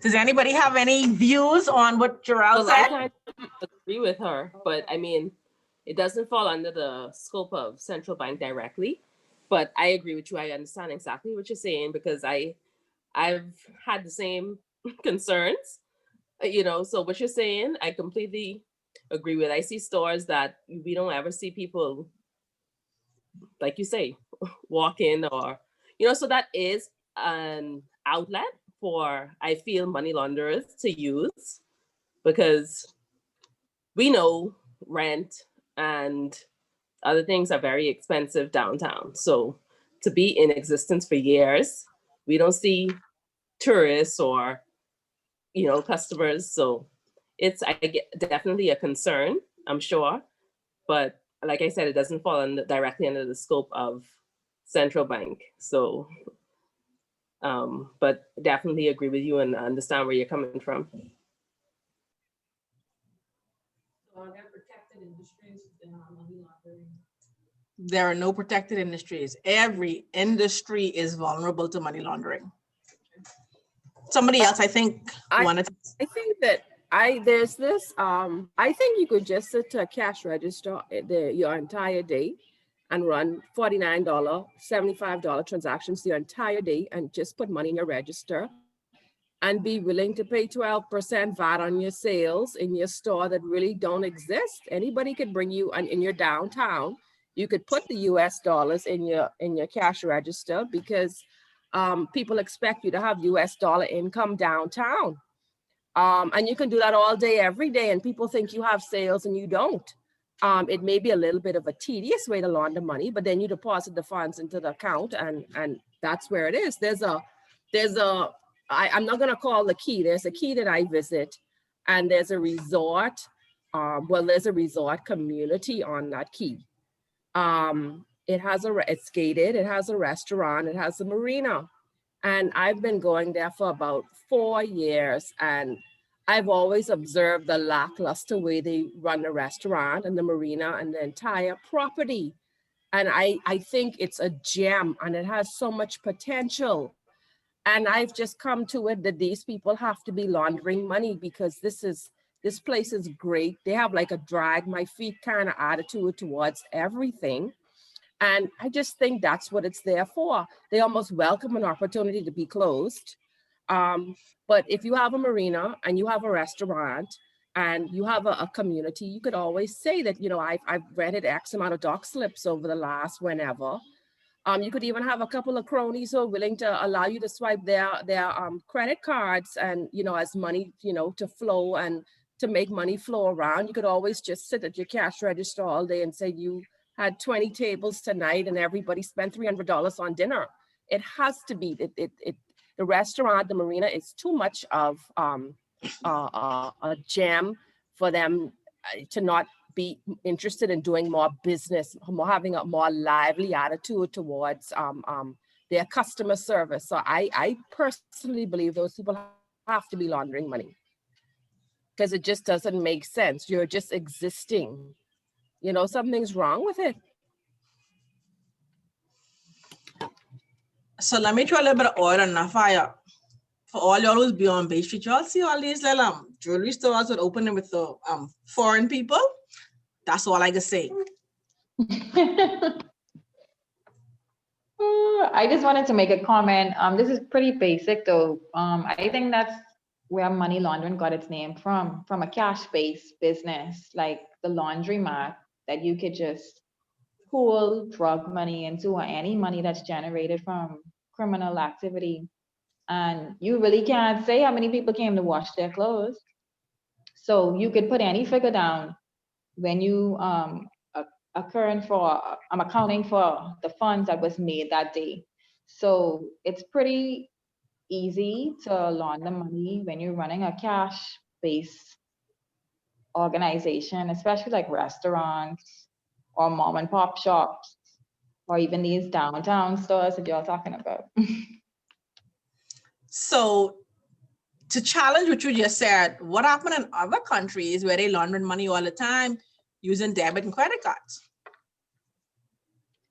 Does anybody have any views on what Jarrell Well, I said? kind of agree with her, but I mean, it doesn't fall under the scope of central bank directly. But I agree with you. I understand exactly what you're saying because I've had the same concerns, you know. So what you're saying, I completely agree with. I see stores that we don't ever see people, like you say, walk in or, you know, so that is an outlet for, I feel, money launderers to use because we know rent and other things are very expensive downtown. So to be in existence for years, we don't see tourists or, you know, customers. So it's, I get, definitely a concern, I'm sure. But like I said, it doesn't fall directly under the scope of central bank. So, but definitely agree with you and understand where you're coming from. So are there protected industries within our money laundering? There are no protected industries. Every industry is vulnerable to money laundering. Somebody else, I think, wanted to. I think that there's this I think you could just sit to a cash register your entire day and run $49, $75 transactions your entire day and just put money in your register and be willing to pay 12% VAT on your sales in your store that really don't exist. Anybody could bring you, and in your downtown, you could put the US dollars in your cash register because people expect you to have US dollar income downtown. And you can do that all day, every day, and people think you have sales and you don't. It may be a little bit of a tedious way to launder money, but then you deposit the funds into the account and that's where it is. I'm not gonna call the key, there's a key that I visit and there's a resort, there's a resort community on that key. It's gated, it has a restaurant, it has a marina. And I've been going there for about 4 years and I've always observed the lackluster way they run the restaurant and the marina and the entire property. And I think it's a gem and it has so much potential. And I've just come to it that these people have to be laundering money because this place is great. They have like a drag my feet kind of attitude towards everything. And I just think that's what it's there for. They almost welcome an opportunity to be closed. But if you have a marina and you have a restaurant and you have a community, you could always say that, you know, I've rented X amount of dock slips over the last whenever. You could even have a couple of cronies who are willing to allow you to swipe their credit cards and, you know, as money, you know, to flow and to make money flow around. You could always just sit at your cash register all day and say you had 20 tables tonight and everybody spent $300 on dinner. It has to be, the restaurant, the marina is too much of a gem for them to not be interested in doing more business, having a more lively attitude towards their customer service. So I personally believe those people have to be laundering money. because it just doesn't make sense. You're just existing. You know, something's wrong with it. So let me throw a little bit of oil on the fire. For all y'all who's beyond Bay Street, y'all see all these little jewelry stores that opening with the foreign people? That's all I can say. I just wanted to make a comment. This is pretty basic though. I think that's where money laundering got its name from a cash-based business, like the laundromat that you could just pool drug money into, or any money that's generated from criminal activity. And you really can't say how many people came to wash their clothes. So you could put any figure down when you accounting for the funds that was made that day. So it's pretty easy to launder money when you're running a cash-based organization, especially like restaurants or mom and pop shops, or even these downtown stores that you're talking about. So to challenge what you just said, what happened in other countries where they laundering money all the time using debit and credit cards?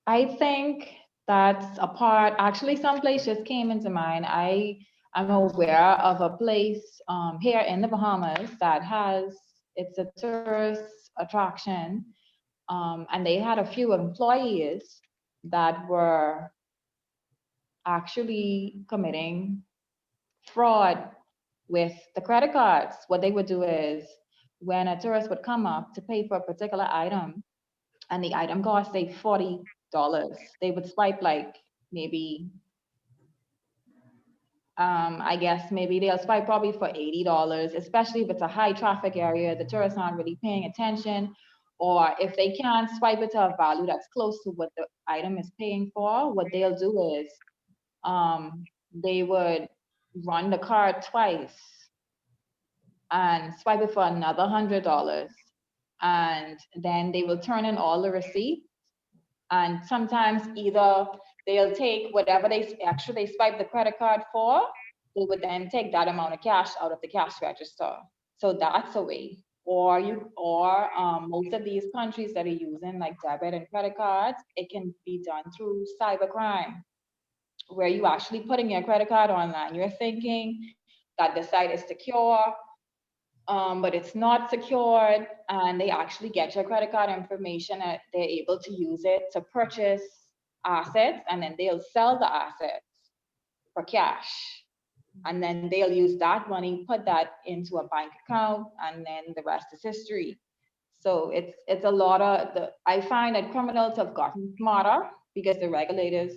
I think that's a part, actually some place just came into mind. I'm aware of a place here in the Bahamas that it's a tourist attraction, and they had a few employees that were actually committing fraud with the credit cards. What they would do is when a tourist would come up to pay for a particular item and the item cost say $40, they would swipe like maybe, I guess maybe they'll swipe probably for $80, especially if it's a high traffic area, the tourists aren't really paying attention. Or if they can't swipe it to a value that's close to what the item is paying for, what they'll do is they would run the card twice and swipe it for another $100. And then they will turn in all the receipts. And sometimes either they'll take whatever they swipe the credit card for, they would then take that amount of cash out of the cash register. So that's a way. Or most of these countries that are using like debit and credit cards, it can be done through cybercrime, where you actually putting your credit card online. You're thinking that the site is secure, but it's not secured, and they actually get your credit card information and they're able to use it to purchase assets, and then they'll sell the assets for cash. And then they'll use that money, put that into a bank account, and then the rest is history. So it's a lot of I find that criminals have gotten smarter because the regulators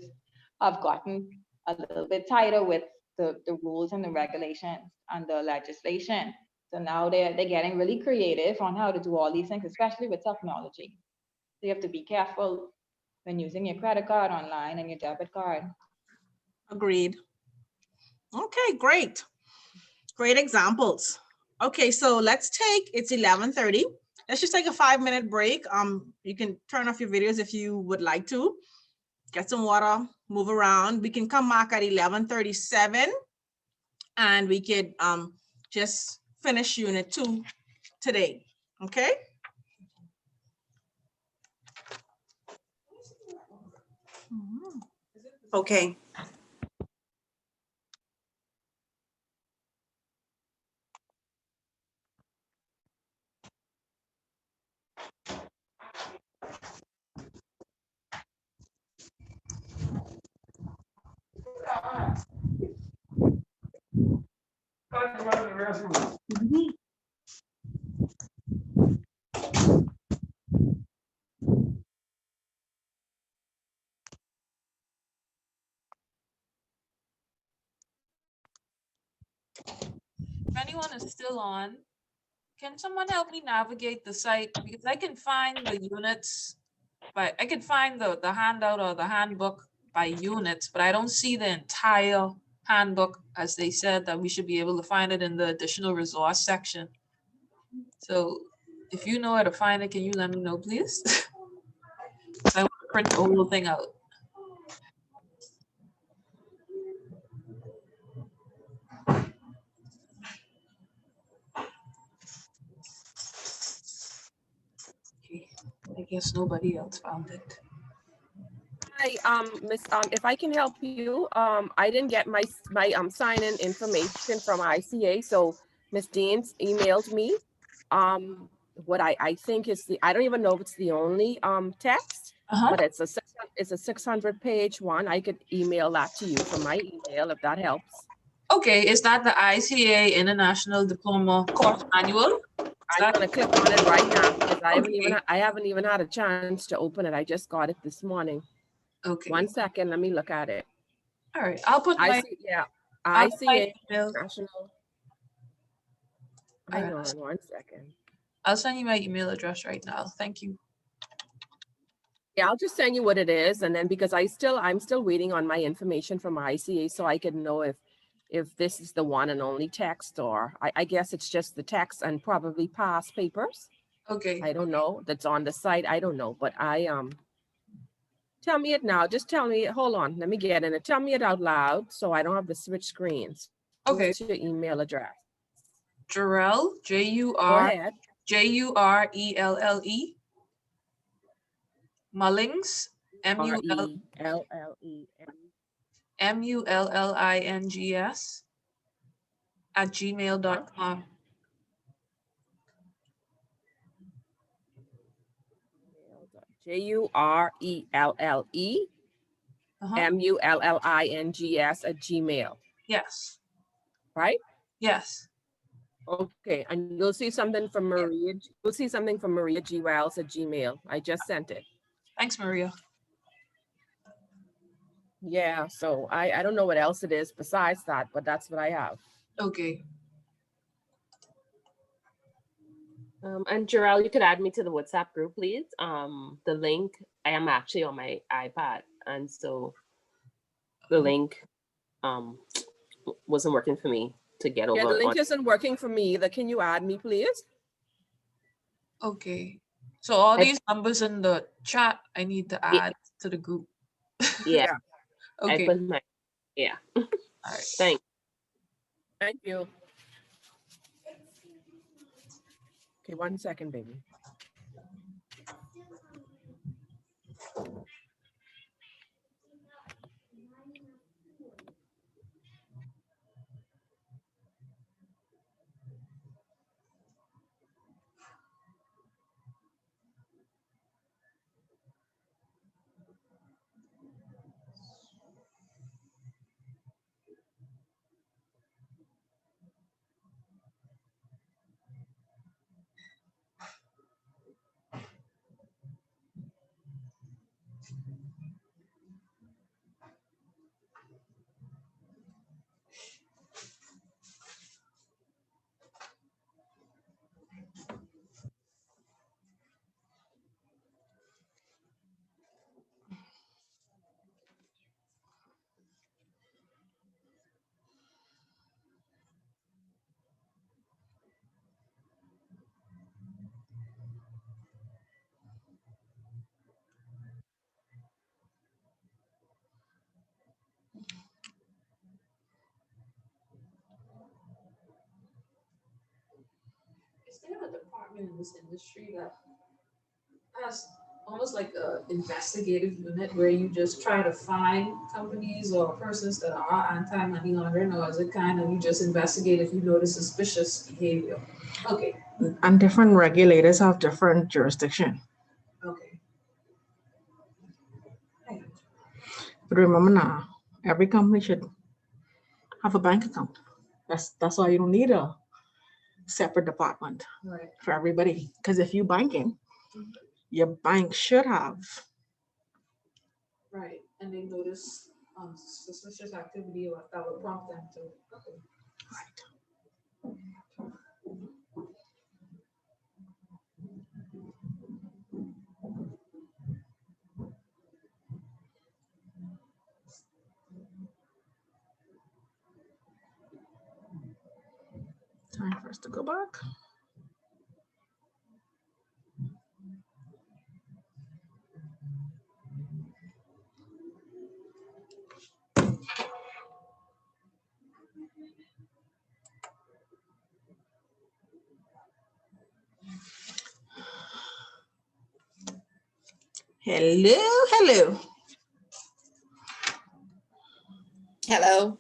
have gotten a little bit tighter with the rules and the regulations and the legislation. So now they're getting really creative on how to do all these things, especially with technology. So you have to be careful when using your credit card online and your debit card. Agreed. Okay, great. Great examples. Okay, so it's 11:30. Let's just take a 5-minute break. You can turn off your videos if you would like to. Get some water, move around. We can come back at 11:37 and we could just finish unit 2 today, okay? Okay. If anyone is still on, can someone help me navigate the site? Because I can find the units, but I can find the handout or the handbook by units, but I don't see the entire handbook as they said that we should be able to find it in the additional resource section. So if you know where to find it, can you let me know, please? I want to print the whole thing out. Guess nobody else found it. Hi, Miss, if I can help you, I didn't get my sign-in information from ICA, so Miss Dean's emailed me. What I think is I don't even know if it's the only text, but it's a 600-page one. I could email that to you from my email if that helps. Okay, is that the ICA International Diploma Course Manual? I'm gonna click on it right now because I haven't even had a chance to open it. I just got it this morning. Okay. 1 second, let me look at it. All right, I'll put my ICA email. National. All Hang right. on 1 second. I'll send you my email address right now. Thank you. Yeah, I'll just send you what it is, and then because I'm still waiting on my information from ICA, so I can know if this is the one and only text, or I guess it's just the text and probably past papers. Okay. I don't know. That's on the site. I don't know, but tell me it now. Just tell me. Hold on. Let me get in it. Tell me it out loud so I don't have to switch screens. Okay. What's your email address? Jurelle, Go ahead. Jurelle Mullings, MULLINGS @gmail.com. JURELLEMULLINGS @gmail. Yes. Right? Yes. Okay, and you'll see something from Maria. You'll see something from Maria G. Wells @gmail. I just sent it. Thanks, Maria. Yeah, so I don't know what else it is besides that, but that's what I have. Okay. And Jarrell, you could add me to the WhatsApp group, please. The link, I am actually on my iPad, and so the link wasn't working for me to get over. Yeah, the link isn't working for me either. Can you add me, please? Okay. So all these numbers in the chat, I need to add to the group. Yeah. Okay. I put my, All right. Thanks. Thank you. Okay, 1 second, baby. Is there a department in this industry that has almost like a investigative unit where you just try to find companies or persons that are anti-money laundering, or is it kind of you just investigate if you notice suspicious behavior? Okay. And different regulators have different jurisdiction. Okay. But remember now, every company should have a bank account. That's why you don't need a separate department Right. for everybody. Because if you're banking, your bank should have. Right. And they notice suspicious activity or that would prompt them to. Okay. Time for us to go back. Hello, hello. Hello.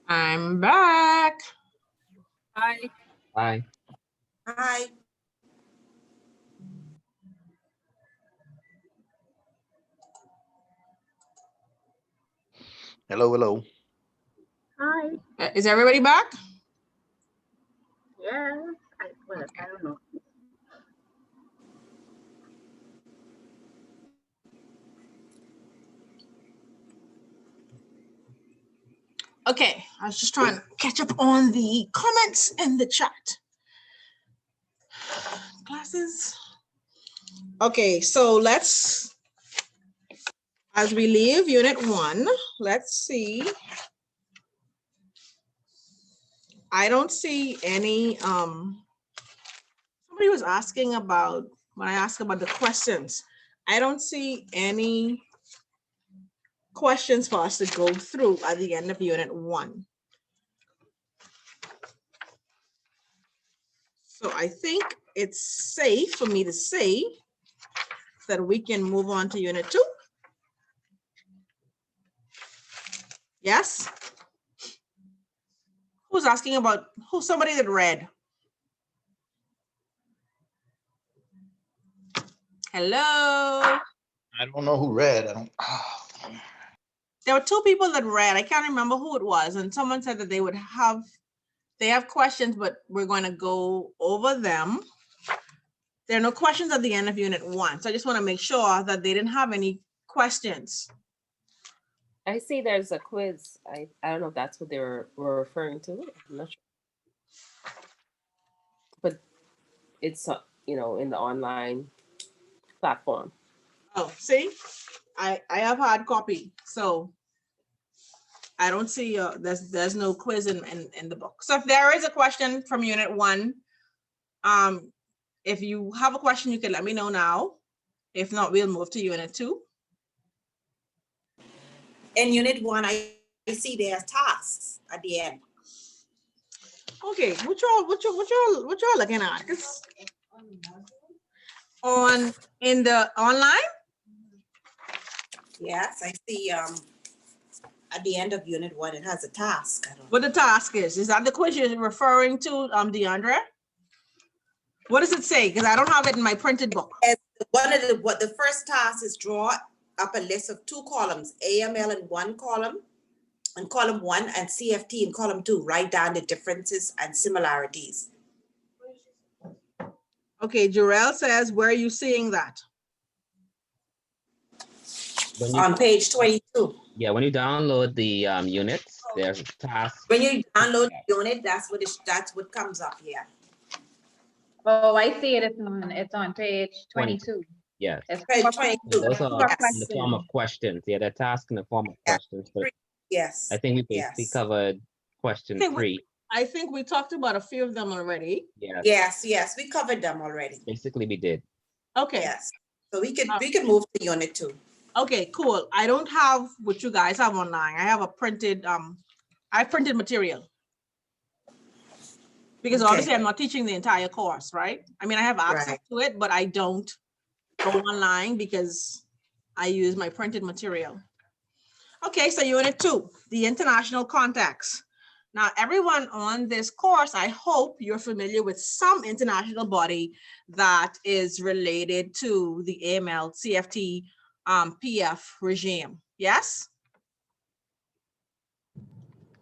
I'm back. Hi. Bye. Hi. Hello, hello. Hi. Is everybody back? Yes. Well, I don't know. Okay, I was just trying to catch up on the comments in the chat. Glasses. Okay, so let's, as we leave unit 1, let's see. I don't see any, somebody was asking about, when I asked about the questions, I don't see any questions for us to go through at the end of unit 1. So I think it's safe for me to say that we can move on to unit 2. Yes? Who's asking about, somebody that read? Hello? I don't know who read. I don't. There were 2 people that read. I can't remember who it was. And someone said that they have questions, but we're going to go over them. There are no questions at the end of unit 1. So I just want to make sure that they didn't have any questions. I see there's a quiz. I don't know if that's what they were referring to. I'm not sure. But it's, in the online platform. Oh, see, I have hard copy. So I don't see, there's no quiz in the book. So if there is a question from unit 1, if you have a question, you can let me know now. If not, we'll move to unit 2. In unit 1, I see there's tasks at the end. Okay, what y'all looking at? In the online? Yes, I see at the end of unit 1, it has a task. I don't know. What the task is that the quiz you're referring to, DeAndre? What does it say? Because I don't have it in my printed book. The first task is draw up a list of 2 columns, AML in 1 column, in column 1, and CFT in column 2. Write down the differences and similarities. Okay, Jarrell says, where are you seeing that? On page 22. Yeah, when you download the units, there's a task. When you download the unit, that's what comes up here. Oh, I see it. It's on page 22. Yes. It's Page 4 22. So those are Yes. in the form of questions. Yeah, they're tasks in the form of questions. But Yes. I think we basically covered question 3. I think we talked about a few of them already. Yes, we covered them already. Basically, we did. Okay. Yes. So we could move to unit 2. Okay, cool. I don't have what you guys have online. I have a printed, I printed material. Because obviously I'm not teaching the entire course, right? I mean, I have access to it, but I don't go online because I use my printed material. Okay, so unit 2, the international contacts. Now, everyone on this course, I hope you're familiar with some international body that is related to the AML, CFT, PF regime. Yes?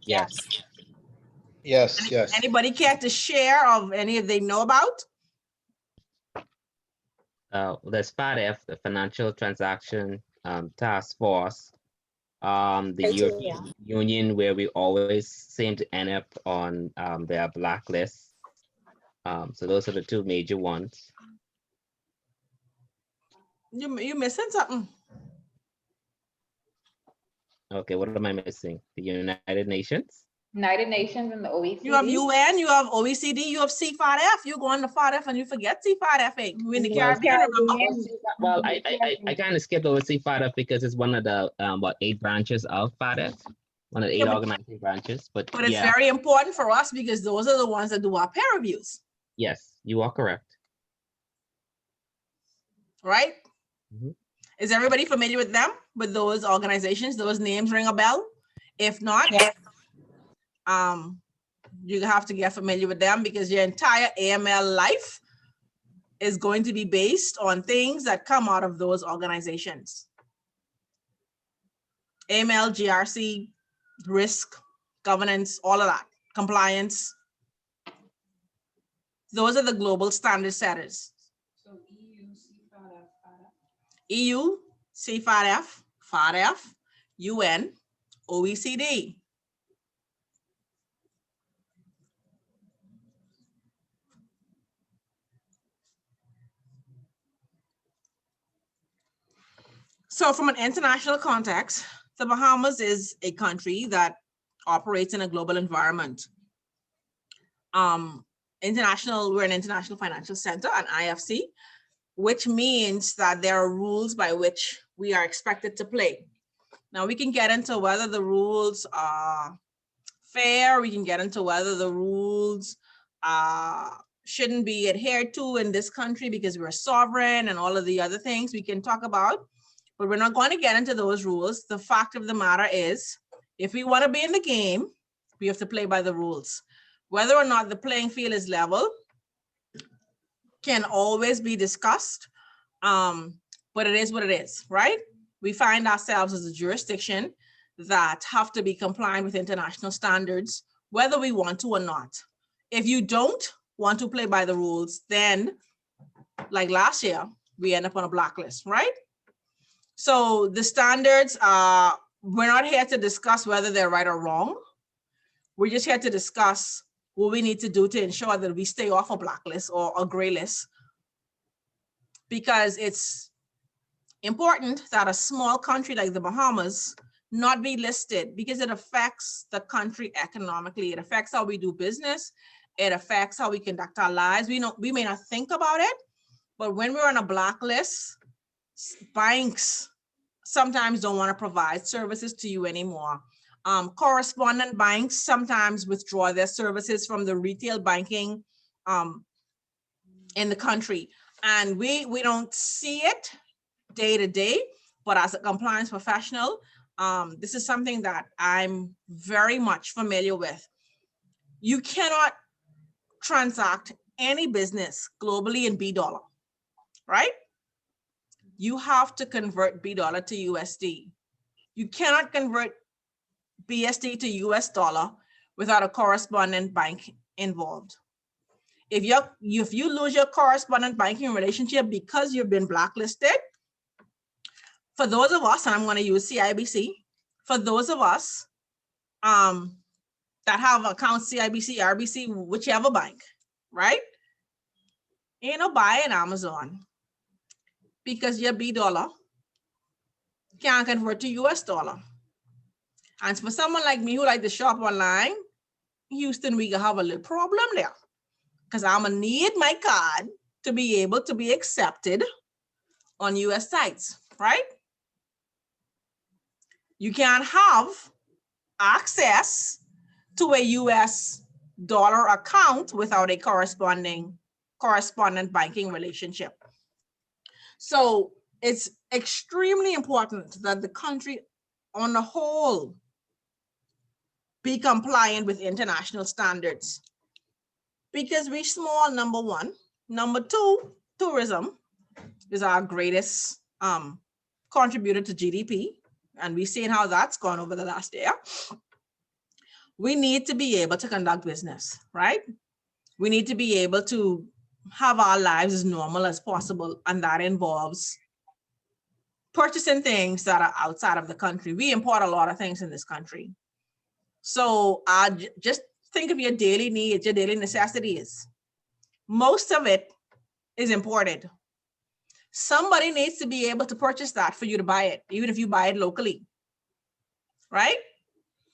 Yes. Yes, yes. Anybody care to share of any of they know about? There's FATF, the Financial Transaction Task Force, the European Union, where we always seem to end up on their blacklist. So those are the 2 major ones. You missing something? Okay, what am I missing? The United Nations? United Nations and the OECD. You have UN, you have OECD, you have C5F. You go on to 5F and you forget C5F. You in the Caribbean. Well, I kind of skipped over C5F because it's one of the 8 branches of FATF, one of the 8 organizing branches. But it's very important for us because those are the ones that do our peer reviews. Yes, you are correct. Right? Is everybody familiar with them, with those organizations? Those names ring a bell? If not, you have to get familiar with them because your entire AML life is going to be based on things that come out of those organizations. AML, GRC, risk, governance, all of that, compliance. Those are the global standard setters. So EU, CFATF, EU, CFATF, FATF, UN, OECD. So from an international context, the Bahamas is a country that operates in a global environment. We're an international financial center, an IFC, which means that there are rules by which we are expected to play. Now we can get into whether the rules are fair, we can get into whether the rules shouldn't be adhered to in this country because we're sovereign and all of the other things we can talk about, but we're not going to get into those rules. The fact of the matter is, if we want to be in the game, we have to play by the rules. Whether or not the playing field is level can always be discussed, but it is what it is, right? We find ourselves as a jurisdiction that have to be compliant with international standards, whether we want to or not. If you don't want to play by the rules, then like last year, we end up on a blacklist, right? So the standards, we're not here to discuss whether they're right or wrong. We're just here to discuss what we need to do to ensure that we stay off a blacklist or a gray list, because it's important that a small country like the Bahamas not be listed, because it affects the country economically. It affects how we do business. It affects how we conduct our lives. We may not think about it, but when we're on a blacklist, banks sometimes don't want to provide services to you anymore. Correspondent banks sometimes withdraw their services from the retail banking in the country. And we don't see it day to day, but as a compliance professional, this is something that I'm very much familiar with. You cannot transact any business globally in B dollar, right? You have to convert B dollar to USD. You cannot convert BSD to US dollar without a correspondent bank involved. If you lose your correspondent banking relationship because you've been blacklisted, for those of us, and I'm going to use CIBC, for those of us that have accounts CIBC, RBC, whichever bank, right? Ain't no buying Amazon because your B dollar can't convert to US dollar. And for someone like me who like to shop online, Houston, we can have a little problem there, because I'm gonna need my card to be able to be accepted on US sites, right? You can't have access to a US dollar account without a correspondent banking relationship. So it's extremely important that the country on the whole be compliant with international standards, because we're small, number one. Number two, tourism is our greatest contributor to GDP, and we've seen how that's gone over the last year. We need to be able to conduct business, right? We need to be able to have our lives as normal as possible, and that involves purchasing things that are outside of the country. We import a lot of things in this country. So just think of your daily needs, your daily necessities. Most of it is imported. Somebody needs to be able to purchase that for you to buy it, even if you buy it locally, right?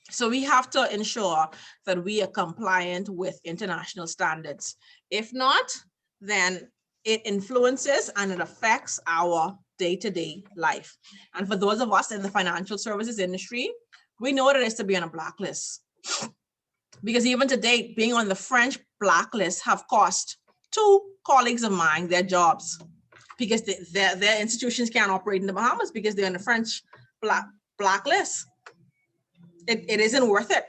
So we have to ensure that we are compliant with international standards. If not, then it influences and it affects our day-to-day life. And for those of us in the financial services industry, we know what it is to be on a blacklist. Because even to date, being on the French blacklist have cost 2 colleagues of mine their jobs. because their institutions can't operate in the Bahamas because they're on the French blacklist. It isn't worth it.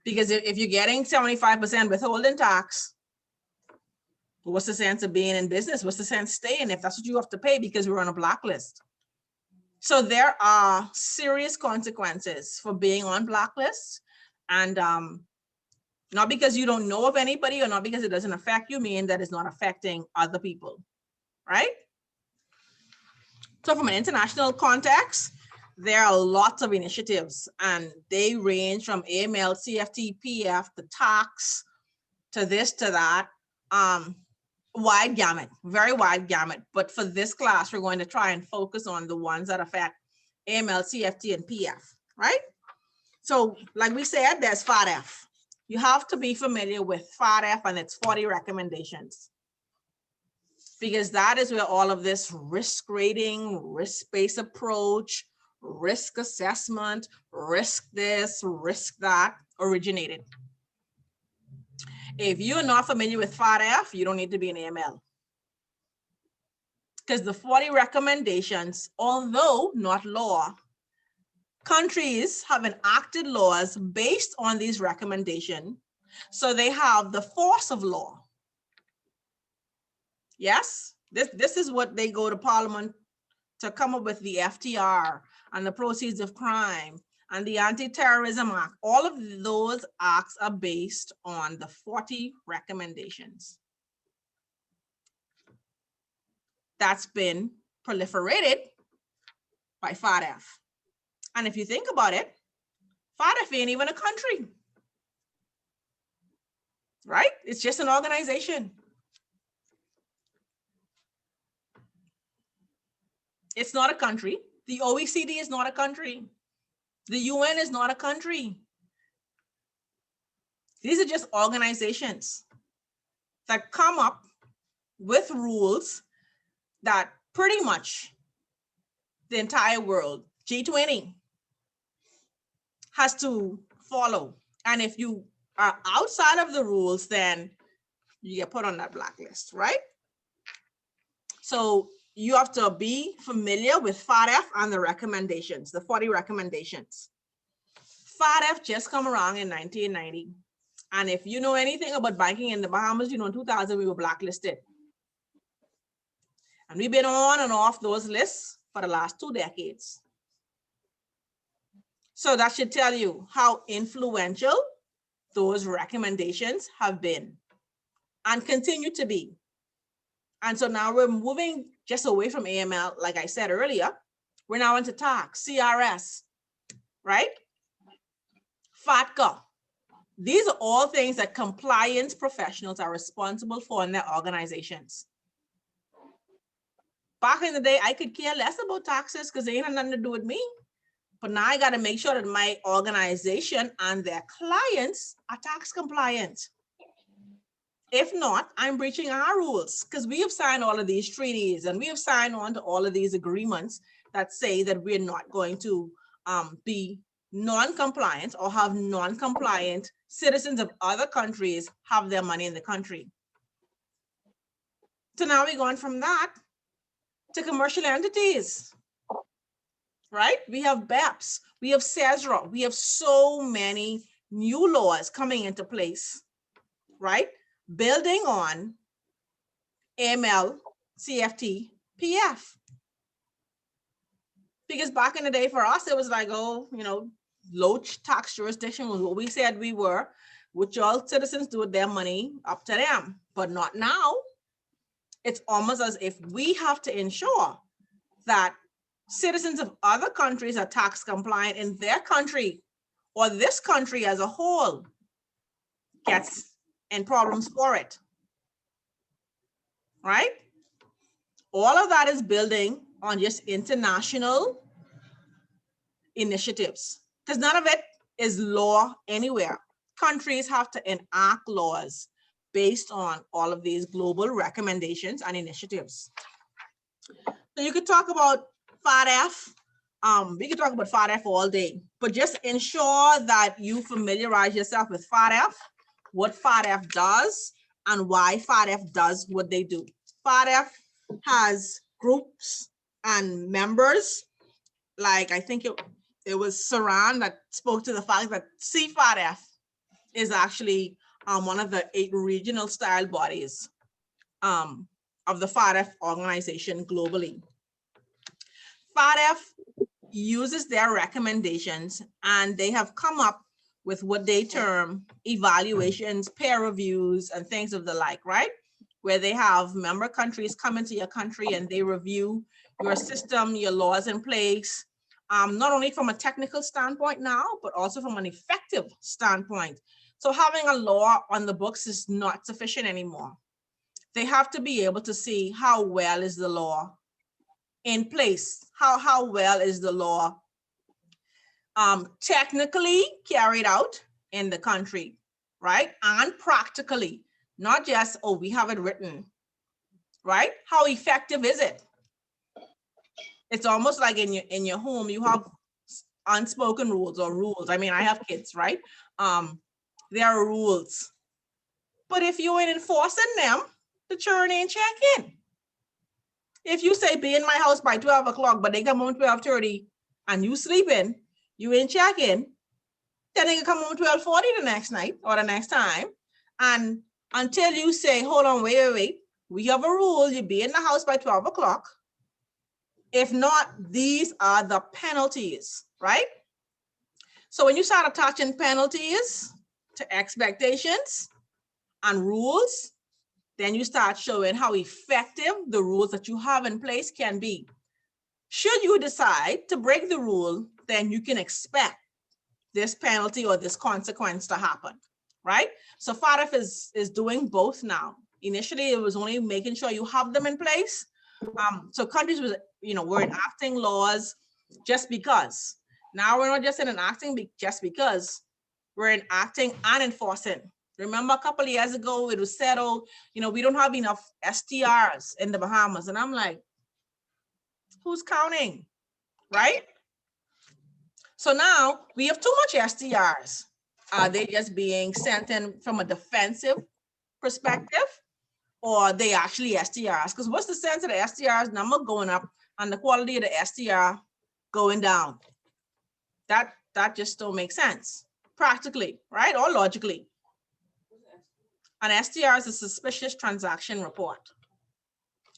Because if you're getting 75% withholding tax, what's the sense of being in business? What's the sense staying if that's what you have to pay because we're on a blacklist? So there are serious consequences for being on blacklists, and not because you don't know of anybody or not because it doesn't affect you mean that it's not affecting other people, right? So from an international context, there are lots of initiatives and they range from AML, CFT, PF, to tax, to this, to that, wide gamut, very wide gamut. But for this class, we're going to try and focus on the ones that affect AML, CFT, and PF, right? So like we said, there's FATF. You have to be familiar with FATF and its 40 recommendations, because that is where all of this risk rating, risk-based approach, risk assessment, risk this, risk that originated. If you're not familiar with FATF, you don't need to be an AML. Because the 40 recommendations, although not law, countries have enacted laws based on these recommendations, so they have the force of law. Yes, this is what they go to Parliament to come up with, the FTR and the Proceeds of Crime and the Anti-Terrorism Act. All of those acts are based on the 40 recommendations. That's been proliferated by FATF. And if you think about it, FATF ain't even a country, right? It's just an organization. It's not a country. The OECD is not a country. The UN is not a country. These are just organizations that come up with rules that pretty much the entire world, G20, has to follow. And if you are outside of the rules, then you get put on that blacklist, right? So you have to be familiar with FATF and the recommendations, the 40 recommendations. FATF just come around in 1990. And if you know anything about banking in the Bahamas, you know in 2000 we were blacklisted. And we've been on and off those lists for the last 2 decades. So that should tell you how influential those recommendations have been and continue to be. And so now we're moving just away from AML, like I said earlier. We're now into tax, CRS, right? FATCA. These are all things that compliance professionals are responsible for in their organizations. Back in the day, I could care less about taxes because they ain't nothing to do with me. But now I got to make sure that my organization and their clients are tax compliant. If not, I'm breaching our rules because we have signed all of these treaties and we have signed on to all of these agreements that say that we're not going to be non-compliant or have non-compliant citizens of other countries have their money in the country. So now we're going from that to commercial entities, right? We have BEPS, we have CESRA, we have so many new laws coming into place, right? Building on AML, CFT, PF. Because back in the day for us, it was like, oh, you know, low tax jurisdiction was what we said we were, which all citizens do with their money up to them, but not now. It's almost as if we have to ensure that citizens of other countries are tax compliant in their country or this country as a whole gets in problems for it, right? All of that is building on just international initiatives because none of it is law anywhere. Countries have to enact laws based on all of these global recommendations and initiatives. So you could talk about FATF. We could talk about FATF all day, but just ensure that you familiarize yourself with FATF, what FATF does, and why FATF does what they do. FATF has groups and members. Like I think it was Saran that spoke to the fact that C5F is actually one of the 8 regional style bodies of the FATF organization globally. FATF uses their recommendations and they have come up with what they term evaluations, peer reviews, and things of the like, right? Where they have member countries come into your country and they review your system, your laws in place, not only from a technical standpoint now, but also from an effective standpoint. So having a law on the books is not sufficient anymore. They have to be able to see how well is the law in place, how well is the law technically carried out in the country, right? And practically, not just, oh, we have it written, right? How effective is it? It's almost like in your home, you have unspoken rules or rules. I mean, I have kids, right? There are rules. But if you ain't enforcing them, the children ain't check in. If you say be in my house by 12 o'clock, but they come home 12:30 and you sleeping, you ain't check in, then they can come home 12:40 the next night or the next time. And until you say, hold on, wait, we have a rule, you be in the house by 12 o'clock. If not, these are the penalties, right? So when you start attaching penalties to expectations and rules, then you start showing how effective the rules that you have in place can be. Should you decide to break the rule, then you can expect this penalty or this consequence to happen, right? So FATF is doing both now. Initially, it was only making sure you have them in place. So countries was, were enacting laws just because. Now we're not just enacting just because, we're enacting and enforcing. Remember a couple of years ago, it was said, oh, we don't have enough STRs in the Bahamas. And I'm like, who's counting, right? So now we have too much STRs. Are they just being sent in from a defensive perspective, or are they actually STRs? Because what's the sense of the STRs number going up and the quality of the STR going down? That just don't make sense practically, right? Or logically. An STR is a suspicious transaction report,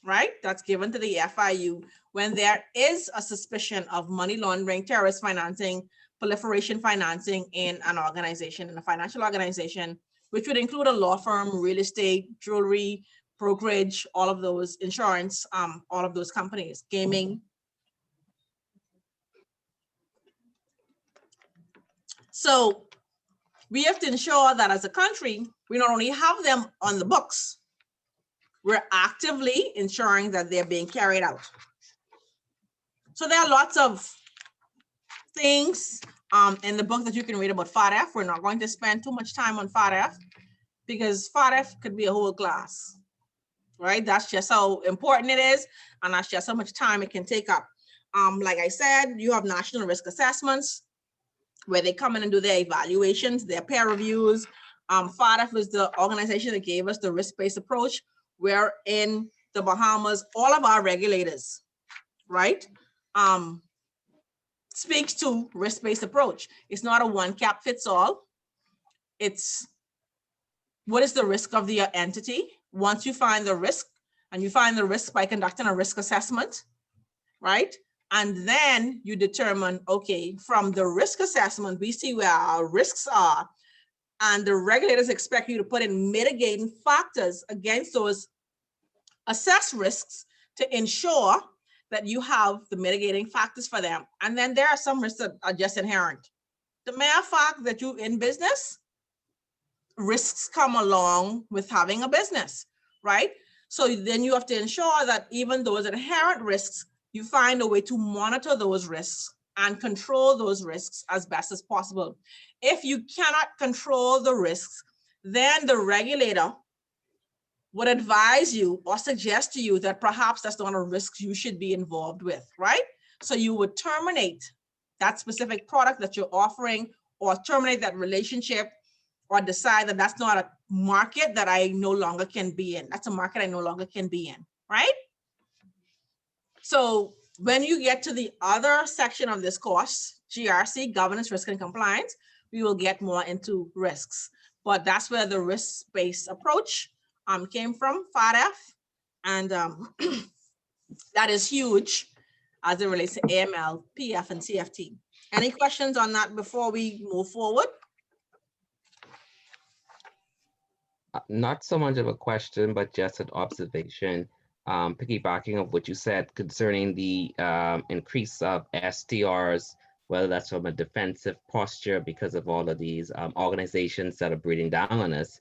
right? That's given to the FIU when there is a suspicion of money laundering, terrorist financing, proliferation financing in an organization, in a financial organization, which would include a law firm, real estate, jewelry, brokerage, all of those, insurance, all of those companies, gaming. So we have to ensure that as a country, we not only have them on the books, we're actively ensuring that they're being carried out. So there are lots of things in the book that you can read about FATF. We're not going to spend too much time on FATF because FATF could be a whole class, right? That's just how important it is, and that's just how much time it can take up. Like I said, you have national risk assessments where they come in and do their evaluations, their peer reviews. FATF is the organization that gave us the risk-based approach. We're in the Bahamas, all of our regulators, right? Speaks to risk-based approach. It's not a one cap fits all. It's what is the risk of the entity? Once you find the risk, and you find the risk by conducting a risk assessment, right? And then you determine, okay, from the risk assessment, we see where our risks are, and the regulators expect you to put in mitigating factors against those assessed risks to ensure that you have the mitigating factors for them. And then there are some risks that are just inherent. The mere fact that you're in business, risks come along with having a business, right? So then you have to ensure that even those inherent risks, you find a way to monitor those risks and control those risks as best as possible. If you cannot control the risks, then the regulator would advise you or suggest to you that perhaps that's not a risk you should be involved with, right? So you would terminate that specific product that you're offering, or terminate that relationship, or decide that that's not a market that I no longer can be in. That's a market I no longer can be in, right? So when you get to the other section of this course, GRC, governance, risk and compliance, we will get more into risks. But that's where the risk-based approach came from, FATF. And that is huge as it relates to AML, PF, and CFT. Any questions on that before we move forward? Not so much of a question, but just an observation. Piggybacking of what you said concerning the increase of STRs, whether that's from a defensive posture because of all of these organizations that are breathing down on us.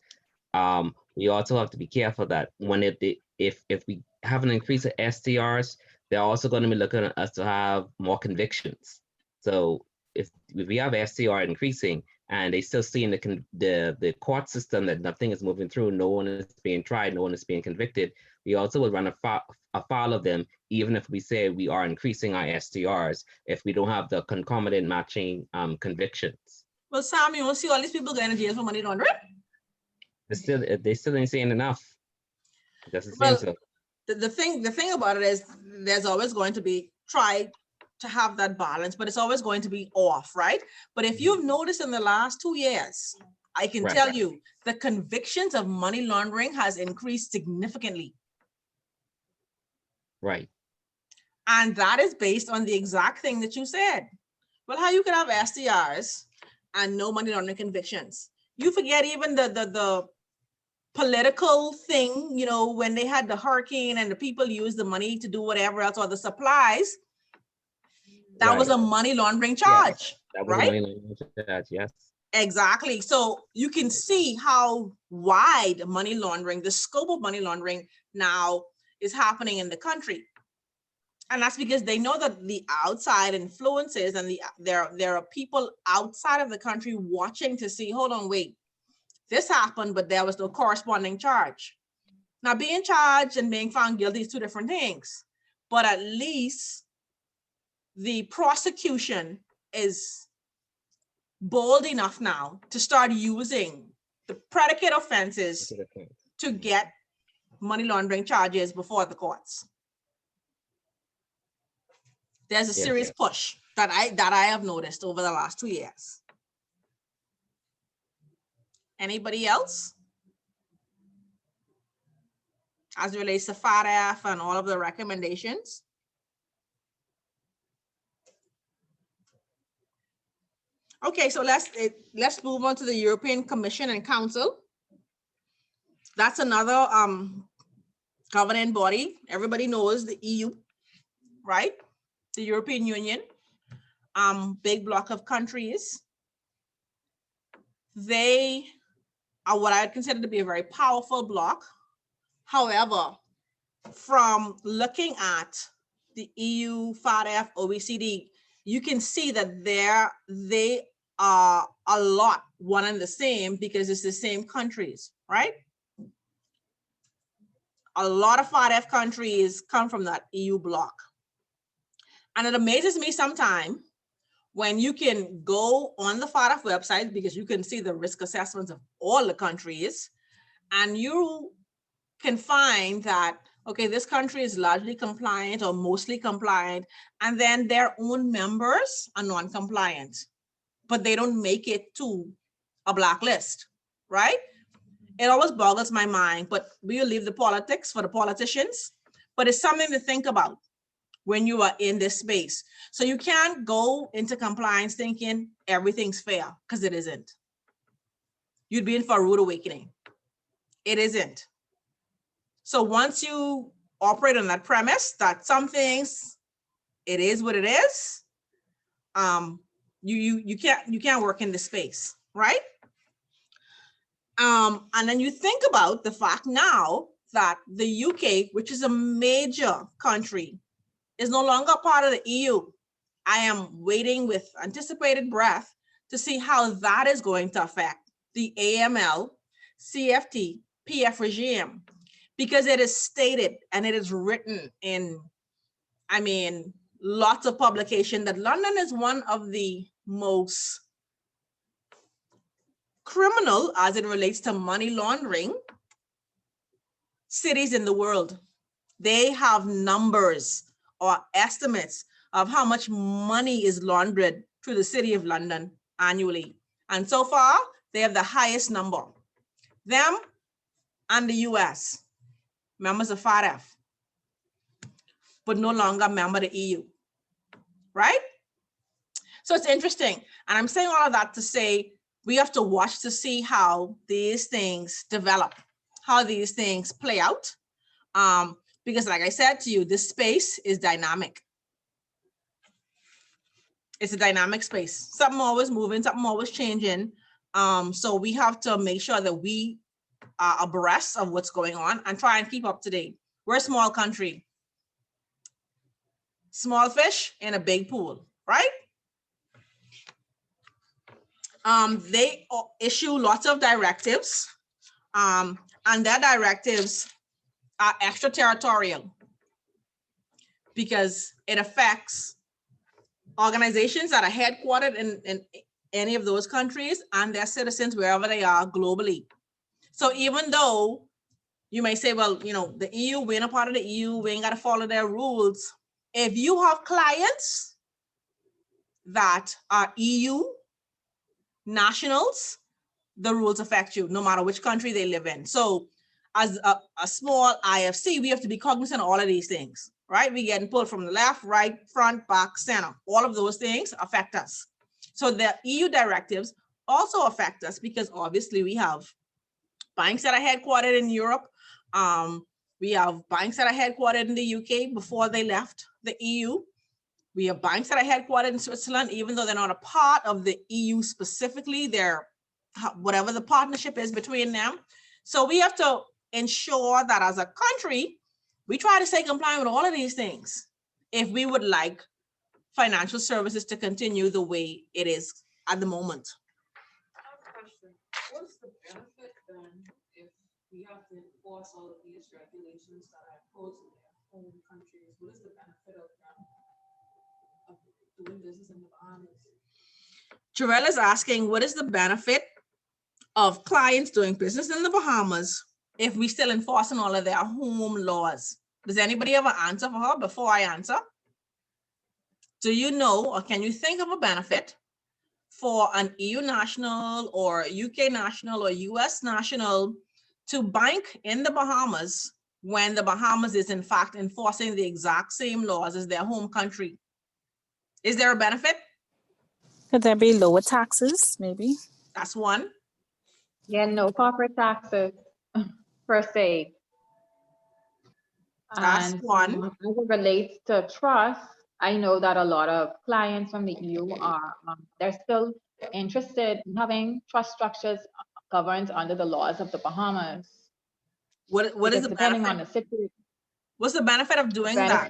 We also have to be careful that when if we have an increase of STRs, they're also going to be looking at us to have more convictions. So if we have STR increasing and they still see in the court system that nothing is moving through, no one is being tried, no one is being convicted, we also will run afoul of them, even if we say we are increasing our STRs, if we don't have the concomitant matching convictions. Well, Sam, you will see all these people going to jail for money laundering. They still ain't saying enough. Doesn't Well, seem so. The thing about it is there's always going to be try to have that balance, but it's always going to be off, right? But if you've noticed in the last 2 years, I can Right. tell you the convictions of money laundering has increased significantly. Right. And that is based on the exact thing that you said. Well, how you could have STRs and no money laundering convictions? You forget even the political thing, you know, when they had the hurricane and the people used the money to do whatever else, or the supplies, that was a money laundering charge, Yes, that was right? a money laundering charge, yes. Exactly. So you can see how wide money laundering, the scope of money laundering now is happening in the country. And that's because they know that the outside influences and there are people outside of the country watching to see, hold on, wait, this happened, but there was no corresponding charge. Now, being charged and being found guilty is two different things, but at least the prosecution is bold enough now to start using the predicate offenses to get money laundering charges before the courts. There's a serious push that I have noticed over the last 2 years. Anybody else? As it relates to FATF and all of the recommendations? Okay, so let's move on to the European Commission and Council. That's another governing body. Everybody knows the EU, right? The European Union, big block of countries. They are what I would consider to be a very powerful block. However, from looking at the EU, FATF, OECD, you can see that they are a lot one and the same because it's the same countries, right? A lot of FATF countries come from that EU block. And it amazes me sometimes when you can go on the FATF website, because you can see the risk assessments of all the countries, and you can find that, okay, this country is largely compliant or mostly compliant, and then their own members are non-compliant, but they don't make it to a blacklist, right? It always boggles my mind, but we'll leave the politics for the politicians, but it's something to think about when you are in this space. So you can't go into compliance thinking everything's fair, because it isn't. You'd be in for a rude awakening. It isn't. So once you operate on that premise that some things, it is what it is, you can't work in this space, right? And then you think about the fact now that the UK, which is a major country, is no longer part of the EU. I am waiting with anticipated breath to see how that is going to affect the AML, CFT, PF regime, because it is stated and it is written in, I mean, lots of publication that London is one of the most criminal as it relates to money laundering cities in the world. They have numbers or estimates of how much money is laundered through the City of London annually. And so far, they have the highest number. Them and the US, members of FATF, but no longer member of the EU, right? So it's interesting. And I'm saying all of that to say, we have to watch to see how these things develop, how these things play out. Because like I said to you, this space is dynamic. It's a dynamic space. Something always moving, something always changing. So we have to make sure that we are abreast of what's going on and try and keep up to date. We're a small country. Small fish in a big pool, right? They issue lots of directives, and their directives are extraterritorial because it affects organizations that are headquartered in any of those countries and their citizens wherever they are globally. So even though you may say, well, you know, the EU, we're not part of the EU, we ain't got to follow their rules. If you have clients that are EU nationals, the rules affect you no matter which country they live in. So as a small IFC, we have to be cognizant of all of these things, right? We getting pulled from the left, right, front, back, center. All of those things affect us. So the EU directives also affect us because obviously we have banks that are headquartered in Europe. We have banks that are headquartered in the UK before they left the EU. We have banks that are headquartered in Switzerland, even though they're not a part of the EU specifically, they're whatever the partnership is between them. So we have to ensure that as a country, we try to stay compliant with all of these things if we would like financial services to continue the way it is at the moment. What's the benefit then if we have to enforce all of these regulations that are imposed in their home countries? What is the benefit of them of doing business in the Bahamas? Jarell is asking, what is the benefit of clients doing business in the Bahamas if we still enforcing all of their home laws? Does anybody have an answer for her before I answer? Do you know, or can you think of a benefit for an EU national or UK national or US national to bank in the Bahamas when the Bahamas is in fact enforcing the exact same laws as their home country? Is there a benefit? Could there be lower taxes, maybe? That's one. Yeah, no corporate taxes per se. That's And one. as it relates to trust, I know that a lot of clients from the EU are, they're still interested in having trust structures governed under the laws of the Bahamas. What is Because the depending benefit? on the situation, What's the benefit of doing that?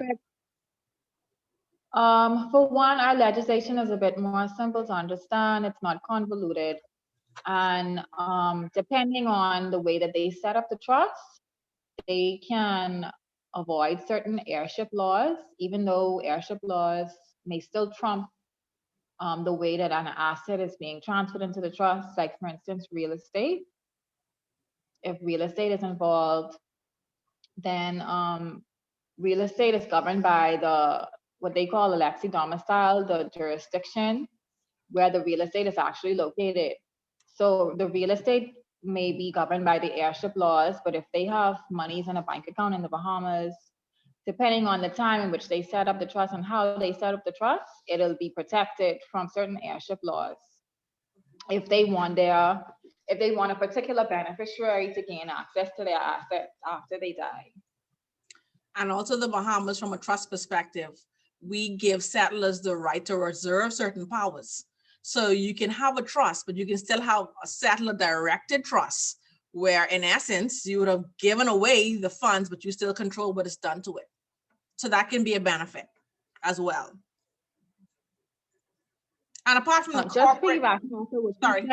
For one, our legislation is a bit more simple to understand. It's not convoluted. And depending on the way that they set up the trust, they can avoid certain heirship laws, even though heirship laws may still trump the way that an asset is being transferred into the trust. Like for instance, real estate. If real estate is involved, then real estate is governed by what they call the lexi domicile, the jurisdiction where the real estate is actually located. So the real estate may be governed by the heirship laws, but if they have monies in a bank account in the Bahamas, depending on the time in which they set up the trust and how they set up the trust, it'll be protected from certain heirship laws. If they want a particular beneficiary to gain access to their assets after they die. And also the Bahamas, from a trust perspective, we give settlers the right to reserve certain powers. So you can have a trust, but you can still have a settler directed trust where in essence, you would have given away the funds, but you still control what is done to it. So that can be a benefit as well. And apart from the just corporate, piggybacking off of what you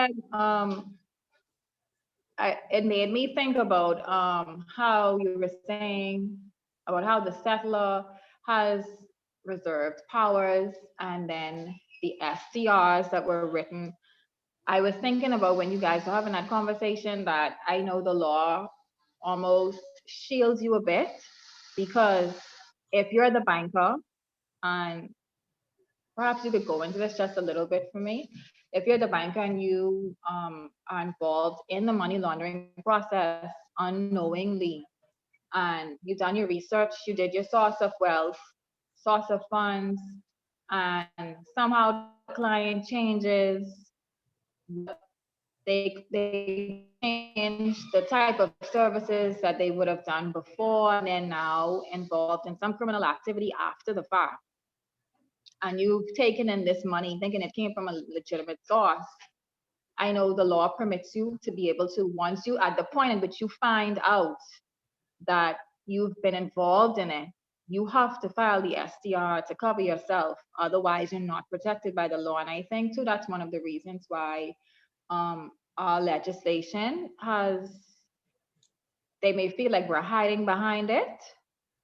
said, it made me think about how you were saying about how the settler has reserved powers and then the SCRs that were written. I was thinking about when you guys were having that conversation that I know the law almost shields you a bit, because if you're the banker And perhaps you could go into this just a little bit for me. If you're the banker and you are involved in the money laundering process unknowingly, and you've done your research, you did your source of wealth, source of funds, and somehow the client changes, they change the type of services that they would have done before, and they're now involved in some criminal activity after the fact. And you've taken in this money thinking it came from a legitimate source. I know the law permits you to be able to, once you, at the point in which you find out that you've been involved in it, you have to file the STR to cover yourself. Otherwise, you're not protected by the law. And I think too, that's one of the reasons why our legislation has, they may feel like we're hiding behind it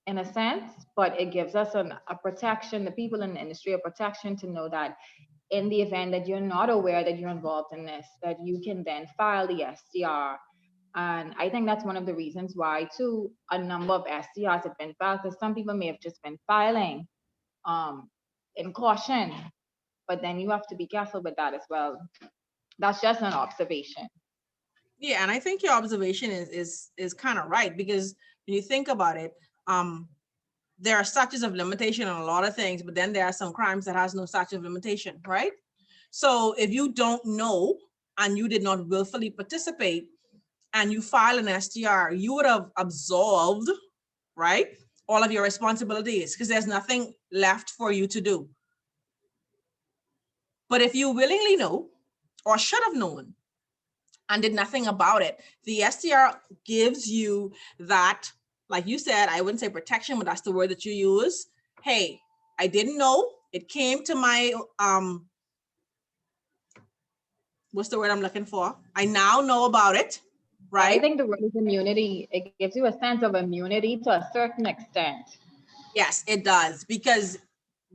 in a sense, but it gives us a protection, the people in the industry, a protection to know that in the event that you're not aware that you're involved in this, that you can then file the STR. And I think that's one of the reasons why too, a number of STRs have been filed, because some people may have just been filing in caution, but then you have to be careful with that as well. That's just an observation. Yeah, and I think your observation is kind of right, because when you think about it, there are statutes of limitation on a lot of things, but then there are some crimes that has no statute of limitation, right? So if you don't know and you did not willfully participate and you file an STR, you would have absolved, right, all of your responsibilities, because there's nothing left for you to do. But if you willingly know or should have known and did nothing about it, the STR gives you that, like you said, I wouldn't say protection, but that's the word that you use. Hey, I didn't know. It came to my, what's the word I'm looking for? I now know about it, right? I think the word is immunity. It gives you a sense of immunity to a certain extent. Yes, it does. Because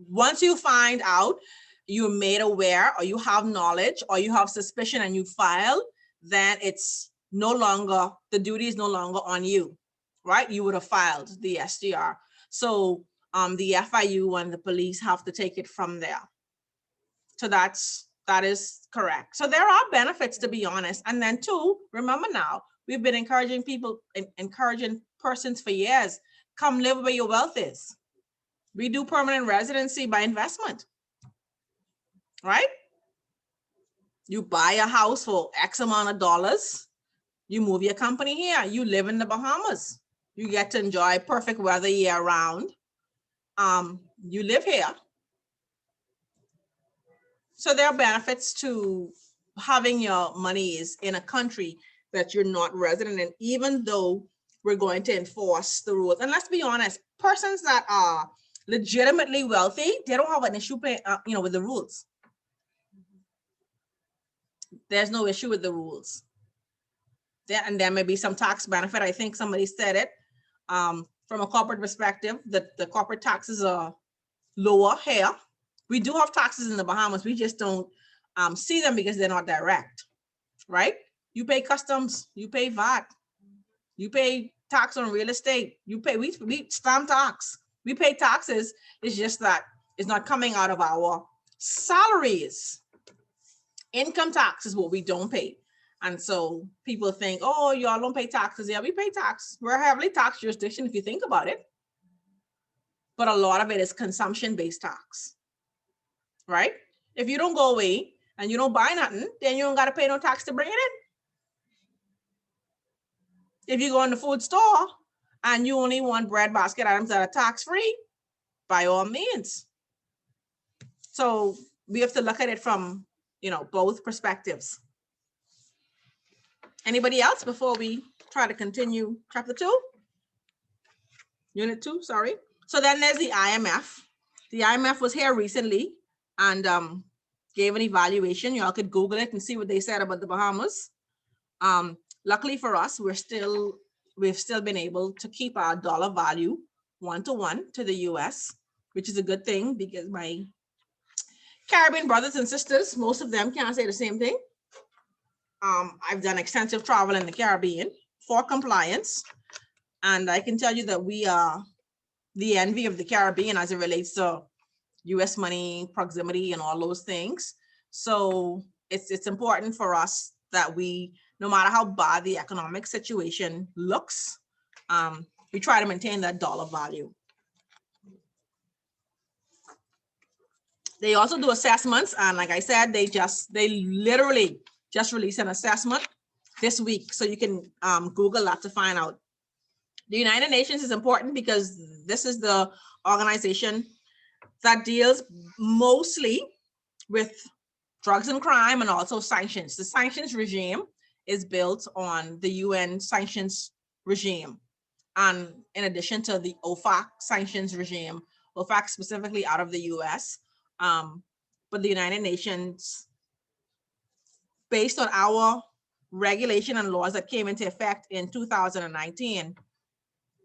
once you find out, you're made aware, or you have knowledge, or you have suspicion and you file, then it's no longer, the duty is no longer on you, right? You would have filed the STR. So the FIU and the police have to take it from there. So that is correct. So there are benefits, to be honest. And then two, remember now, we've been encouraging people, encouraging persons for years, come live where your wealth is. We do permanent residency by investment, right? You buy a house for X amount of dollars, you move your company here, you live in the Bahamas, you get to enjoy perfect weather year round. You live here. So there are benefits to having your monies in a country that you're not resident in, even though we're going to enforce the rules. And let's be honest, persons that are legitimately wealthy, they don't have an issue with the rules. There's no issue with the rules. And there may be some tax benefit. I think somebody said it. From a corporate perspective, the corporate taxes are lower here. We do have taxes in the Bahamas. We just don't see them because they're not direct, right? You pay customs, you pay VAT, you pay tax on real estate, you pay, we stamp tax. We pay taxes. It's just that it's not coming out of our salaries. Income tax is what we don't pay. And so people think, oh, y'all don't pay taxes. Yeah, we pay tax. We're a heavily taxed jurisdiction if you think about it. But a lot of it is consumption-based tax, right? If you don't go away and you don't buy nothing, then you don't got to pay no tax to bring it in. If you go in the food store and you only want bread basket items that are tax-free, by all means. So we have to look at it from, both perspectives. Anybody else before we try to continue chapter 2? Unit 2, sorry. So then there's the IMF. The IMF was here recently and gave an evaluation. Y'all could Google it and see what they said about the Bahamas. Luckily for us, we've still been able to keep our dollar value 1-to-1 to the US, which is a good thing because my Caribbean brothers and sisters, most of them can't say the same thing. I've done extensive travel in the Caribbean for compliance. And I can tell you that we are the envy of the Caribbean as it relates to US money, proximity, and all those things. So it's important for us that we, no matter how bad the economic situation looks, we try to maintain that dollar value. They also do assessments, and like I said, they literally just released an assessment this week, so you can Google that to find out. The United Nations is important because this is the organization that deals mostly with drugs and crime and also sanctions. The sanctions regime is built on the UN sanctions regime, and in addition to the OFAC sanctions regime, OFAC specifically out of the US, but the United Nations, based on our regulation and laws that came into effect in 2019,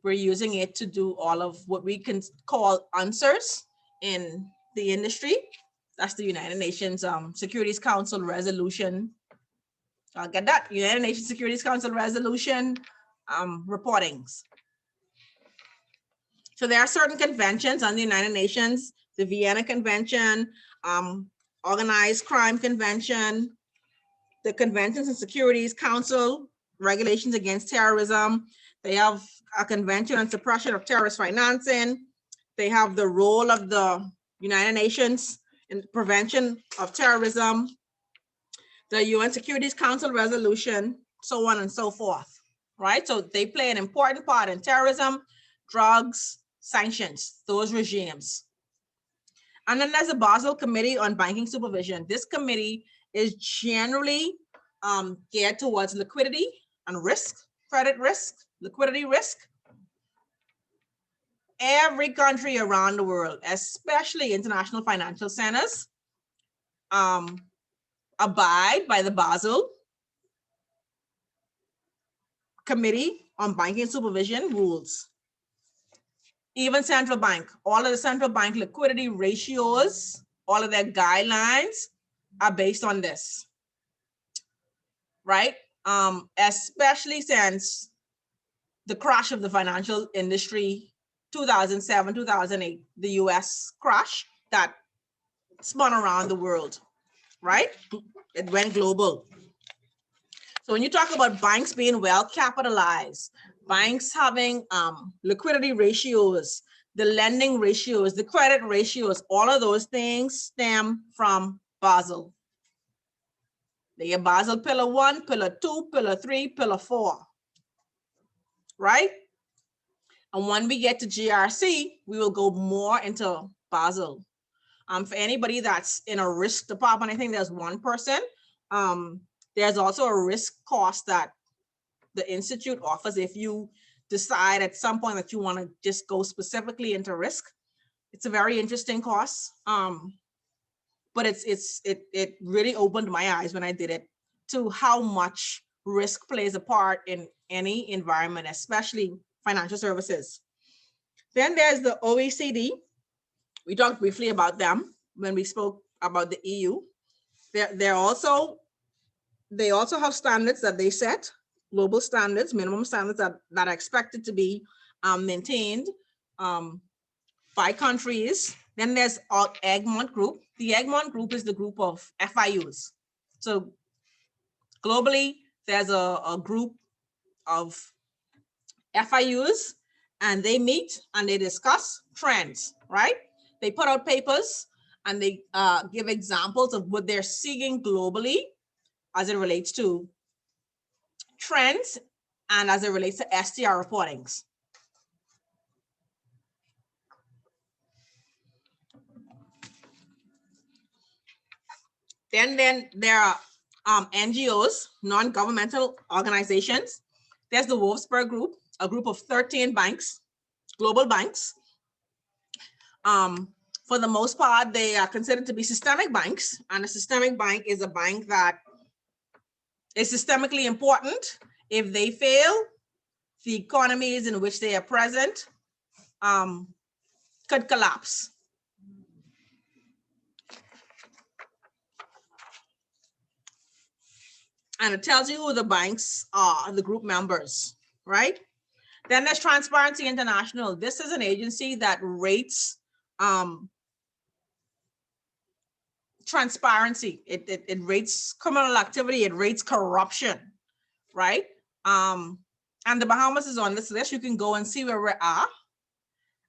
we're using it to do all of what we can call answers in the industry. That's the United Nations Securities Council resolution. I'll get that. United Nations Securities Council resolution reportings. So there are certain conventions on the United Nations, the Vienna Convention, Organized Crime Convention, the Conventions and Securities Council, regulations against terrorism. They have a convention on suppression of terrorist financing. They have the role of the United Nations in prevention of terrorism, the UN Securities Council resolution, so on and so forth, right? So they play an important part in terrorism, drugs, sanctions, those regimes. And then there's a Basel Committee on Banking Supervision. This committee is generally geared towards liquidity and risk, credit risk, liquidity risk. Every country around the world, especially international financial centers, abide by the Basel Committee on Banking Supervision rules. Even central bank, all of the central bank liquidity ratios, all of their guidelines are based on this, right? Especially since the crash of the financial industry, 2007, 2008, the US crash that spun around the world, right? It went global. So when you talk about banks being well capitalized, banks having liquidity ratios, the lending ratios, the credit ratios, all of those things stem from Basel. They have Basel Pillar 1, Pillar 2, Pillar 3, Pillar 4, right? And when we get to GRC, we will go more into Basel. For anybody that's in a risk department, I think there's one person. There's also a risk cost that the Institute offers if you decide at some point that you want to just go specifically into risk. It's a very interesting course, but it really opened my eyes when I did it to how much risk plays a part in any environment, especially financial services. Then there's the OECD. We talked briefly about them when we spoke about the EU. They also have standards that they set, global standards, minimum standards that are expected to be maintained by countries. Then there's Egmont Group. The Egmont Group is the group of FIUs. So globally, there's a group of FIUs, and they meet and they discuss trends, right? They put out papers and they give examples of what they're seeing globally as it relates to trends and as it relates to STR reportings. Then there are NGOs, non-governmental organizations. There's the Wolfsburg Group, a group of 13 banks, global banks. For the most part, they are considered to be systemic banks, and a systemic bank is a bank that is systemically important. If they fail, the economies in which they are present could collapse. And it tells you who the banks are, the group members, right? Then there's Transparency International. This is an agency that rates transparency. It rates criminal activity, it rates corruption, right? And the Bahamas is on this list. You can go and see where we are,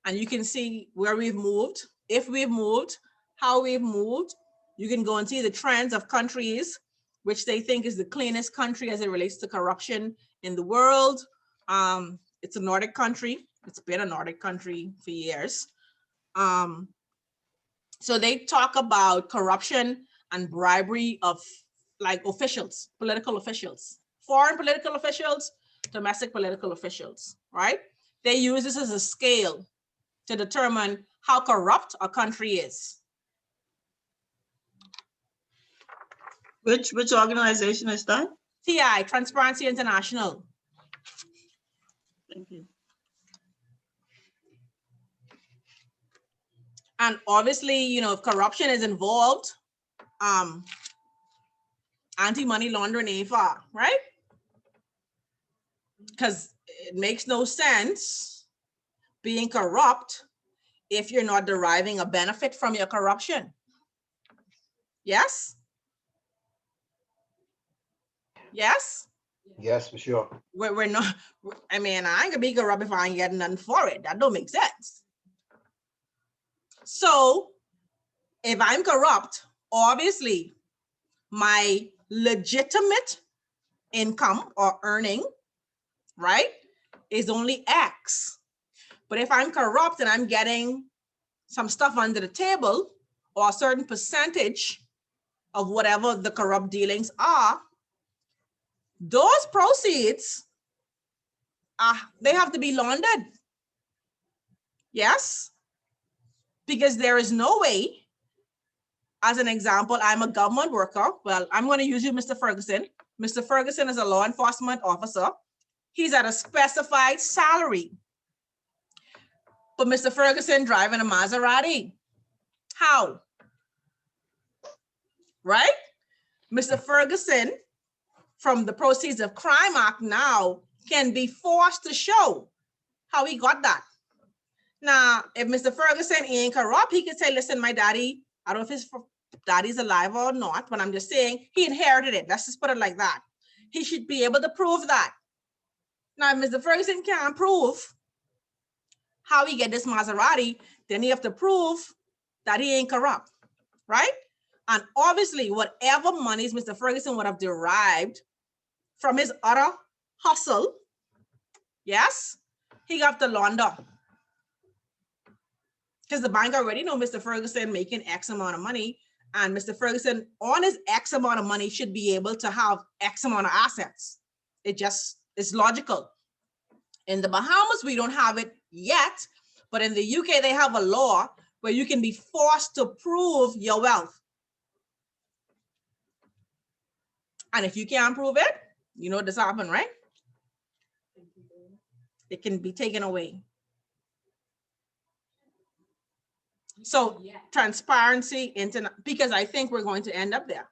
and you can see where we've moved, if we've moved, how we've moved. You can go and see the trends of countries which they think is the cleanest country as it relates to corruption in the world. It's a Nordic country. It's been a Nordic country for years. So they talk about corruption and bribery of like officials, political officials, foreign political officials, domestic political officials, right? They use this as a scale to determine how corrupt a country is. Which organization is that? TI, Transparency International. Thank you. And obviously, you know, if corruption is involved, anti-money laundering ain't far, right? Because it makes no sense being corrupt if you're not deriving a benefit from your corruption. Yes? Yes? Yes, for sure. We're not, I mean, I ain't gonna be corrupt if I ain't getting nothing for it. That don't make sense. So if I'm corrupt, obviously my legitimate income or earning, right, is only X. But if I'm corrupt and I'm getting some stuff under the table or a certain percentage of whatever the corrupt dealings are, those proceeds, they have to be laundered. Yes? Because there is no way, as an example, I'm a government worker. Well, I'm going to use you, Mr. Ferguson. Mr. Ferguson is a law enforcement officer. He's at a specified salary. But Mr. Ferguson driving a Maserati. How? Right? Mr. Ferguson, from the Proceeds of Crime Act now, can be forced to show how he got that. Now, if Mr. Ferguson ain't corrupt, he could say, listen, my daddy, I don't know if his daddy's alive or not, but I'm just saying he inherited it. Let's just put it like that. He should be able to prove that. Now, if Mr. Ferguson can't prove how he get this Maserati, then he have to prove that he ain't corrupt, right? And obviously, whatever monies Mr. Ferguson would have derived from his other hustle, yes, he got to launder. Because the bank already know Mr. Ferguson making X amount of money, and Mr. Ferguson on his X amount of money should be able to have X amount of assets. It just is logical. In the Bahamas, we don't have it yet, but in the UK, they have a law where you can be forced to prove your wealth. And if you can't prove it, you know this happened, right? It can be taken away. So transparency, because I think we're going to end up there.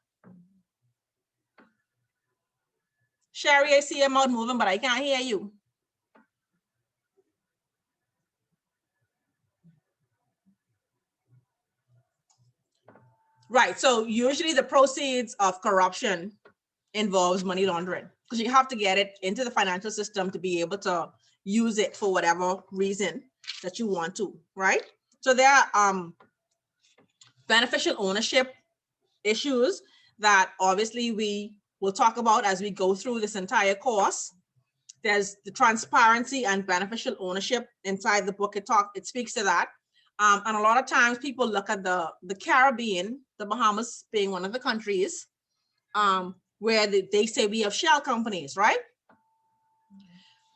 Sherry, I see your mouth moving, but I can't hear you. Right, so usually the proceeds of corruption involves money laundering because you have to get it into the financial system to be able to use it for whatever reason that you want to, right? So there are beneficial ownership issues that obviously we will talk about as we go through this entire course. There's the transparency and beneficial ownership inside the book. It speaks to that. And a lot of times people look at the Caribbean, the Bahamas being one of the countries where they say we have shell companies, right?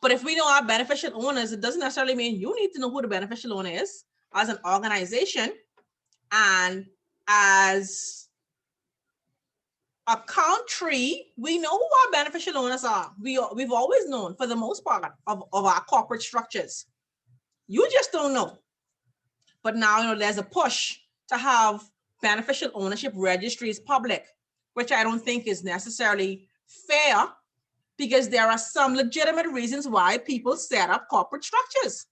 But if we know our beneficial owners, it doesn't necessarily mean you need to know who the beneficial owner is. As an organization and as a country, we know who our beneficial owners are. We've always known for the most part of our corporate structures. You just don't know. But now, you know, there's a push to have beneficial ownership registries public, which I don't think is necessarily fair because there are some legitimate reasons why people set up corporate structures.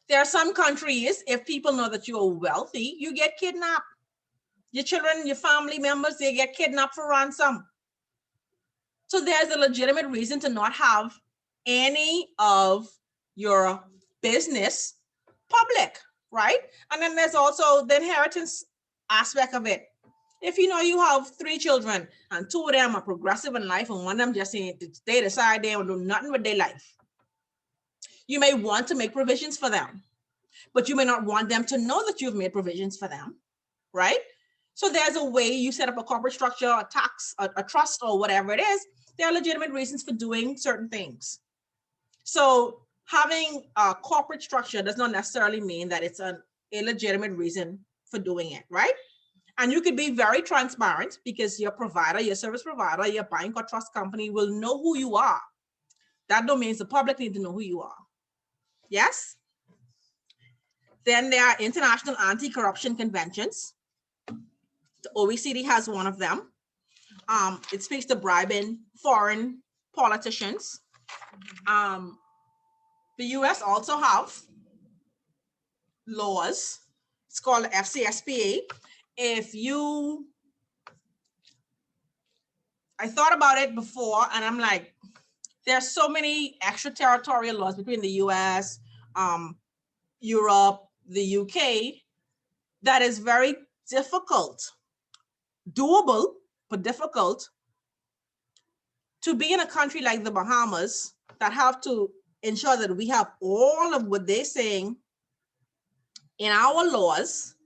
There are some countries, if people know that you're wealthy, you get kidnapped. Your children, your family members, they get kidnapped for ransom. So there's a legitimate reason to not have any of your business public, right? And then there's also the inheritance aspect of it. If you know you have 3 children and 2 of them are progressive in life and one of them just they decide they don't do nothing with their life, you may want to make provisions for them, but you may not want them to know that you've made provisions for them, right? So there's a way you set up a corporate structure, a tax, a trust, or whatever it is. There are legitimate reasons for doing certain things. So having a corporate structure does not necessarily mean that it's an illegitimate reason for doing it, right? And you could be very transparent because your provider, your service provider, your bank or trust company will know who you are. That don't mean the public need to know who you are. Yes? Then there are international anti-corruption conventions. The OECD has one of them. It speaks to bribing foreign politicians. The US also have laws. It's called the FCSPA. I thought about it before and I'm like, there's so many extraterritorial laws between the US, Europe, the UK, that is very difficult, doable, but difficult to be in a country like the Bahamas that have to ensure that we have all of what they're saying in our laws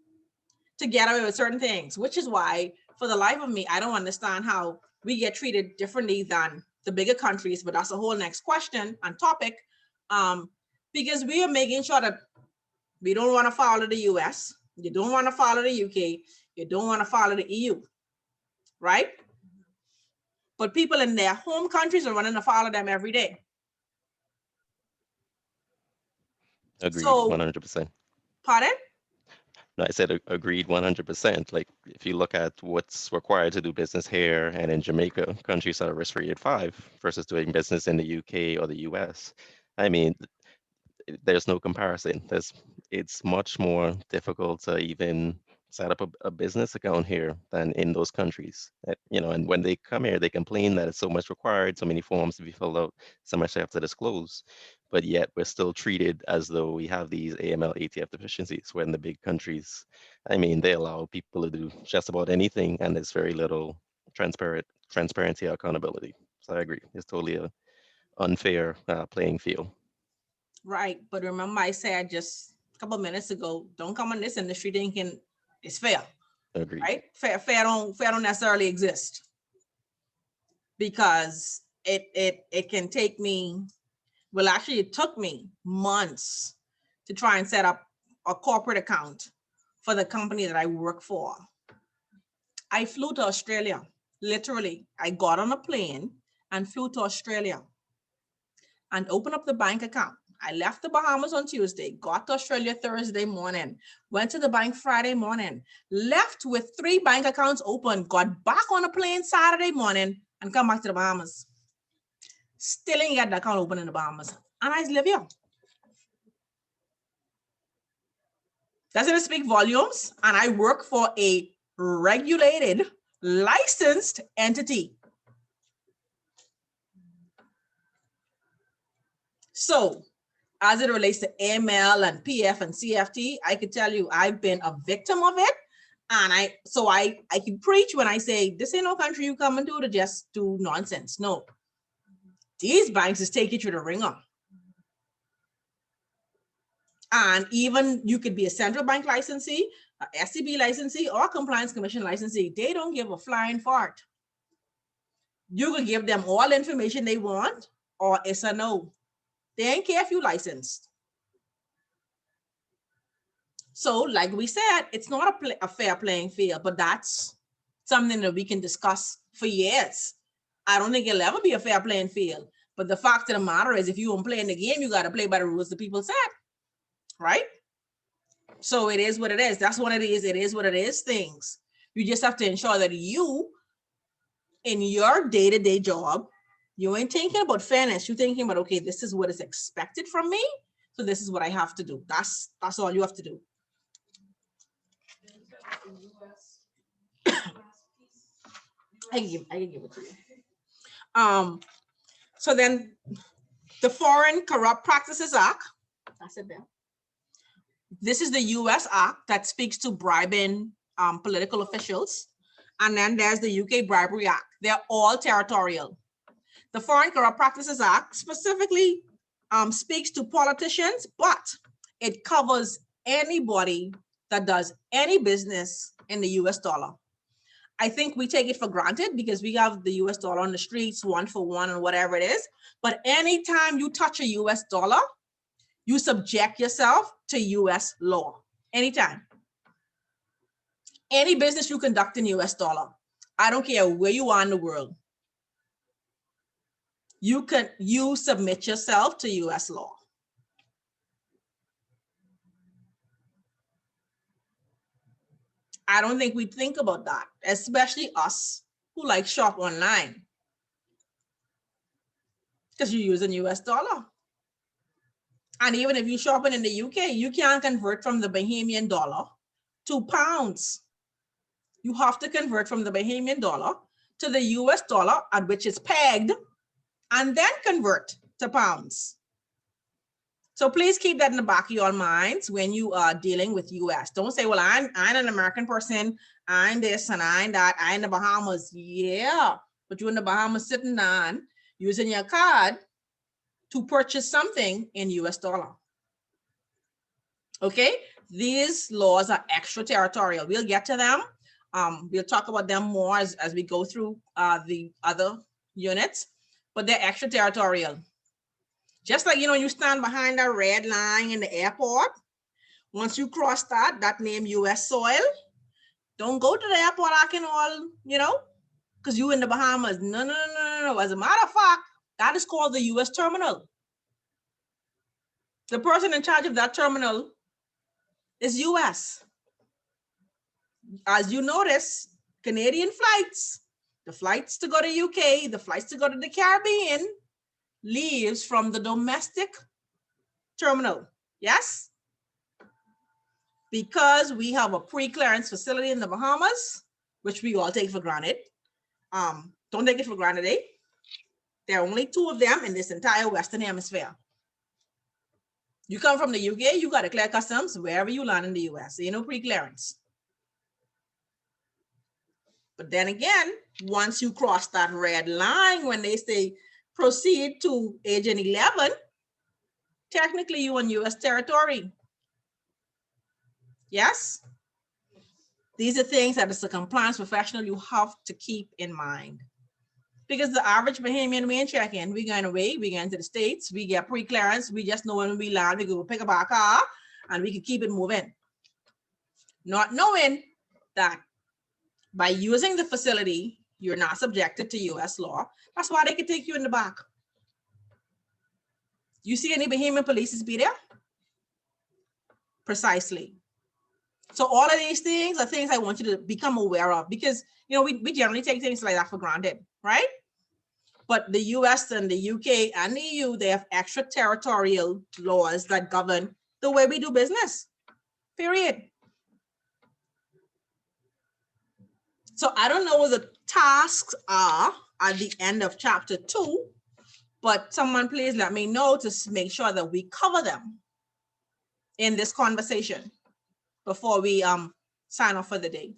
to get away with certain things, which is why, for the life of me, I don't understand how we get treated differently than the bigger countries, but that's a whole next question and topic, because we are making sure that we don't want to follow the US, you don't want to follow the UK, you don't want to follow the EU, right? But people in their home countries are running to follow them every day. Agreed, So, 100%. pardon? No, I said agreed 100%. Like if you look at what's required to do business here and in Jamaica, countries that are risk rated 5 versus doing business in the UK or the US, I mean, there's no comparison. It's much more difficult to even set up a business account here than in those countries. And when they come here, they complain that it's so much required, so many forms to be filled out, so much they have to disclose. But yet we're still treated as though we have these AML ATF deficiencies, when the big countries, I mean, they allow people to do just about anything, and there's very little transparency or accountability. So I agree. It's totally a unfair playing field. Right, but remember I said just a couple of minutes ago, don't come in this industry thinking it's fair. Agreed. Right? Fair don't necessarily exist, because it can take me, well, actually it took me months to try and set up a corporate account for the company that I work for. I flew to Australia, literally. I got on a plane and flew to Australia and opened up the bank account. I left the Bahamas on Tuesday, got to Australia Thursday morning, went to the bank Friday morning, left with 3 bank accounts open, got back on a plane Saturday morning and come back to the Bahamas. Still ain't got the account open in the Bahamas. And I live here. Doesn't it speak volumes? And I work for a regulated, licensed entity. So, as it relates to AML and PF and CFT, I could tell you I've been a victim of it. And I can preach when I say, this ain't no country you come into to just do nonsense. No. These banks just take you to the ringer. And even you could be a central bank licensee, a SCB licensee, or a compliance commission licensee. They don't give a flying fart. You could give them all the information they want, or it's a no. They ain't care if you licensed. So like we said, it's not a fair playing field, but that's something that we can discuss for years. I don't think it'll ever be a fair playing field. But the fact of the matter is, if you don't play in the game, you got to play by the rules the people said, right? So it is what it is. That's what it is. It is what it is things. You just have to ensure that you, in your day-to-day job, you ain't thinking about fairness. You're thinking about, okay, this is what is expected from me. So this is what I have to do. That's all you have to do. I can give it to you. So then the Foreign Corrupt Practices Act, that's it there. This is the US Act that speaks to bribing political officials. And then there's the UK Bribery Act. They're all territorial. The Foreign Corrupt Practices Act specifically speaks to politicians, but it covers anybody that does any business in the US dollar. I think we take it for granted because we have the US dollar on the streets, 1 for 1 and whatever it is. But anytime you touch a US dollar, you subject yourself to US law. Anytime. Any business you conduct in US dollar, I don't care where you are in the world, you submit yourself to US law. I don't think we think about that, especially us who like shop online, because you're using US dollar. And even if you're shopping in the UK, you can't convert from the Bahamian dollar to pounds. You have to convert from the Bahamian dollar to the US dollar at which it's pegged, and then convert to pounds. So please keep that in the back of your minds when you are dealing with US. Don't say, well, I'm an American person, I'm this and I'm that, I'm in the Bahamas. Yeah, but you're in the Bahamas sitting down using your card to purchase something in US dollar. Okay, these laws are extraterritorial. We'll get to them. We'll talk about them more as we go through the other units, but they're extraterritorial. Just like, you stand behind a red line in the airport. Once you cross that name US soil, don't go to the airport acting all, because you in the Bahamas. No. As a matter of fact, that is called the US terminal. The person in charge of that terminal is US. As you notice, Canadian flights, the flights to go to UK, the flights to go to the Caribbean, leaves from the domestic terminal. Yes? Because we have a pre-clearance facility in the Bahamas, which we all take for granted. Don't take it for granted, eh? There are only 2 of them in this entire Western Hemisphere. You come from the UK, you got to clear customs wherever you land in the US. So, pre-clearance. But then again, once you cross that red line, when they say proceed to Agent 11, technically you on US territory. Yes? These are things that as a compliance professional, you have to keep in mind. Because the average Bahamian, we ain't checking. We going away, we going to the States, we get pre-clearance, we just know when we land, we go pick up our car and we can keep it moving. Not knowing that by using the facility, you're not subjected to US law. That's why they can take you in the back. You see any Bahamian police be there? Precisely. So all of these things are things I want you to become aware of because, we generally take things like that for granted, right? But the US and the UK and the EU, they have extraterritorial laws that govern the way we do business, period. So I don't know what the tasks are at the end of chapter 2, but someone please let me know to make sure that we cover them in this conversation before we sign off for the day.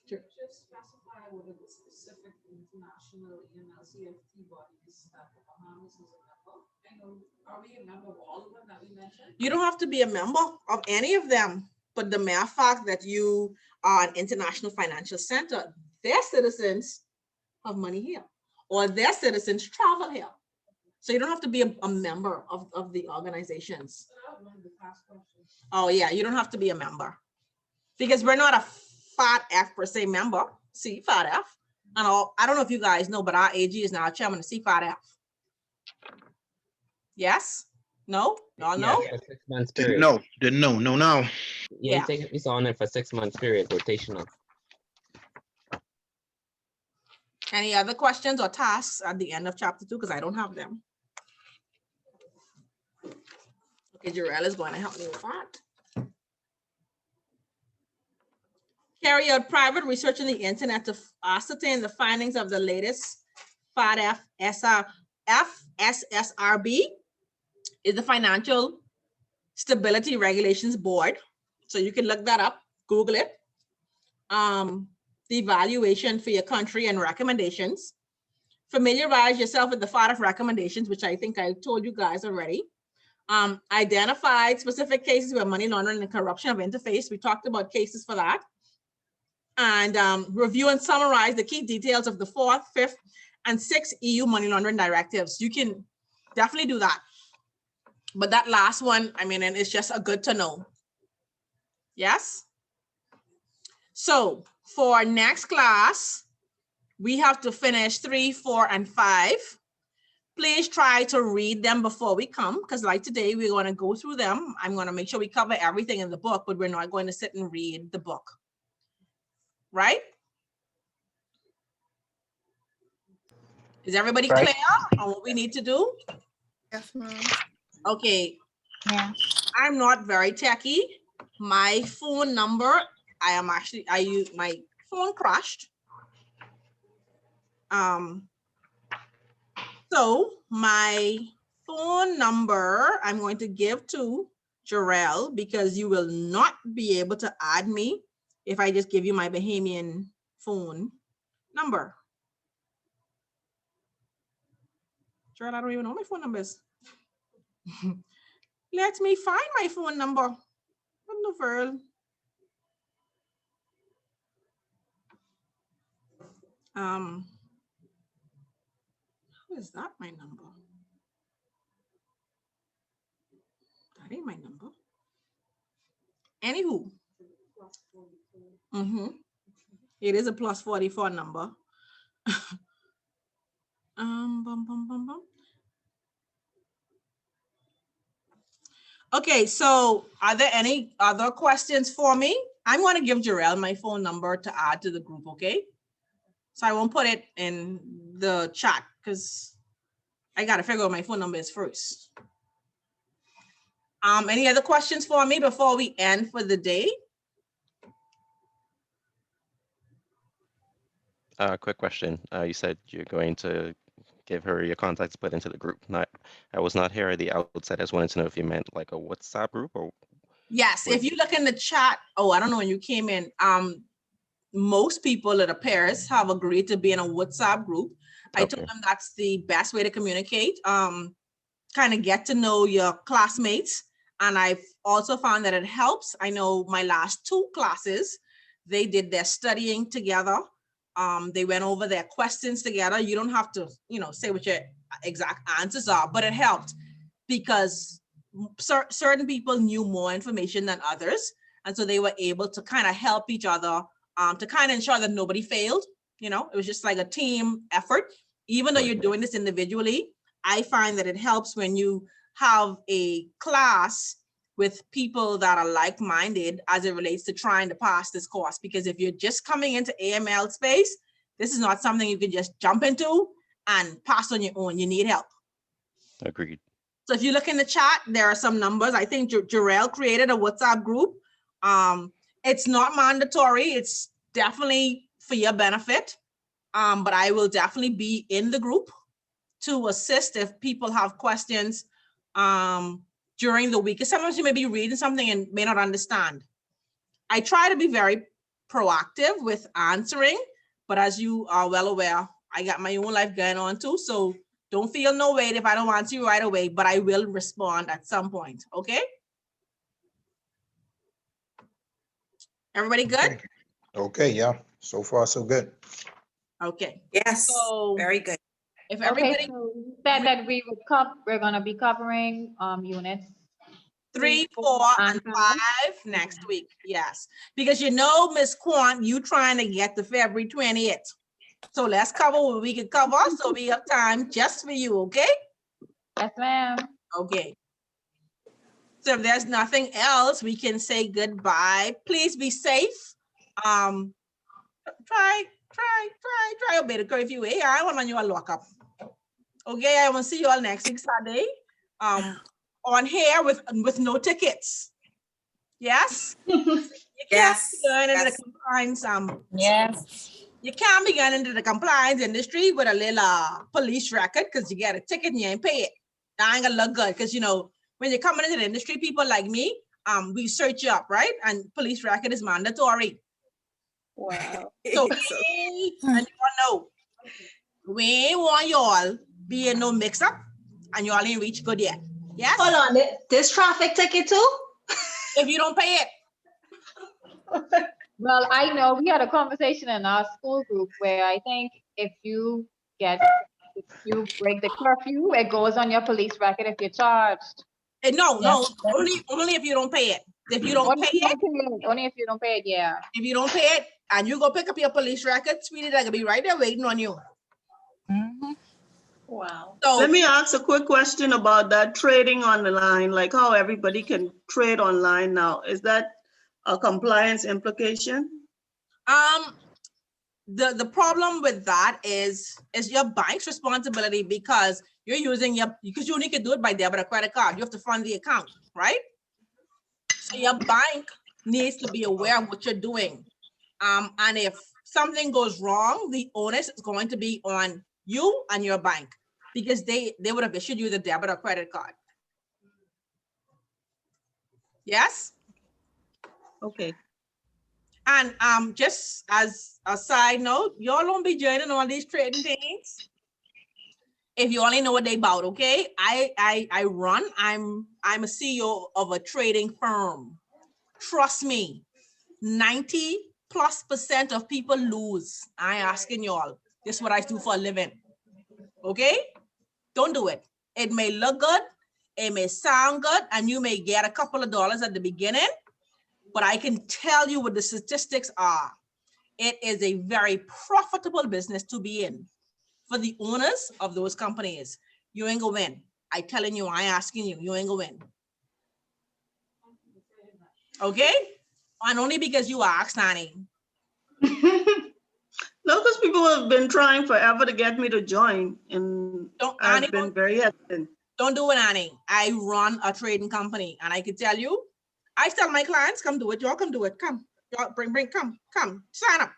Just specify what are the specific international EML-CFT bodies that the Bahamas is a member. Are we a member of all of them that we mentioned? You don't have to be a member of any of them, but the mere fact that you are an international financial center, their citizens have money here, or their citizens travel here. So you don't have to be a member of the organizations. Oh yeah, you don't have to be a member because we're not a Fat F per se member. See, Fat F. And I don't know if you guys know, but our AG is now chairman of C5F. Yes? No? Y'all know? Yeah, for 6 months period. Didn't know. No. Yeah, it's on there for 6 months period, rotational. Any other questions or tasks at the end of chapter 2? Because I don't have them. Okay, Jarell is going to help me with that. Carry out private research on the internet to ascertain the findings of the latest FSSRB is the Financial Stability Regulations Board. So you can look that up, Google it. The evaluation for your country and recommendations. Familiarize yourself with the 5 recommendations, which I think I told you guys already. Identify specific cases where money laundering and corruption have interfaced. We talked about cases for that. And review and summarize the key details of the 4th, 5th, and 6th EU money laundering directives. You can definitely do that. But that last one, I mean, and it's just a good to know. Yes? So for next class, we have to finish 3, 4, and 5. Please try to read them before we come, because like today, we're going to go through them. I'm going to make sure we cover everything in the book, but we're not going to sit and read the book. Right? Is everybody Right. clear on what we need to do? Yes, ma'am. Okay. Yeah. I'm not very techy. My phone number, I use my phone crashed. So my phone number, I'm going to give to Jarrell, because you will not be able to add me if I just give you my Bahamian phone number. Jarrell, I don't even know my phone numbers. Let me find my phone number. What in the world? How is that my number? That ain't my number. Anywho. It is a +44 number. Bum, bum, bum, bum. Okay, so are there any other questions for me? I'm going to give Jarrell my phone number to add to the group, okay? So I won't put it in the chat because I got to figure out my phone number is first. Any other questions for me before we end for the day? Quick question. You said you're going to give her your contacts put into the group. I was not here at the outset. I just wanted to know if you meant like a WhatsApp group or. Yes, if you look in the chat, oh, I don't know when you came in. Most people at Paris have agreed to be in a WhatsApp group. I told them that's the best way to communicate, kind of get to know your classmates. And I've also found that it helps. I know my last 2 classes, they did their studying together. They went over their questions together. You don't have to, say what your exact answers are, but it helped because certain people knew more information than others. And so they were able to kind of help each other to kind of ensure that nobody failed. It was just like a team effort. Even though you're doing this individually, I find that it helps when you have a class with people that are like-minded as it relates to trying to pass this course. Because if you're just coming into AML space, this is not something you can just jump into and pass on your own. You need help. Agreed. So if you look in the chat, there are some numbers. I think Jarrell created a WhatsApp group. It's not mandatory. It's definitely for your benefit. But I will definitely be in the group to assist if people have questions during the week. Because sometimes you may be reading something and may not understand. I try to be very proactive with answering, but as you are well aware, I got my own life going on too. So don't feel no weight if I don't answer you right away, but I will respond at some point, okay? Everybody good? Okay, yeah. So far, so good. Okay. Yes, so very good. If everybody Okay, so you said that we're gonna be covering units 3, 4, and 5 next week. Yes, because Ms. Quant, you trying to get to February 28th. So let's cover what we can cover so we have time just for you, okay? Yes, ma'am. Okay. So if there's nothing else, we can say goodbye. Please be safe. Try obey the curfew. Hey, I want you all lock up. Okay, I will see you all next week Saturday. On here with no tickets. Yes? You can't be going into the compliance. Yes. You can't be going into the compliance industry with a little police record because you get a ticket and you ain't pay it. That ain't gonna look good because you know when you're coming into the industry, people like me, we search you up, right? And police record is mandatory. Wow. So and you wanna know, we ain't want y'all being no mix up and y'all ain't reach good yet. Yes. Hold on, this traffic ticket too? If you don't pay it. Well, I know we had a conversation in our school group where I think if you break the curfew, it goes on your police record if you're charged. No, only if you don't pay it. If you don't pay it, only if you don't pay it, yeah. If you don't pay it and you go pick up your police record, sweetie, they're gonna be right there waiting on you. Wow. So let me ask a quick question about that trading on the line, like how everybody can trade online now. Is that a compliance implication? The problem with that is your bank's responsibility because you're using because you only can do it by debit or credit card. You have to fund the account, right? So your bank needs to be aware of what you're doing. And if something goes wrong, the onus is going to be on you and your bank because they would have issued you the debit or credit card. Yes? Okay. And just as a side note, y'all don't be joining all these trading things if you only know what they about, okay? I'm a CEO of a trading firm. Trust me, 90+% of people lose. I asking y'all. This is what I do for a living. Okay? Don't do it. It may look good, it may sound good, and you may get a couple of dollars at the beginning, but I can tell you what the statistics are. It is a very profitable business to be in. For the owners of those companies, you ain't gonna win. I telling you, I asking you, you ain't gonna win. Okay? And only because you asked, Annie. No, because people have been trying forever to get me to join, and I've been very hesitant. Don't do it, Annie. I run a trading company, and I can tell you, I tell my clients, come do it. Y'all come do it. Come. Y'all come. Sign up.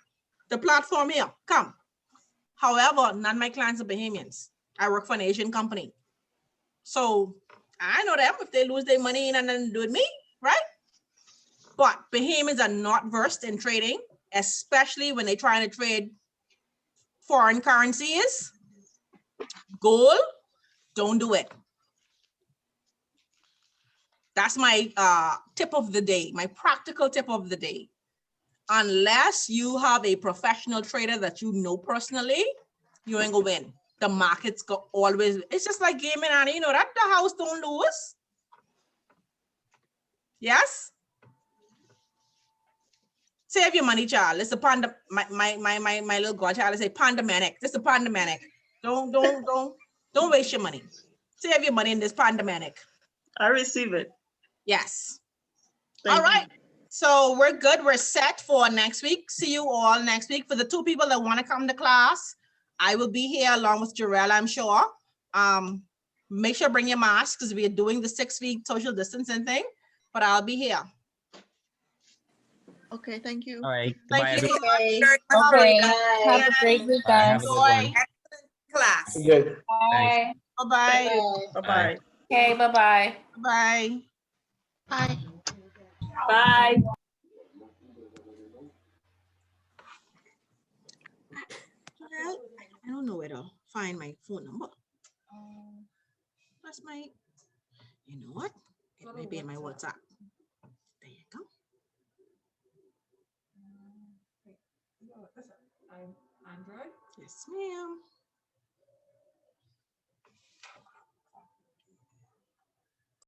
The platform here. Come. However, none of my clients are Bahamians. I work for an Asian company. So I know them if they lose their money and then do it me, right? But Bahamians are not versed in trading, especially when they're trying to trade foreign currencies. Gold, don't do it. That's my tip of the day, my practical tip of the day. Unless you have a professional trader that you know personally, you ain't gonna win. The markets go always, it's just like gaming, and you know that the house don't lose. Yes? Save your money, child. It's a my little godchild is a pandemic. This is a pandemic. Don't waste your money. Save your money in this pandemic. I receive it. Yes. Thank all right. So we're good. We're set for next week. See you all next week. For the 2 people that want to come to class, I will be here along with Jarell, I'm sure. Make sure bring your mask because we are doing the 6-week social distancing thing, but I'll be here. Okay, thank you. All right. Thank Goodbye, you everyone. so much. Okay. Have a great week, Bye. Have guys. a good one. Class. Good. Bye. Bye-bye. Bye-bye. Okay, bye-bye. Bye. Bye. Bye. Jarell, I don't know where to find my phone number. That's my, you know what? It may be in my WhatsApp. There you go. Android? Yes, ma'am.